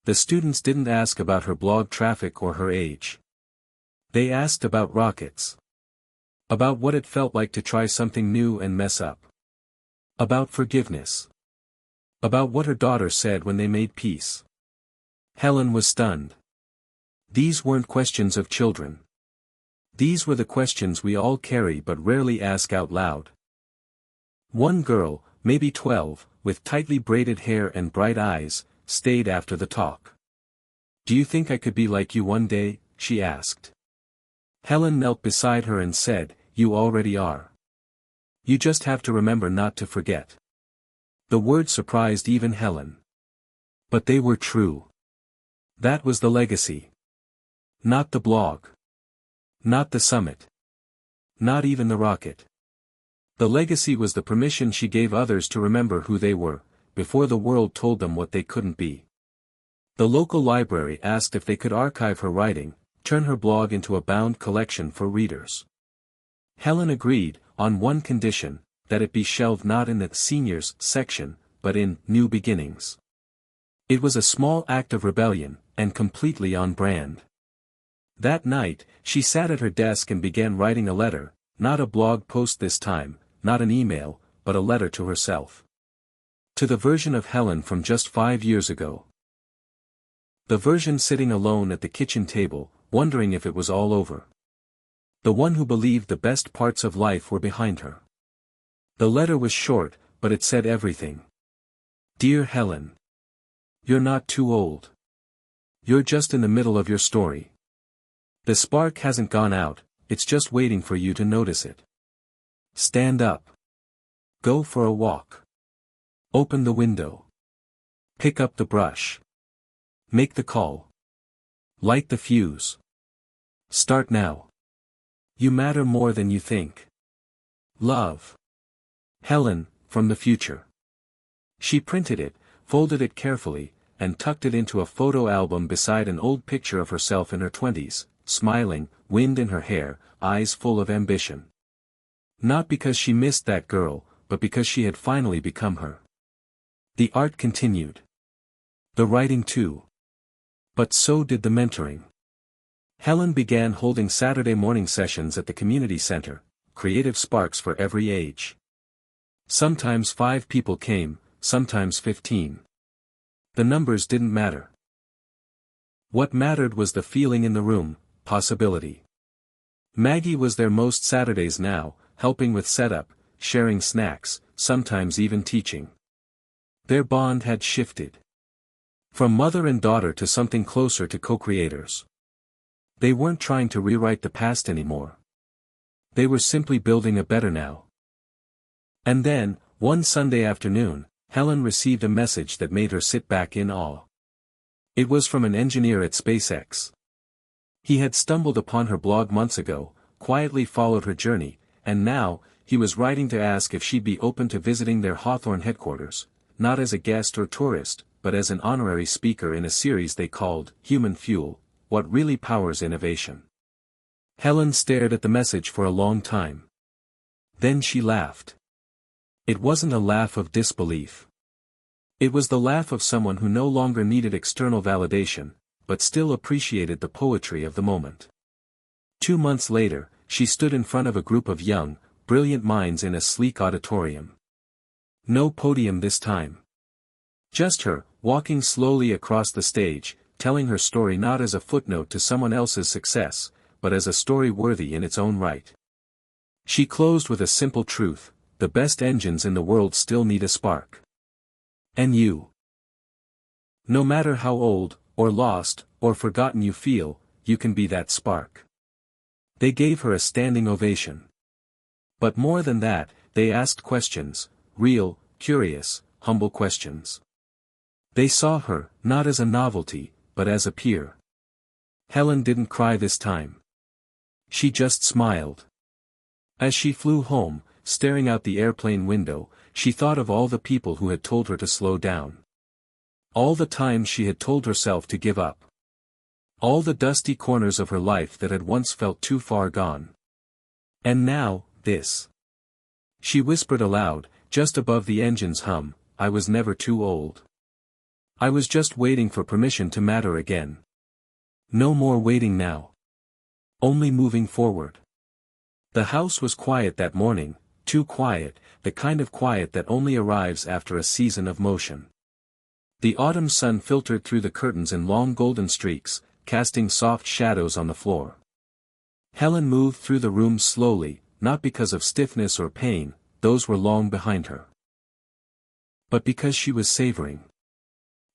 The students didn't ask about her blog traffic or her age. They asked about rockets. About what it felt like to try something new and mess up. About forgiveness. About what her daughter said when they made peace. Helen was stunned. These weren't questions of children. These were the questions we all carry but rarely ask out loud. One girl, maybe 12, with tightly braided hair and bright eyes, stayed after the talk. "Do you think I could be like you one day?" she asked. Helen knelt beside her and said, "You already are. You just have to remember not to forget." The words surprised even Helen. But they were true. That was the legacy. Not the blog. Not the summit. Not even the rocket. The legacy was the permission she gave others to remember who they were, before the world told them what they couldn't be. The local library asked if they could archive her writing, turn her blog into a bound collection for readers. Helen agreed, on one condition, that it be shelved not in the seniors section, but in New Beginnings. It was a small act of rebellion, and completely on brand. That night, she sat at her desk and began writing a letter, not a blog post this time, not an email, but a letter to herself. To the version of Helen from just 5 years ago. The version sitting alone at the kitchen table, wondering if it was all over. The one who believed the best parts of life were behind her. The letter was short, but it said everything. Dear Helen. You're not too old. You're just in the middle of your story. The spark hasn't gone out, it's just waiting for you to notice it. Stand up. Go for a walk. Open the window. Pick up the brush. Make the call. Light the fuse. Start now. You matter more than you think. Love. Helen, from the future. She printed it, folded it carefully, and tucked it into a photo album beside an old picture of herself in her 20s, smiling, wind in her hair, eyes full of ambition. Not because she missed that girl, but because she had finally become her. The art continued. The writing too. But so did the mentoring. Helen began holding Saturday morning sessions at the community center, creative sparks for every age. Sometimes 5 people came, sometimes 15. The numbers didn't matter. What mattered was the feeling in the room, possibility. Maggie was there most Saturdays now, helping with setup, sharing snacks, sometimes even teaching. Their bond had shifted. From mother and daughter to something closer to co-creators. They weren't trying to rewrite the past anymore. They were simply building a better now. And then, one Sunday afternoon, Helen received a message that made her sit back in awe. It was from an engineer at SpaceX. He had stumbled upon her blog months ago, quietly followed her journey, and now, he was writing to ask if she'd be open to visiting their Hawthorne headquarters, not as a guest or tourist, but as an honorary speaker in a series they called Human Fuel, What Really Powers Innovation. Helen stared at the message for a long time. Then she laughed. It wasn't a laugh of disbelief. It was the laugh of someone who no longer needed external validation, but still appreciated the poetry of the moment. 2 months later, she stood in front of a group of young, brilliant minds in a sleek auditorium. No podium this time. Just her, walking slowly across the stage, telling her story not as a footnote to someone else's success, but as a story worthy in its own right. She closed with a simple truth: the best engines in the world still need a spark. And you. No matter how old, or lost, or forgotten you feel, you can be that spark. They gave her a standing ovation. But more than that, they asked questions, real, curious, humble questions. They saw her, not as a novelty, but as a peer. Helen didn't cry this time. She just smiled. As she flew home, staring out the airplane window, she thought of all the people who had told her to slow down. All the times she had told herself to give up. All the dusty corners of her life that had once felt too far gone. And now, this. She whispered aloud, just above the engine's hum, I was never too old. I was just waiting for permission to matter again. No more waiting now. Only moving forward. The house was quiet that morning, too quiet, the kind of quiet that only arrives after a season of motion. The autumn sun filtered through the curtains in long golden streaks, casting soft shadows on the floor. Helen moved through the room slowly, not because of stiffness or pain, those were long behind her. But because she was savoring.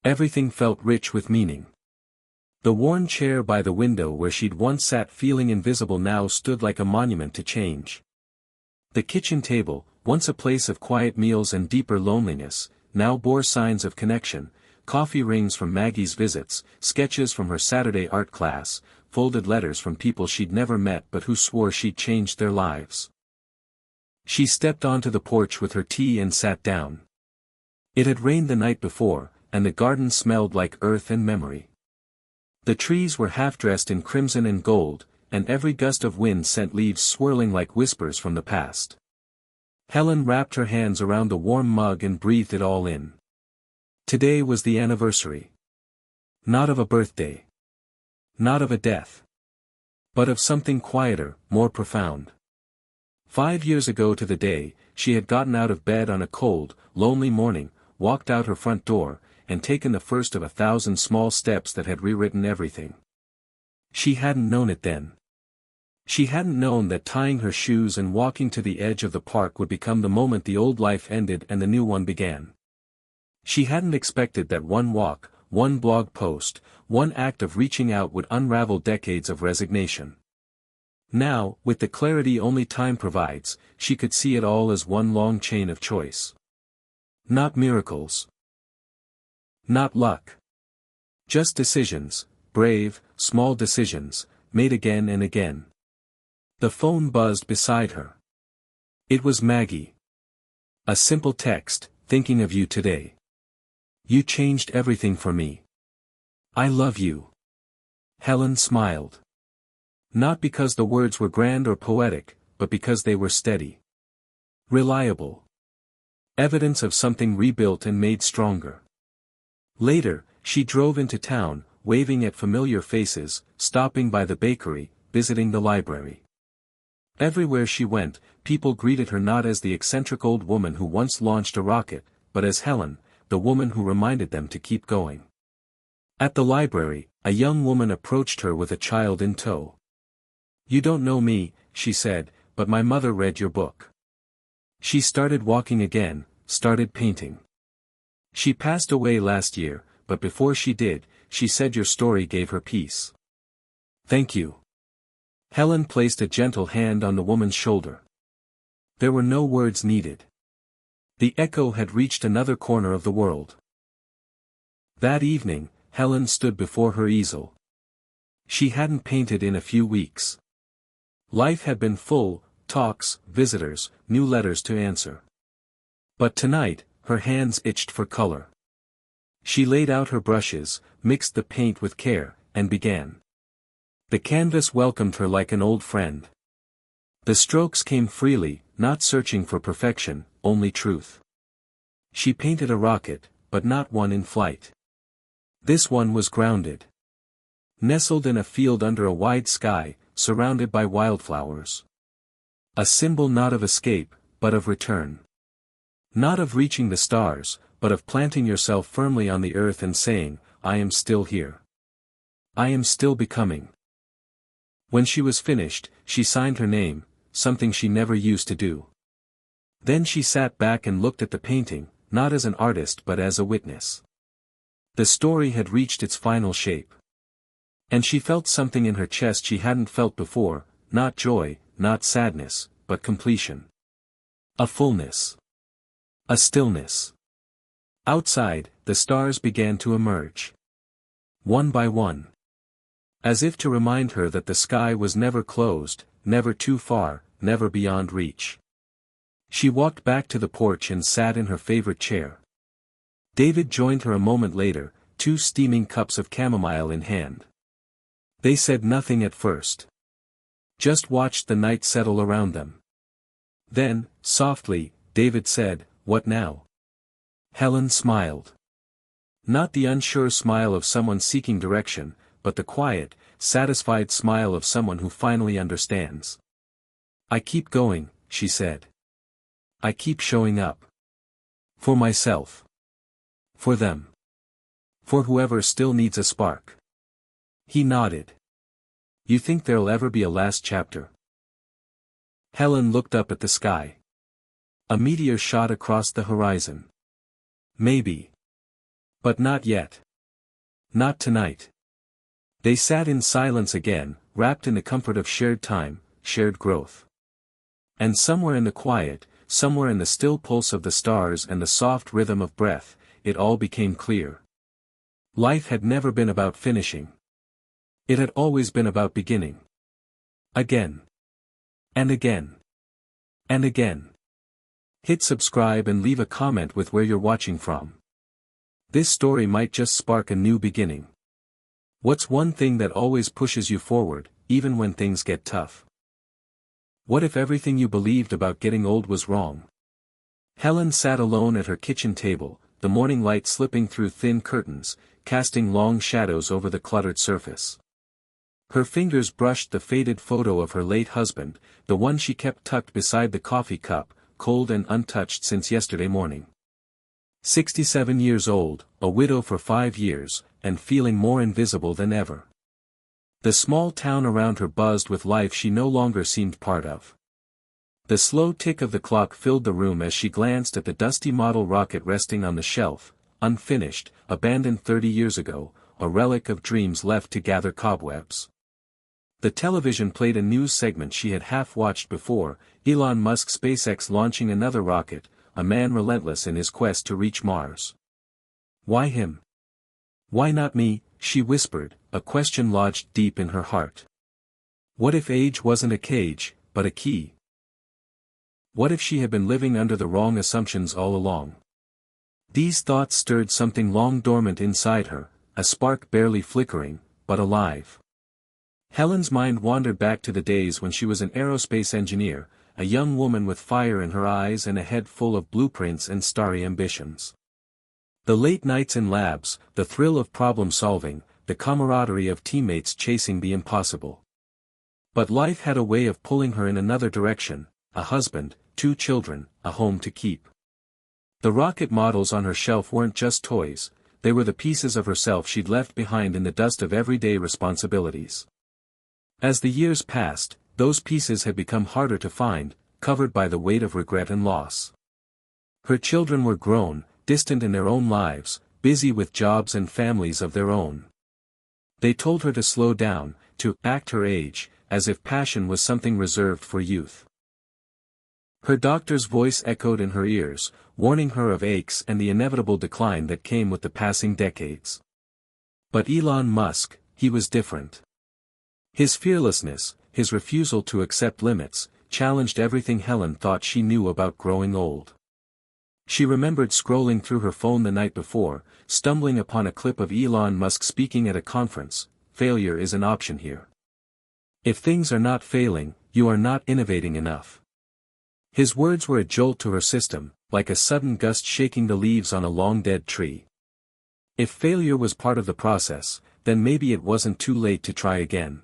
Everything felt rich with meaning. The worn chair by the window where she'd once sat feeling invisible now stood like a monument to change. The kitchen table, once a place of quiet meals and deeper loneliness, now bore signs of connection: coffee rings from Maggie's visits, sketches from her Saturday art class, folded letters from people she'd never met but who swore she'd changed their lives. She stepped onto the porch with her tea and sat down. It had rained the night before, and the garden smelled like earth and memory. The trees were half-dressed in crimson and gold, and every gust of wind sent leaves swirling like whispers from the past. Helen wrapped her hands around the warm mug and breathed it all in. Today was the anniversary. Not of a birthday. Not of a death. But of something quieter, more profound. 5 years ago to the day, she had gotten out of bed on a cold, lonely morning, walked out her front door, and taken the first of 1,000 small steps that had rewritten everything. She hadn't known it then. She hadn't known that tying her shoes and walking to the edge of the park would become the moment the old life ended and the new one began. She hadn't expected that one walk, one blog post, one act of reaching out would unravel decades of resignation. Now, with the clarity only time provides, she could see it all as one long chain of choice. Not miracles. Not luck. Just decisions, brave, small decisions, made again and again. The phone buzzed beside her. It was Maggie. A simple text: thinking of you today. You changed everything for me. I love you. Helen smiled. Not because the words were grand or poetic, but because they were steady. Reliable. Evidence of something rebuilt and made stronger. Later, she drove into town, waving at familiar faces, stopping by the bakery, visiting the library. Everywhere she went, people greeted her not as the eccentric old woman who once launched a rocket, but as Helen, the woman who reminded them to keep going. At the library, a young woman approached her with a child in tow. "You don't know me," she said, "but my mother read your book." She started walking again, started painting. She passed away last year, but before she did, she said your story gave her peace. Thank you. Helen placed a gentle hand on the woman's shoulder. There were no words needed. The echo had reached another corner of the world. That evening, Helen stood before her easel. She hadn't painted in a few weeks. Life had been full: talks, visitors, new letters to answer. But tonight, her hands itched for color. She laid out her brushes, mixed the paint with care, and began. The canvas welcomed her like an old friend. The strokes came freely, not searching for perfection, only truth. She painted a rocket, but not one in flight. This one was grounded. Nestled in a field under a wide sky, surrounded by wildflowers. A symbol not of escape, but of return. Not of reaching the stars, but of planting yourself firmly on the earth and saying, I am still here. I am still becoming. When she was finished, she signed her name, something she never used to do. Then she sat back and looked at the painting, not as an artist but as a witness. The story had reached its final shape. And she felt something in her chest she hadn't felt before, not joy, not sadness, but completion. A fullness. A stillness. Outside, the stars began to emerge. One by one. As if to remind her that the sky was never closed, never too far, never beyond reach. She walked back to the porch and sat in her favorite chair. David joined her a moment later, 2 steaming cups of chamomile in hand. They said nothing at first. Just watched the night settle around them. Then, softly, David said, "What now?" Helen smiled. Not the unsure smile of someone seeking direction, but the quiet, satisfied smile of someone who finally understands. "I keep going," she said. "I keep showing up. For myself. For them. For whoever still needs a spark." He nodded. "You think there'll ever be a last chapter?" Helen looked up at the sky. A meteor shot across the horizon. Maybe. But not yet. Not tonight. They sat in silence again, wrapped in the comfort of shared time, shared growth. And somewhere in the quiet, somewhere in the still pulse of the stars and the soft rhythm of breath, it all became clear. Life had never been about finishing. It had always been about beginning. Again. And again. And again. Hit subscribe and leave a comment with where you're watching from. This story might just spark a new beginning. What's one thing that always pushes you forward, even when things get tough? What if everything you believed about getting old was wrong? Helen sat alone at her kitchen table, the morning light slipping through thin curtains, casting long shadows over the cluttered surface. Her fingers brushed the faded photo of her late husband, the one she kept tucked beside the coffee cup, cold and untouched since yesterday morning. 67 years old, a widow for 5 years, and feeling more invisible than ever. The small town around her buzzed with life she no longer seemed part of. The slow tick of the clock filled the room as she glanced at the dusty model rocket resting on the shelf, unfinished, abandoned 30 years ago, a relic of dreams left to gather cobwebs. The television played a news segment she had half-watched before, Elon Musk SpaceX launching another rocket, a man relentless in his quest to reach Mars. Why him? Why not me? She whispered, a question lodged deep in her heart. What if age wasn't a cage, but a key? What if she had been living under the wrong assumptions all along? These thoughts stirred something long dormant inside her, a spark barely flickering, but alive. Helen's mind wandered back to the days when she was an aerospace engineer, a young woman with fire in her eyes and a head full of blueprints and starry ambitions. The late nights in labs, the thrill of problem-solving, the camaraderie of teammates chasing the impossible. But life had a way of pulling her in another direction, a husband, 2 children, a home to keep. The rocket models on her shelf weren't just toys, they were the pieces of herself she'd left behind in the dust of everyday responsibilities. As the years passed, those pieces had become harder to find, covered by the weight of regret and loss. Her children were grown, distant in their own lives, busy with jobs and families of their own. They told her to slow down, to act her age, as if passion was something reserved for youth. Her doctor's voice echoed in her ears, warning her of aches and the inevitable decline that came with the passing decades. But Elon Musk, he was different. His fearlessness, his refusal to accept limits, challenged everything Helen thought she knew about growing old. She remembered scrolling through her phone the night before, stumbling upon a clip of Elon Musk speaking at a conference. Failure is an option here. If things are not failing, you are not innovating enough. His words were a jolt to her system, like a sudden gust shaking the leaves on a long-dead tree. If failure was part of the process, then maybe it wasn't too late to try again.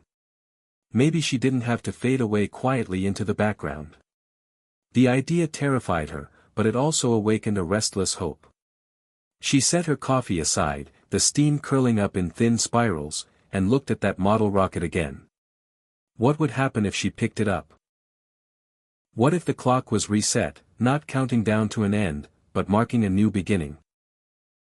Maybe she didn't have to fade away quietly into the background. The idea terrified her, but it also awakened a restless hope. She set her coffee aside, the steam curling up in thin spirals, and looked at that model rocket again. What would happen if she picked it up? What if the clock was reset, not counting down to an end, but marking a new beginning?